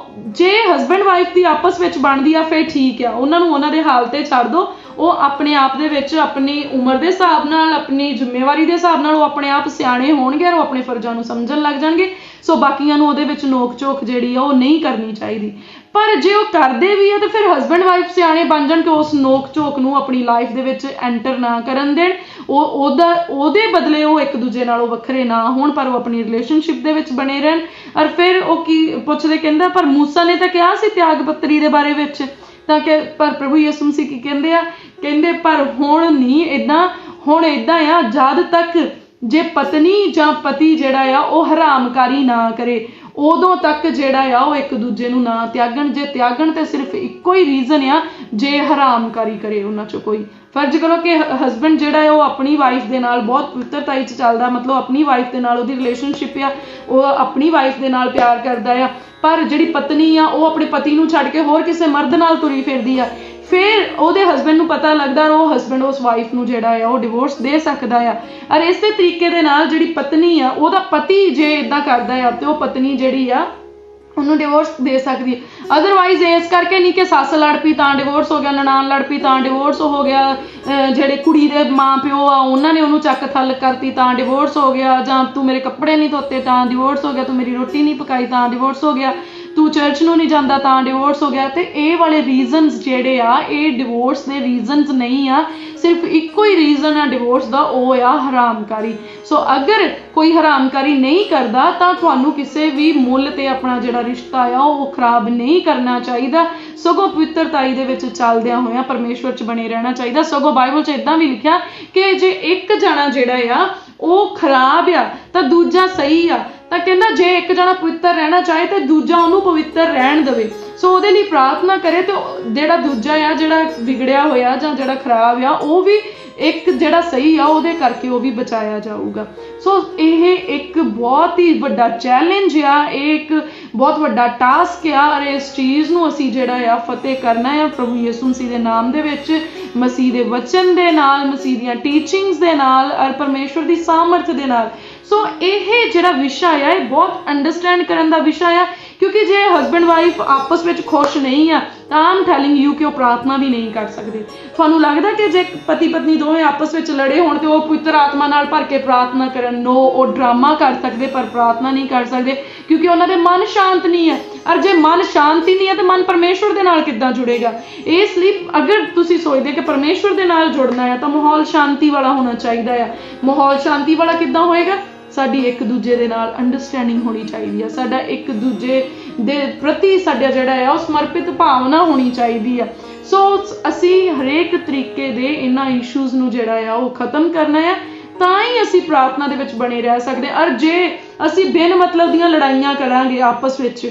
ਜੇ ਹਸਬੈਂਡ ਵਾਈਫ ਦੀ ਆਪਸ ਵਿੱਚ ਬਣਦੀ ਆ ਫਿਰ ਠੀਕ ਆ, ਉਹਨਾਂ ਨੂੰ ਉਹਨਾਂ ਦੇ ਹਾਲ ਤੇ ਛੱਡ ਦਿਓ, ਉਹ ਆਪਣੇ ਆਪ ਦੇ ਵਿੱਚ ਆਪਣੀ ਉਮਰ ਦੇ ਹਿਸਾਬ ਨਾਲ, ਆਪਣੀ ਜ਼ਿੰਮੇਵਾਰੀ ਦੇ ਹਿਸਾਬ ਨਾਲ ਉਹ ਆਪਣੇ ਆਪ ਸਿਆਣੇ ਹੋਣਗੇ ਔਰ ਉਹ ਆਪਣੇ ਫਰਜ਼ਾਂ ਨੂੰ ਸਮਝਣ ਲੱਗ ਜਾਣਗੇ। ਸੋ ਬਾਕੀਆਂ ਨੂੰ ਉਹਦੇ ਵਿੱਚ ਨੋਕ ਝੋਕ ਜਿਹੜੀ ਆ ਉਹ ਨਹੀਂ ਕਰਨੀ ਚਾਹੀਦੀ। ਪਰ ਜੇ ਉਹ ਕਰਦੇ ਵੀ ਆ ਤਾਂ ਫਿਰ ਹਸਬੈਂਡ ਵਾਈਫ ਸਿਆਣੇ ਬਣ ਜਾਣ ਕਿ ਉਸ ਨੋਕ ਝੋਕ ਨੂੰ ਆਪਣੀ ਲਾਈਫ ਦੇ ਵਿੱਚ ਐਂਟਰ ਨਾ ਕਰਨ ਦੇਣ, ਉਹਦੇ ਬਦਲੇ ਉਹ ਇੱਕ ਦੂਜੇ ਨਾਲੋਂ ਵੱਖਰੇ ਨਾ ਹੋਣ, ਪਰ ਉਹ ਆਪਣੀ ਰਿਲੇਸ਼ਨਸ਼ਿਪ ਦੇ ਵਿੱਚ ਬਣੇ ਰਹਿਣ। ਔਰ ਫਿਰ ਉਹ ਕੀ ਪੁੱਛਦੇ, ਕਹਿੰਦਾ ਪਰ ਮੂਸਾ ਨੇ ਤਾਂ ਕਿਹਾ ਸੀ ਤਿਆਗ ਪੱਤਰੀ ਦੇ ਬਾਰੇ ਵਿੱਚ, ਤਾਂ ਕਿ ਪਰ ਪ੍ਰਭੂ ਯਿਸੂ ਮਸੀਹ ਕੀ ਕਹਿੰਦੇ ਆ, ਕਹਿੰਦੇ ਪਰ ਹੁਣ ਨਹੀਂ ਏਦਾਂ, ਹੁਣ ਏਦਾਂ ਆ ਜਦ ਤੱਕ ਜੇ ਪਤਨੀ ਜਾਂ ਪਤੀ ਜਿਹੜਾ ਆ ਉਹ ਹਰਾਮਕਾਰੀ ਨਾ ਕਰੇ, ਉਦੋਂ ਤੱਕ ਜਿਹੜਾ ਆ ਉਹ ਇੱਕ ਦੂਜੇ ਨੂੰ ਨਾ ਤਿਆਗਣ। ਜੇ ਤਿਆਗਣ ਤੇ ਸਿਰਫ ਇੱਕੋ ਹੀ ਰੀਜ਼ਨ ਆ, ਜੇ ਹਰਾਮਕਾਰੀ ਕਰੇ ਉਹਨਾਂ ਚੋਂ ਕੋਈ। ਫਰਜ਼ ਕਰੋ ਕਿ ਹਸਬੈਂਡ ਜਿਹੜਾ ਹੈ ਉਹ ਆਪਣੀ ਵਾਈਫ ਦੇ ਨਾਲ ਬਹੁਤ ਪਵਿੱਤਰਤਾਈ 'ਚ ਚੱਲਦਾ, ਮਤਲਬ ਆਪਣੀ ਵਾਈਫ ਦੇ ਨਾਲ ਉਹਦੀ ਰਿਲੇਸ਼ਨਸ਼ਿਪ ਆ, ਉਹ ਆਪਣੀ ਵਾਈਫ ਦੇ ਨਾਲ ਪਿਆਰ ਕਰਦਾ ਆ, ਪਰ ਜਿਹੜੀ ਪਤਨੀ ਆ ਉਹ ਆਪਣੇ ਪਤੀ ਨੂੰ ਛੱਡ ਕੇ ਹੋਰ ਕਿਸੇ ਮਰਦ ਨਾਲ ਤੁਰੀ ਫਿਰਦੀ ਆ। ਫਿਰ ਉਹਦੇ ਹਸਬੈਂਡ ਨੂੰ ਪਤਾ ਲੱਗਦਾ ਔਰ ਉਹ ਹਸਬੈਂਡ ਉਸ ਵਾਈਫ ਨੂੰ ਜਿਹੜਾ ਆ ਉਹ ਡਿਵੋਰਸ ਦੇ ਸਕਦਾ ਆ। ਔਰ ਇਸੇ ਤਰੀਕੇ ਦੇ ਨਾਲ ਜਿਹੜੀ ਪਤਨੀ ਆ, ਉਹਦਾ ਪਤੀ ਜੇ ਇਦਾਂ ਕਰਦਾ ਆ ਤੇ ਉਹ ਪਤਨੀ ਜਿਹੜੀ ਆ ਉਹਨੂੰ ਡਿਵੋਰਸ ਦੇ ਸਕਦੀ ਹੈ। ਅਦਰਵਾਈਜ਼ ਇਸ ਕਰਕੇ ਨਹੀਂ ਕਿ ਸੱਸ ਲੜ ਪਈ ਤਾਂ ਡਿਵੋਰਸ ਹੋ ਗਿਆ, ਨਨਾਣ ਲੜ ਪਈ ਤਾਂ ਡਿਵੋਰਸ ਹੋ ਗਿਆ, ਜਿਹੜੇ ਕੁੜੀ ਦੇ ਮਾਂ ਪਿਓ ਆ ਉਹਨਾਂ ਨੇ ਉਹਨੂੰ ਚੱਕ ਥੱਲ ਕਰਤੀ ਤਾਂ ਡਿਵੋਰਸ ਹੋ ਗਿਆ, ਜਾਂ ਤੂੰ ਮੇਰੇ ਕੱਪੜੇ ਨਹੀਂ ਧੋਤੇ ਤਾਂ ਡਿਵੋਰਸ ਹੋ ਗਿਆ, ਤੂੰ ਮੇਰੀ ਰੋਟੀ ਨਹੀਂ ਪਕਾਈ ਤਾਂ ਡਿਵੋਰਸ ਹੋ ਗਿਆ, ਤੂੰ ਚਰਚ ਨੂੰ ਨਹੀਂ ਜਾਂਦਾ ਤਾਂ ਡਿਵੋਰਸ ਹੋ ਗਿਆ। ਤੇ ਇਹ ਵਾਲੇ ਰੀਜ਼ਨਸ ਜਿਹੜੇ ਆ ਇਹ ਡਿਵੋਰਸ ਦੇ ਰੀਜ਼ਨਸ ਨਹੀਂ ਆ, ਸਿਰਫ ਇੱਕੋ ਹੀ ਰੀਜ਼ਨ ਆ ਡਿਵੋਰਸ ਦਾ, ਉਹ ਆ ਹਰਾਮਕਾਰੀ। ਸੋ ਅਗਰ ਕੋਈ ਹਰਾਮਕਾਰੀ ਨਹੀਂ ਕਰਦਾ ਤਾਂ ਤੁਹਾਨੂੰ ਕਿਸੇ ਵੀ ਮੁੱਲ ਤੇ ਆਪਣਾ ਜਿਹੜਾ ਰਿਸ਼ਤਾ ਆ ਉਹ ਖਰਾਬ ਨਹੀਂ ਕਰਨਾ ਚਾਹੀਦਾ, ਸਗੋਂ ਪਵਿੱਤਰਤਾਈ ਦੇ ਵਿੱਚ ਚੱਲਦਿਆਂ ਹੋਇਆਂ ਪਰਮੇਸ਼ਵਰ 'ਚ ਬਣੇ ਰਹਿਣਾ ਚਾਹੀਦਾ। ਸਗੋਂ ਬਾਈਬਲ 'ਚ ਇਦਾਂ ਵੀ ਲਿਖਿਆ ਕਿ ਜੇ ਇੱਕ ਜਣਾ ਜਿਹੜਾ ਆ ਉਹ ਖਰਾਬ ਆ ਤਾਂ ਦੂਜਾ ਸਹੀ ਆ, ਤਾਂ ਕਹਿੰਦਾ ਜੇ ਇੱਕ ਜਣਾ ਪਵਿੱਤਰ ਰਹਿਣਾ ਚਾਹੇ ਤੇ ਦੂਜਾ ਉਹਨੂੰ ਪਵਿੱਤਰ ਰਹਿਣ ਦੇਵੇ। ਸੋ ਉਹਦੇ ਲਈ ਪ੍ਰਾਰਥਨਾ ਕਰੇ ਤੇ ਜਿਹੜਾ ਦੂਜਾ ਆ ਜਿਹੜਾ ਵਿਗੜਿਆ ਹੋਇਆ ਜਾਂ ਜਿਹੜਾ ਖਰਾਬ ਆ ਉਹ ਵੀ ਇੱਕ ਜਿਹੜਾ ਸਹੀ ਆ ਉਹਦੇ ਕਰਕੇ ਉਹ ਵੀ ਬਚਾਇਆ ਜਾਊਗਾ। ਸੋ ਇਹ ਇੱਕ ਬਹੁਤ ਹੀ ਵੱਡਾ ਚੈਲੰਜ ਆ, ਇਹ ਇੱਕ ਬਹੁਤ ਵੱਡਾ ਟਾਸਕ ਆ, ਔਰ ਇਸ ਚੀਜ਼ ਨੂੰ ਅਸੀਂ ਜਿਹੜਾ ਆ ਫਤਿਹ ਕਰਨਾ ਆ ਪ੍ਰਭੂ ਯਿਸੂ ਮਸੀਹ ਦੇ ਨਾਮ ਦੇ ਵਿੱਚ, ਮਸੀਹ ਦੇ ਵਚਨ ਦੇ ਨਾਲ, ਮਸੀਹ ਦੀਆਂ ਟੀਚਿੰਗਸ ਦੇ ਨਾਲ, ਔਰ ਪਰਮੇਸ਼ਵਰ ਦੀ ਸਾਮਰਥ ਦੇ ਨਾਲ। ਸੋ ਇਹ ਜਿਹੜਾ ਵਿਸ਼ਾ ਆ ਇਹ ਬਹੁਤ ਅੰਡਰਸਟੈਂਡ ਕਰਨ ਦਾ ਵਿਸ਼ਾ ਆ, ਕਿਉਂਕਿ ਜੇ ਹਸਬੈਂਡ ਵਾਈਫ ਆਪਸ ਵਿੱਚ ਖੁਸ਼ ਨਹੀਂ ਆ ਤਾਂ ਆਮ ਟੈਲਿੰਗ ਯੂ ਕਿ ਉਹ ਪ੍ਰਾਰਥਨਾ ਵੀ ਨਹੀਂ ਕਰ ਸਕਦੇ। ਤੁਹਾਨੂੰ ਲੱਗਦਾ ਕਿ ਜੇ ਪਤੀ ਪਤਨੀ ਦੋਵੇਂ ਆਪਸ ਵਿੱਚ ਲੜੇ ਹੋਣ ਤੇ ਉਹ ਪਵਿੱਤਰ ਆਤਮਾ ਨਾਲ ਭਰ ਕੇ ਪ੍ਰਾਰਥਨਾ ਕਰਨ? ਨੋ, ਉਹ ਡਰਾਮਾ ਕਰ ਸਕਦੇ ਪਰ ਪ੍ਰਾਰਥਨਾ ਨਹੀਂ ਕਰ ਸਕਦੇ, ਕਿਉਂਕਿ ਉਹਨਾਂ ਦੇ ਮਨ ਸ਼ਾਂਤ ਨਹੀਂ ਹੈ। ਔਰ ਜੇ ਮਨ ਸ਼ਾਂਤ ਹੀ ਨਹੀਂ ਹੈ ਤਾਂ ਮਨ ਪਰਮੇਸ਼ਵਰ ਦੇ ਨਾਲ ਕਿੱਦਾਂ ਜੁੜੇਗਾ? ਇਸ ਲਈ ਅਗਰ ਤੁਸੀਂ ਸੋਚਦੇ ਕਿ ਪਰਮੇਸ਼ਵਰ ਦੇ ਨਾਲ ਜੁੜਨਾ ਹੈ ਤਾਂ ਮਾਹੌਲ ਸ਼ਾਂਤੀ ਵਾਲਾ ਹੋਣਾ ਚਾਹੀਦਾ ਆ। ਮਾਹੌਲ ਸ਼ਾਂਤੀ ਵਾਲਾ ਕਿੱਦਾਂ ਹੋਏਗਾ? ਸਾਡੀ ਇੱਕ ਦੂਜੇ ਦੇ ਨਾਲ ਅੰਡਰਸਟੈਂਡਿੰਗ ਹੋਣੀ ਚਾਹੀਦੀ ਆ, ਸਾਡਾ ਇੱਕ ਦੂਜੇ ਦੇ ਪ੍ਰਤੀ ਸਾਡਾ ਜਿਹੜਾ ਆ ਉਹ ਸਮਰਪਿਤ ਭਾਵਨਾ ਹੋਣੀ ਚਾਹੀਦੀ ਆ। ਸੋ ਅਸੀਂ ਹਰੇਕ ਤਰੀਕੇ ਦੇ ਇਹਨਾਂ ਇਸ਼ੂਜ਼ ਨੂੰ ਜਿਹੜਾ ਆ ਉਹ ਖਤਮ ਕਰਨਾ ਆ, ਤਾਂ ਹੀ ਅਸੀਂ ਪ੍ਰਾਰਥਨਾ ਦੇ ਵਿੱਚ ਬਣੇ ਰਹਿ ਸਕਦੇ। ਔਰ ਜੇ ਅਸੀਂ ਬਿਨ ਮਤਲਬ ਦੀਆਂ ਲੜਾਈਆਂ ਕਰਾਂਗੇ, ਆਪਸ ਵਿੱਚ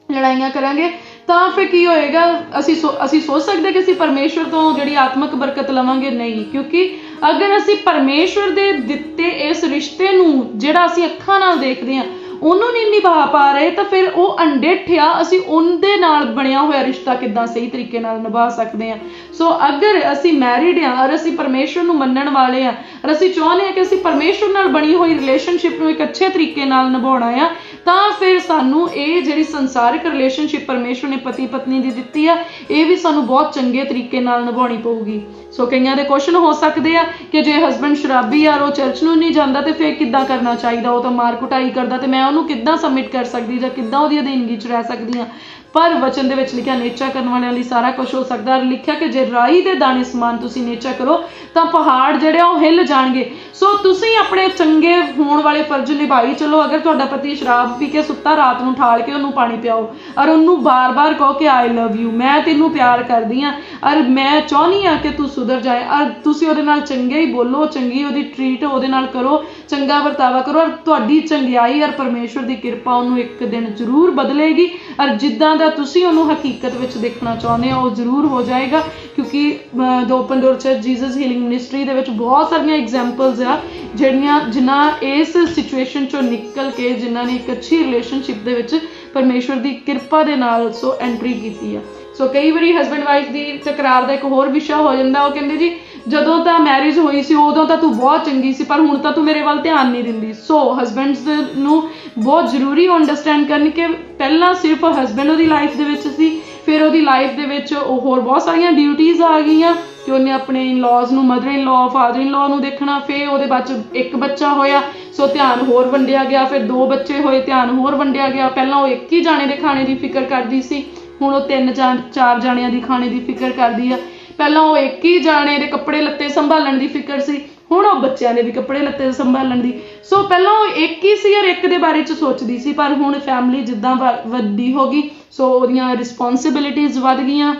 ਲੜਾਈਆਂ ਕਰਾਂਗੇ, ਤਾਂ ਫਿਰ ਕੀ ਹੋਏਗਾ? ਅਸੀਂ ਸੋਚ ਸਕਦੇ ਕਿ ਅਸੀਂ ਪਰਮੇਸ਼ਵਰ ਤੋਂ ਜਿਹੜੀ ਆਤਮਕ ਬਰਕਤ ਲਵਾਂਗੇ? ਨਹੀਂ, ਕਿਉਂਕਿ ਅਗਰ ਅਸੀਂ ਪਰਮੇਸ਼ਵਰ ਦੇ ਦਿੱਤੇ ਇਸ ਰਿਸ਼ਤੇ ਨੂੰ ਜਿਹੜਾ ਅਸੀਂ ਅੱਖਾਂ ਨਾਲ ਦੇਖਦੇ ਹਾਂ ਉਹਨੂੰ ਨਹੀਂ ਨਿਭਾ ਪਾ ਰਹੇ ਤਾਂ ਫਿਰ ਉਹ ਅਣਡਿੱਠਿਆ ਅਸੀਂ ਉਹਦੇ ਨਾਲ ਬਣਿਆ ਹੋਇਆ ਰਿਸ਼ਤਾ ਕਿੱਦਾਂ ਸਹੀ ਤਰੀਕੇ ਨਾਲ ਨਿਭਾ ਸਕਦੇ ਹਾਂ। ਸੋ ਅਗਰ ਅਸੀਂ ਮੈਰਿਡ ਹਾਂ ਔਰ ਅਸੀਂ ਪਰਮੇਸ਼ਵਰ ਨੂੰ ਮੰਨਣ ਵਾਲੇ ਹਾਂ ਔਰ ਅਸੀਂ ਚਾਹੁੰਦੇ ਹਾਂ ਕਿ ਅਸੀਂ ਪਰਮੇਸ਼ਵਰ ਨਾਲ ਬਣੀ ਹੋਈ ਰਿਲੇਸ਼ਨਸ਼ਿਪ ਨੂੰ ਇੱਕ ਅੱਛੇ ਤਰੀਕੇ ਨਾਲ ਨਿਭਾਉਣਾ ਆ ਤਾਂ ਫਿਰ ਸਾਨੂੰ ਇਹ ਜਿਹੜੀ ਸੰਸਾਰਿਕ ਰਿਲੇਸ਼ਨਸ਼ਿਪ ਪਰਮੇਸ਼ਵਰ ਨੇ ਪਤੀ ਪਤਨੀ ਦੀ ਦਿੱਤੀ ਆ ਇਹ ਵੀ ਸਾਨੂੰ ਬਹੁਤ ਚੰਗੇ ਤਰੀਕੇ ਨਾਲ ਨਿਭਾਉਣੀ ਪਊਗੀ। ਸੋ ਕਈਆਂ ਦੇ ਕੁਐਸਚਨ ਹੋ ਸਕਦੇ ਆ ਕਿ ਜੇ ਹਸਬੈਂਡ ਸ਼ਰਾਬੀ ਆ ਉਹ ਚਰਚ ਨੂੰ ਨਹੀਂ ਜਾਂਦਾ ਤੇ ਫਿਰ ਕਿੱਦਾਂ ਕਰਨਾ ਚਾਹੀਦਾ, ਉਹ ਤਾਂ ਮਾਰ ਕੁਟਾਈ ਕਰਦਾ ਤੇ ਮੈਂ ਉਹਨੂੰ ਕਿੱਦਾਂ ਸਬਮਿਟ ਕਰ ਸਕਦੀ ਜਾਂ ਕਿੱਦਾਂ ਉਹਦੀ ਅਧੀਨਗੀ 'ਚ ਰਹਿ ਸਕਦੀ ਹਾਂ। ਪਰ ਵਚਨ ਦੇ ਵਿੱਚ ਲਿਖਿਆ ਨੇਚਾ ਕਰਨ ਵਾਲਿਆਂ ਲਈ ਸਾਰਾ ਕੁਝ ਹੋ ਸਕਦਾ। ਲਿਖਿਆ ਕਿ ਜੇ ਰਾਈ ਦੇ ਦਾਣੇ ਸਮਾਨ ਤੁਸੀਂ ਨੇਚਾ ਕਰੋ ਤਾਂ ਪਹਾੜ ਜਿਹੜੇ ਉਹ ਹਿੱਲ ਜਾਣਗੇ। ਸੋ ਤੁਸੀਂ ਆਪਣੇ ਚੰਗੇ ਹੋਣ ਵਾਲੇ ਫਰਜ਼ ਨਿਭਾਈ ਚਲੋ। ਅਗਰ ਤੁਹਾਡਾ ਪਤੀ ਸ਼ਰਾਬ ਪੀ ਕੇ ਸੁੱਤਾ ਰਾਤ ਨੂੰ ਠਾਲ ਕੇ ਉਹਨੂੰ ਪਾਣੀ ਪਿਆਓ ਔਰ ਉਹਨੂੰ ਬਾਰ-ਬਾਰ ਕਹੋ ਕਿ ਆਈ ਲਵ ਯੂ, ਮੈਂ ਤੈਨੂੰ ਪਿਆਰ ਕਰਦੀ ਹਾਂ ਔਰ ਮੈਂ ਚਾਹੁੰਦੀ ਹਾਂ ਕਿ ਤੂੰ ਸੁਧਰ ਜਾਏ ਔਰ ਤੁਸੀਂ ਉਹਦੇ ਨਾਲ ਚੰਗੇ ਹੀ ਬੋਲੋ, ਚੰਗੀ ਉਹਦੀ ਟਰੀਟ ਉਹਦੇ ਨਾਲ ਕਰੋ, ਚੰਗਾ ਵਰਤਾਵਾ ਕਰੋ ਔਰ ਤੁਹਾਡੀ ਚੰਗਿਆਈ ਔਰ ਪਰਮੇਸ਼ਵਰ ਦੀ ਕਿਰਪਾ ਉਹਨੂੰ ਇੱਕ ਦਿਨ ਜ਼ਰੂਰ ਬਦਲੇਗੀ ਔਰ ਜਿੱਦਾਂ ਦਾ ਤੁਸੀਂ ਉਹਨੂੰ ਹਕੀਕਤ ਵਿੱਚ ਦੇਖਣਾ ਚਾਹੁੰਦੇ ਹੋ ਉਹ ਜ਼ਰੂਰ ਹੋ ਜਾਏਗਾ। ਕਿਉਂਕਿ the open door church Jesus healing ministry ਦੇ ਵਿੱਚ ਬਹੁਤ ਸਾਰੀਆਂ ਐਗਜ਼ਾਮਪਲਸ ਆ ਜਿਨ੍ਹਾਂ ਇਸ ਸਿਚੁਏਸ਼ਨ ਚੋਂ ਨਿਕਲ ਕੇ ਜਿਨ੍ਹਾਂ ਨੇ ਇੱਕ ਅੱਛੀ ਰਿਲੇਸ਼ਨਸ਼ਿਪ ਦੇ ਵਿੱਚ ਪਰਮੇਸ਼ਵਰ ਦੀ ਕਿਰਪਾ ਦੇ ਨਾਲ ਸੋ ਐਂਟਰੀ ਕੀਤੀ ਆ। ਸੋ ਕਈ ਵਾਰੀ ਹਸਬੈਂਡ ਵਾਈਫ ਦੀ ਤਕਰਾਰ ਦਾ ਇੱਕ ਹੋਰ ਵਿਸ਼ਾ ਹੋ ਜਾਂਦਾ, ਉਹ ਕਹਿੰਦੇ ਜੀ ਜਦੋਂ ਤਾਂ ਮੈਰਿਜ ਹੋਈ ਸੀ ਉਦੋਂ ਤਾਂ ਤੂੰ ਬਹੁਤ ਚੰਗੀ ਸੀ ਪਰ ਹੁਣ ਤਾਂ ਤੂੰ ਮੇਰੇ ਵੱਲ ਧਿਆਨ ਨਹੀਂ ਦਿੰਦੀ। ਸੋ ਹਸਬੈਂਡਸ ਨੂੰ ਬਹੁਤ ਜ਼ਰੂਰੀ ਅੰਡਰਸਟੈਂਡ ਕਰਨ ਕਿ ਪਹਿਲਾਂ ਸਿਰਫ ਹਸਬੈਂਡ ਉਹਦੀ ਲਾਈਫ ਦੇ ਵਿੱਚ ਸੀ, ਫਿਰ ਉਹਦੀ ਲਾਈਫ ਦੇ ਵਿੱਚ ਉਹ ਹੋਰ ਬਹੁਤ ਸਾਰੀਆਂ ਡਿਊਟੀਜ਼ ਆ ਗਈਆਂ ਕਿ ਉਹਨੇ ਆਪਣੇ ਇਨ-ਲॉज ਨੂੰ, ਮਦਰ ਇਨ-ਲॉ, ਫਾਦਰ ਇਨ-ਲॉ ਨੂੰ ਦੇਖਣਾ। ਫਿਰ ਉਹਦੇ ਬਾਅਦ 'ਚ ਇੱਕ ਬੱਚਾ ਹੋਇਆ ਸੋ ਧਿਆਨ ਹੋਰ ਵੰਡਿਆ ਗਿਆ, ਫਿਰ 2 ਬੱਚੇ ਹੋਏ ਧਿਆਨ ਹੋਰ ਵੰਡਿਆ ਗਿਆ। ਪਹਿਲਾਂ ਉਹ ਇੱਕ ਹੀ ਜਾਣੇ ਦੇ ਖਾਣੇ ਦੀ ਫਿਕਰ ਕਰਦੀ ਸੀ, ਹੁਣ ਉਹ 3 ਜਾਂ 4 ਜਾਣਿਆਂ ਦੀ ਖਾਣੇ ਦੀ ਫਿਕਰ ਕਰਦੀ ਆ। ਪਹਿਲਾਂ ਉਹ ਇੱਕ ਹੀ ਜਾਣੇ ਦੇ ਕੱਪੜੇ ਲੱਤੇ ਸੰਭਾਲਣ ਦੀ ਫਿਕਰ ਸੀ, ਹੁਣ ਉਹ ਬੱਚਿਆਂ ਦੇ ਵੀ ਕੱਪੜੇ ਲੱਤੇ ਸੰਭਾਲਣ ਦੀ। ਸੋ ਪਹਿਲਾਂ ਉਹ ਇੱਕ ਹੀ ਸੀ ਔਰ ਇੱਕ ਦੇ ਬਾਰੇ 'ਚ ਸੋਚਦੀ ਸੀ ਪਰ ਹੁਣ ਫੈਮਿਲੀ ਜਿੱਦਾਂ ਵੱਡੀ ਹੋ ਗਈ ਸੋ ਉਹਦੀਆਂ ਰਿਸਪੌਂਸਿਬਿਲਿਟੀਜ਼ ਵੱਧ ਗਈਆਂ,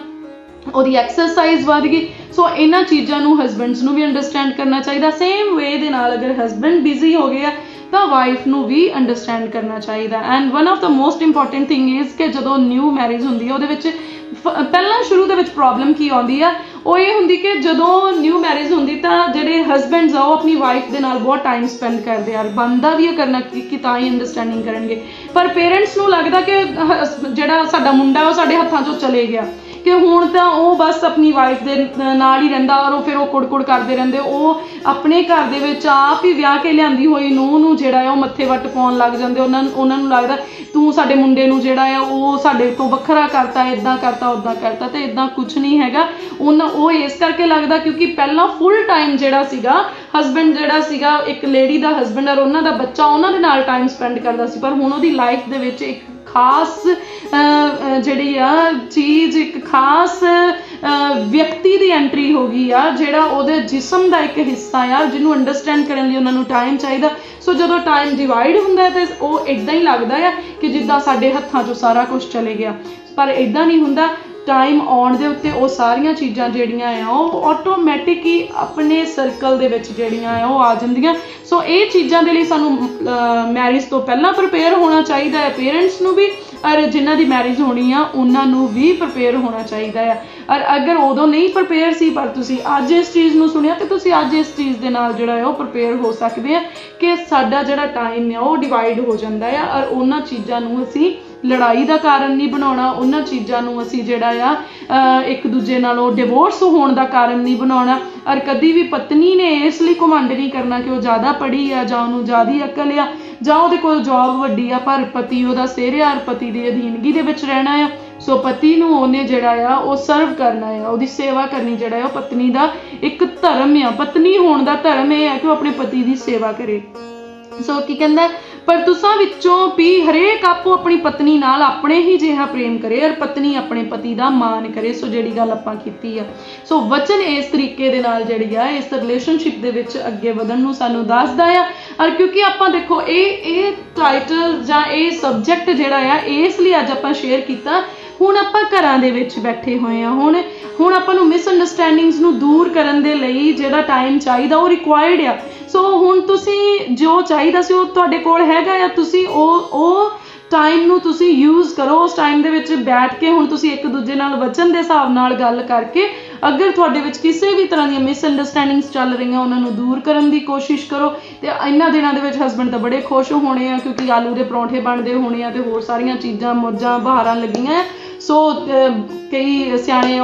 ਉਹਦੀ ਐਕਸਰਸਾਈਜ਼ ਵੱਧ ਗਈ। ਸੋ ਇਹਨਾਂ ਚੀਜ਼ਾਂ ਨੂੰ ਹਸਬੈਂਡਸ ਨੂੰ ਵੀ ਅੰਡਰਸਟੈਂਡ ਕਰਨਾ ਚਾਹੀਦਾ। ਸੇਮ ਵੇ ਦੇ ਨਾਲ ਅਗਰ ਹਸਬੈਂਡ ਬਿਜ਼ੀ ਹੋ ਗਿਆ ਤਾਂ ਵਾਈਫ ਨੂੰ ਵੀ ਅੰਡਰਸਟੈਂਡ ਕਰਨਾ ਚਾਹੀਦਾ। And one of the most important thing is ਕਿ ਜਦੋਂ ਨਿਊ ਮੈਰਿਜ ਹੁੰਦੀ ਹੈ ਉਹਦੇ ਵਿੱਚ ਪਹਿਲਾਂ ਸ਼ੁਰੂ ਦੇ ਵਿੱਚ ਪ੍ਰੋਬਲਮ ਕੀ ਆਉਂਦੀ ਆ, ਉਹ ਇਹ ਹੁੰਦੀ ਕਿ ਜਦੋਂ ਨਿਊ ਮੈਰਿਜ ਹੁੰਦੀ ਤਾਂ ਜਿਹੜੇ ਹਸਬੈਂਡਸ ਆ ਉਹ ਆਪਣੀ ਵਾਈਫ ਦੇ ਨਾਲ ਬਹੁਤ ਟਾਈਮ ਸਪੈਂਡ ਕਰਦੇ ਆ, ਬਣਦਾ ਵੀ ਇਹ ਕਰਨਾ ਕਿ ਤਾਂ ਹੀ ਅੰਡਰਸਟੈਂਡਿੰਗ ਕਰਨਗੇ। ਪਰ ਪੇਰੈਂਟਸ ਨੂੰ ਲੱਗਦਾ ਕਿ ਜਿਹੜਾ ਸਾਡਾ ਮੁੰਡਾ ਉਹ ਸਾਡੇ ਹੱਥਾਂ 'ਚੋਂ ਚਲੇ ਗਿਆ ਕਿ ਹੁਣ ਤਾਂ ਉਹ ਬਸ ਆਪਣੀ ਵਾਈਫ ਦੇ ਨਾਲ ਹੀ ਰਹਿੰਦਾ ਔਰ ਉਹ ਫਿਰ ਉਹ ਕੁੜ ਕਰਦੇ ਰਹਿੰਦੇ। ਉਹ ਆਪਣੇ ਘਰ ਦੇ ਵਿੱਚ ਆਪ ਹੀ ਵਿਆਹ ਕੇ ਲਿਆਂਦੀ ਹੋਈ ਨੂੰਹ ਨੂੰ ਜਿਹੜਾ ਹੈ ਉਹ ਮੱਥੇ ਵੱਟ ਪਾਉਣ ਲੱਗ ਜਾਂਦੇ। ਉਹਨਾਂ ਨੂੰ ਲੱਗਦਾ ਤੂੰ ਸਾਡੇ ਮੁੰਡੇ ਨੂੰ ਜਿਹੜਾ ਆ ਉਹ ਸਾਡੇ ਤੋਂ ਵੱਖਰਾ ਕਰਤਾ, ਇੱਦਾਂ ਕਰਤਾ, ਉੱਦਾਂ ਕਰਤਾ। ਤੇ ਇੱਦਾਂ ਕੁਛ ਨਹੀਂ ਹੈਗਾ। ਉਹ ਇਸ ਕਰਕੇ ਲੱਗਦਾ ਕਿਉਂਕਿ ਪਹਿਲਾਂ ਫੁੱਲ ਟਾਈਮ ਜਿਹੜਾ ਸੀਗਾ ਹਸਬੈਂਡ ਜਿਹੜਾ ਸੀਗਾ ਇੱਕ ਲੇਡੀ ਦਾ ਹਸਬੈਂਡ ਔਰ ਉਹਨਾਂ ਦਾ ਬੱਚਾ ਉਹਨਾਂ ਦੇ ਨਾਲ ਟਾਈਮ ਸਪੈਂਡ ਕਰਦਾ ਸੀ। ਪਰ ਹੁਣ ਉਹਦੀ ਲਾਈਫ ਦੇ ਵਿੱਚ ਇੱਕ ਖਾਸ ਜਿਹੜੀ ਆ ਚੀਜ਼, ਇੱਕ ਖਾਸ ਵਿਅਕਤੀ ਦੀ ਐਂਟਰੀ ਹੋ ਗਈ ਆ ਜਿਹੜਾ ਉਹਦੇ ਜਿਸਮ ਦਾ ਇੱਕ ਹਿੱਸਾ ਆ ਜਿਹਨੂੰ ਅੰਡਰਸਟੈਂਡ ਕਰਨ ਲਈ ਉਹਨਾਂ ਨੂੰ ਟਾਈਮ ਚਾਹੀਦਾ। ਸੋ ਜਦੋਂ ਟਾਈਮ ਡਿਵਾਈਡ ਹੁੰਦਾ ਤਾਂ ਉਹ ਇੱਦਾਂ ਹੀ ਲੱਗਦਾ ਆ ਕਿ ਜਿੱਦਾਂ ਸਾਡੇ ਹੱਥਾਂ 'ਚੋਂ ਸਾਰਾ ਕੁਝ ਚਲੇ ਗਿਆ, ਪਰ ਇੱਦਾਂ ਨਹੀਂ ਹੁੰਦਾ। ਟਾਈਮ ਆਉਣ ਦੇ ਉੱਤੇ ਉਹ ਸਾਰੀਆਂ ਚੀਜ਼ਾਂ ਜਿਹੜੀਆਂ ਆ ਉਹ ਆਟੋਮੈਟਿਕ ਹੀ ਆਪਣੇ ਸਰਕਲ ਦੇ ਵਿੱਚ ਜਿਹੜੀਆਂ ਆ ਉਹ ਆ ਜਾਂਦੀਆਂ। ਸੋ ਇਹ ਚੀਜ਼ਾਂ ਦੇ ਲਈ ਸਾਨੂੰ ਮੈਰਿਜ ਤੋਂ ਪਹਿਲਾਂ ਪ੍ਰਿਪੇਅਰ ਹੋਣਾ ਚਾਹੀਦਾ ਹੈ, ਪੇਰੈਂਟਸ ਨੂੰ ਵੀ ਔਰ ਜਿਨ੍ਹਾਂ ਦੀ ਮੈਰਿਜ ਹੋਣੀ ਆ ਉਹਨਾਂ ਨੂੰ ਵੀ ਪ੍ਰਿਪੇਅਰ ਹੋਣਾ ਚਾਹੀਦਾ ਆ। ਔਰ ਅਗਰ ਉਦੋਂ ਨਹੀਂ ਪ੍ਰਿਪੇਅਰ ਸੀ ਪਰ ਤੁਸੀਂ ਅੱਜ ਇਸ ਚੀਜ਼ ਨੂੰ ਸੁਣਿਆ ਤੇ ਤੁਸੀਂ ਅੱਜ ਇਸ ਚੀਜ਼ ਦੇ ਨਾਲ ਜਿਹੜਾ ਹੈ ਉਹ ਪ੍ਰਿਪੇਅਰ ਹੋ ਸਕਦੇ ਆ ਕਿ ਸਾਡਾ ਜਿਹੜਾ ਟਾਈਮ ਆ ਉਹ ਡਿਵਾਈਡ ਹੋ ਜਾਂਦਾ ਆ ਔਰ ਉਹਨਾਂ ਚੀਜ਼ਾਂ ਨੂੰ ਅਸੀਂ ਲੜਾਈ ਦਾ ਕਾਰਨ ਨਹੀਂ ਬਣਾਉਣਾ, ਉਹਨਾਂ ਚੀਜ਼ਾਂ ਨੂੰ ਅਸੀਂ ਜਿਹੜਾ ਆ ਇੱਕ ਦੂਜੇ ਨਾਲੋਂ ਡਿਵੋਰਸ ਹੋਣ ਦਾ ਕਾਰਨ ਨਹੀਂ ਬਣਾਉਣਾ। ਔਰ ਕਦੀ ਵੀ ਪਤਨੀ ਨੇ ਇਸ ਲਈ ਘਮੰਡ ਨਹੀਂ ਕਰਨਾ ਕਿ ਉਹ ਜ਼ਿਆਦਾ ਪੜ੍ਹੀ ਆ ਜਾਂ ਉਹਨੂੰ ਜ਼ਿਆਦਾ ਅਕਲ ਆ ਜਾਂ ਉਹਦੇ ਕੋਲ ਜੌਬ ਵੱਡੀ ਆ, ਪਰ ਪਤੀ ਉਹਦਾ ਸਿਰ ਆ ਔਰ ਪਤੀ ਦੀ ਅਧੀਨਗੀ ਦੇ ਵਿੱਚ ਰਹਿਣਾ ਆ। ਸੋ ਪਤੀ ਨੂੰ ਉਹਨੇ ਜਿਹੜਾ ਆ ਉਹ ਸਰਵ ਕਰਨਾ ਆ, ਉਹਦੀ ਸੇਵਾ ਕਰਨੀ ਜਿਹੜਾ ਆ ਉਹ ਪਤਨੀ ਦਾ ਇੱਕ ਧਰਮ ਆ। ਪਤਨੀ ਹੋਣ ਦਾ ਧਰਮ ਇਹ ਆ ਕਿ ਉਹ ਆਪਣੇ ਪਤੀ ਦੀ ਸੇਵਾ ਕਰੇ। ਸੋ ਕੀ ਕਹਿੰਦਾ, ਪਰ ਤੁਸਾਂ ਵਿੱਚੋਂ ਵੀ ਹਰੇਕ ਆਪੋ ਆਪਣੀ ਪਤਨੀ ਨਾਲ ਆਪਣੇ ਹੀ ਜਿਹਾ ਪ੍ਰੇਮ ਕਰੇ ਔਰ ਪਤਨੀ ਆਪਣੇ ਪਤੀ ਦਾ ਮਾਣ ਕਰੇ। ਸੋ ਜਿਹੜੀ ਗੱਲ ਆਪਾਂ ਕੀਤੀ ਆ, ਸੋ ਵਚਨ ਇਸ ਤਰੀਕੇ ਦੇ ਨਾਲ ਜਿਹੜੀ ਆ ਇਸ ਰਿਲੇਸ਼ਨਸ਼ਿਪ ਦੇ ਵਿੱਚ ਅੱਗੇ ਵਧਣ ਨੂੰ ਸਾਨੂੰ ਦੱਸਦਾ ਆ। ਔਰ ਕਿਉਂਕਿ ਆਪਾਂ ਦੇਖੋ ਇਹ ਟਾਈਟਲ ਜਾਂ ਇਹ ਸਬਜੈਕਟ ਜਿਹੜਾ ਆ ਇਸ ਲਈ ਅੱਜ ਆਪਾਂ ਸ਼ੇਅਰ ਕੀਤਾ। ਹੁਣ ਆਪਾਂ ਘਰਾਂ ਦੇ ਵਿੱਚ ਬੈਠੇ ਹੋਏ ਆ, ਹੁਣ ਆਪਾਂ ਨੂੰ ਮਿਸਅੰਡਰਸਟੈਂਡਿੰਗਸ ਨੂੰ ਦੂਰ ਕਰਨ ਦੇ ਲਈ ਜਿਹੜਾ ਟਾਈਮ ਚਾਹੀਦਾ ਉਹ ਰਿਕੁਆਇਰਡ ਆ। ਸੋ ਹੁਣ ਤੁਸੀਂ ਜੋ ਚਾਹੀਦਾ ਸੀ ਉਹ ਤੁਹਾਡੇ ਕੋਲ ਹੈਗਾ ਆ, ਤੁਸੀਂ ਉਹ ਟਾਈਮ ਨੂੰ ਤੁਸੀਂ ਯੂਜ਼ ਕਰੋ। ਉਸ ਟਾਈਮ ਦੇ ਵਿੱਚ ਬੈਠ ਕੇ ਹੁਣ ਤੁਸੀਂ ਇੱਕ ਦੂਜੇ ਨਾਲ ਵਚਨ ਦੇ ਹਿਸਾਬ ਨਾਲ ਗੱਲ ਕਰਕੇ ਅਗਰ ਤੁਹਾਡੇ ਵਿੱਚ ਕਿਸੇ ਵੀ ਤਰ੍ਹਾਂ ਦੀਆਂ ਮਿਸਅੰਡਰਸਟੈਂਡਿੰਗਸ ਚੱਲ ਰਹੀਆਂ ਉਹਨਾਂ ਨੂੰ ਦੂਰ ਕਰਨ ਦੀ ਕੋਸ਼ਿਸ਼ ਕਰੋ। ਤੇ ਇਹਨਾਂ ਦਿਨਾਂ ਦੇ ਵਿੱਚ ਹਸਬੈਂਡ ਤਾਂ ਬੜੇ ਖੁਸ਼ ਹੋਣੇ ਆ ਕਿਉਂਕਿ ਆਲੂ ਦੇ ਪਰੌਂਠੇ ਬਣਦੇ ਹੋਣੇ ਆ ਤੇ ਹੋਰ ਸਾਰੀਆਂ ਚੀਜ਼ਾਂ ਮੌਜਾਂ ਬਹਾਰਾਂ ਲੱਗੀਆਂ। ਸੋ ਕਈ ਸਿਆਣੇ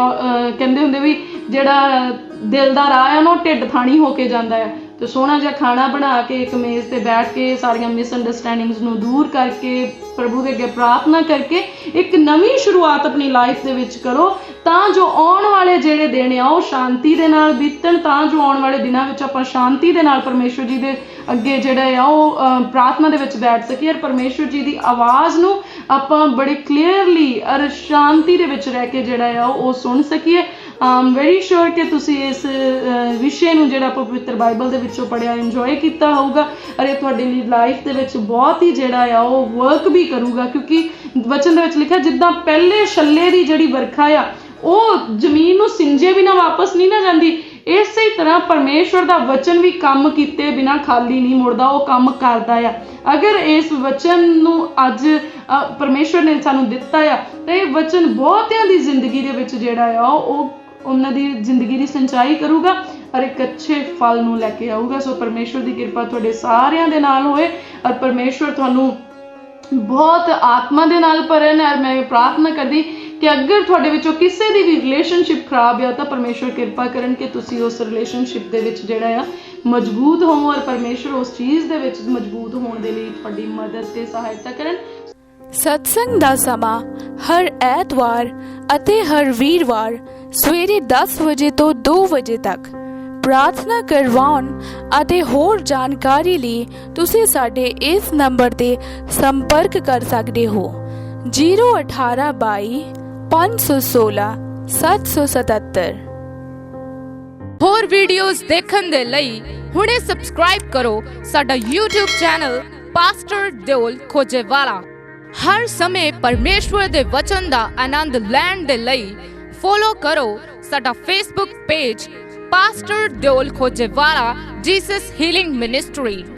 ਕਹਿੰਦੇ ਹੁੰਦੇ ਵੀ ਜਿਹੜਾ ਦਿਲ ਦਾ ਰਾਹ ਹੈ ਨਾ ਉਹ ਢਿੱਡ ਥਾਣੀ ਹੋ ਕੇ ਜਾਂਦਾ ਹੈ। ਤੇ ਸੋਹਣਾ ਜਿਹਾ ਖਾਣਾ ਬਣਾ ਕੇ ਇੱਕ ਮੇਜ਼ ਤੇ ਬੈਠ ਕੇ ਸਾਰੀਆਂ ਮਿਸਅੰਡਰਸਟੈਂਡਿੰਗਸ ਨੂੰ ਦੂਰ ਕਰਕੇ ਪ੍ਰਭੂ ਦੇ ਅੱਗੇ ਪ੍ਰਾਰਥਨਾ ਕਰਕੇ ਇੱਕ ਨਵੀਂ ਸ਼ੁਰੂਆਤ ਆਪਣੀ ਲਾਈਫ ਦੇ ਵਿੱਚ ਕਰੋ ਤਾਂ ਜੋ ਆਉਣ ਵਾਲੇ ਜਿਹੜੇ ਦਿਨ ਆ ਉਹ ਸ਼ਾਂਤੀ ਦੇ ਨਾਲ ਬੀਤਣ, ਤਾਂ ਜੋ ਆਉਣ ਵਾਲੇ ਦਿਨਾਂ ਵਿੱਚ ਆਪਾਂ ਸ਼ਾਂਤੀ ਦੇ ਨਾਲ ਪਰਮੇਸ਼ਵਰ ਜੀ ਦੇ ਅੱਗੇ ਜਿਹੜਾ ਆ ਉਹ ਪ੍ਰਾਰਥਨਾ ਦੇ ਵਿੱਚ ਬੈਠ ਸਕੀਏ ਔਰ ਪਰਮੇਸ਼ਵਰ ਜੀ ਦੀ ਆਵਾਜ਼ ਨੂੰ ਆਪਾਂ ਬੜੇ ਕਲੀਅਰਲੀ ਔਰ ਸ਼ਾਂਤੀ ਦੇ ਵਿੱਚ ਰਹਿ ਕੇ ਜਿਹੜਾ ਆ ਉਹ ਸੁਣ ਸਕੀਏ। ਆਮ ਵੈਰੀ ਸ਼ੋਰ ਕਿ ਤੁਸੀਂ ਇਸ ਵਿਸ਼ੇ ਨੂੰ ਜਿਹੜਾ ਆਪਾਂ ਪਵਿੱਤਰ ਬਾਈਬਲ ਦੇ ਵਿੱਚੋਂ ਪੜ੍ਹਿਆ ਇੰਜੋਏ ਕੀਤਾ ਹੋਊਗਾ ਔਰ ਇਹ ਤੁਹਾਡੇ ਲਈ ਲਾਈਫ ਦੇ ਵਿੱਚ ਬਹੁਤ ਹੀ ਜਿਹੜਾ ਆ ਉਹ ਵਰਕ ਵੀ ਕਰੂਗਾ ਕਿਉਂਕਿ ਵਚਨ ਦੇ ਵਿੱਚ ਲਿਖਿਆ ਜਿੱਦਾਂ ਪਹਿਲੇ ਛੱਲੇ ਦੀ ਜਿਹੜੀ ਵਰਖਾ ਆ ਉਹ ਜ਼ਮੀਨ ਨੂੰ ਸਿੰਜੇ ਬਿਨਾਂ ਵਾਪਸ ਨਹੀਂ ਨਾ ਜਾਂਦੀ, ਇਸੇ ਤਰ੍ਹਾਂ ਪਰਮੇਸ਼ਵਰ ਦਾ ਵਚਨ ਵੀ ਕੰਮ ਕੀਤੇ ਬਿਨਾਂ ਖਾਲੀ ਨਹੀਂ ਮੁੜਦਾ, ਉਹ ਕੰਮ ਕਰਦਾ ਆ। ਅਗਰ ਇਸ ਵਚਨ ਨੂੰ ਅੱਜ ਪਰਮੇਸ਼ਵਰ ਨੇ ਸਾਨੂੰ ਦਿੱਤਾ ਆ ਤਾਂ ਇਹ ਵਚਨ ਬਹੁਤਿਆਂ ਦੀ ਜ਼ਿੰਦਗੀ ਦੇ ਵਿੱਚ ਜਿਹੜਾ ਆ ਉਹ ਉਹਨਾਂ ਦੀ ਜ਼ਿੰਦਗੀ ਦੀ ਸਿੰਚਾਈ ਕਰੂਗਾ ਔਰ ਇੱਕ ਅੱਛੇ ਫਲ ਨੂੰ ਲੈ ਕੇ ਆਊਗਾ। ਸੋ ਪਰਮੇਸ਼ਵਰ ਦੀ ਕਿਰਪਾ ਤੁਹਾਡੇ ਸਾਰਿਆਂ ਦੇ ਨਾਲ ਹੋਏ ਔਰ ਪਰਮੇਸ਼ਵਰ ਤੁਹਾਨੂੰ ਬਹੁਤ ਆਤਮਾ ਦੇ ਨਾਲ ਭਰਨ। ਔਰ ਮੈਂ ਪ੍ਰਾਰਥਨਾ ਕਰਦੀ ਕਿ ਅਗਰ ਤੁਹਾਡੇ ਵਿੱਚੋਂ ਕਿਸੇ ਦੀ ਵੀ ਰਿਲੇਸ਼ਨਸ਼ਿਪ ਖਰਾਬ ਆ ਤਾਂ ਪਰਮੇਸ਼ਵਰ ਕਿਰਪਾ ਕਰਨ ਕਿ ਤੁਸੀਂ ਉਸ ਰਿਲੇਸ਼ਨਸ਼ਿਪ ਦੇ ਵਿੱਚ ਜਿਹੜਾ ਆ ਮਜ਼ਬੂਤ ਹੋਵੋ ਔਰ ਪਰਮੇਸ਼ਵਰ ਉਸ ਚੀਜ਼ ਦੇ ਵਿੱਚ ਮਜ਼ਬੂਤ ਹੋਣ ਦੇ ਲਈ ਤੁਹਾਡੀ ਮਦਦ ਤੇ ਸਹਾਇਤਾ ਕਰਨ। ਸਤਸੰਗ ਦਾ ਸਮਾਂ ਹਰ ਐਤਵਾਰ ਅਤੇ ਹਰ ਵੀਰਵਾਰ ਸਵੇਰੇ 10 ਵਜੇ ਤੋਂ 2 ਵਜੇ ਤੱਕ। ਪ੍ਰਾਰਥਨਾ ਕਰਵਾਉਣ ਅਤੇ ਹੋਰ ਜਾਣਕਾਰੀ ਲਈ ਤੁਸੀਂ ਸਾਡੇ ਇਸ ਨੰਬਰ ਤੇ ਸੰਪਰਕ ਕਰ ਸਕਦੇ ਹੋ 018 22 516 777। ਹੋਰ ਵੀਡੀਓਜ਼ ਦੇਖਣ ਦੇ ਲਈ ਹੁਣੇ ਸਬਸਕ੍ਰਾਈਬ ਕਰੋ ਸਾਡਾ YouTube ਚੈਨਲ ਪਾਸਟਰ ਦਿਓਲ ਖੋਜੇਵਾਲਾ। ਹਰ ਸਮੇਂ ਪਰਮੇਸ਼ਵਰ ਦੇ ਵਚਨ ਦਾ ਆਨੰਦ ਲੈਣ ਦੇ ਲਈ ਫੋਲੋ ਕਰੋ ਸਾਡਾ Facebook page pastor Deol Khojewala Jesus healing ministry.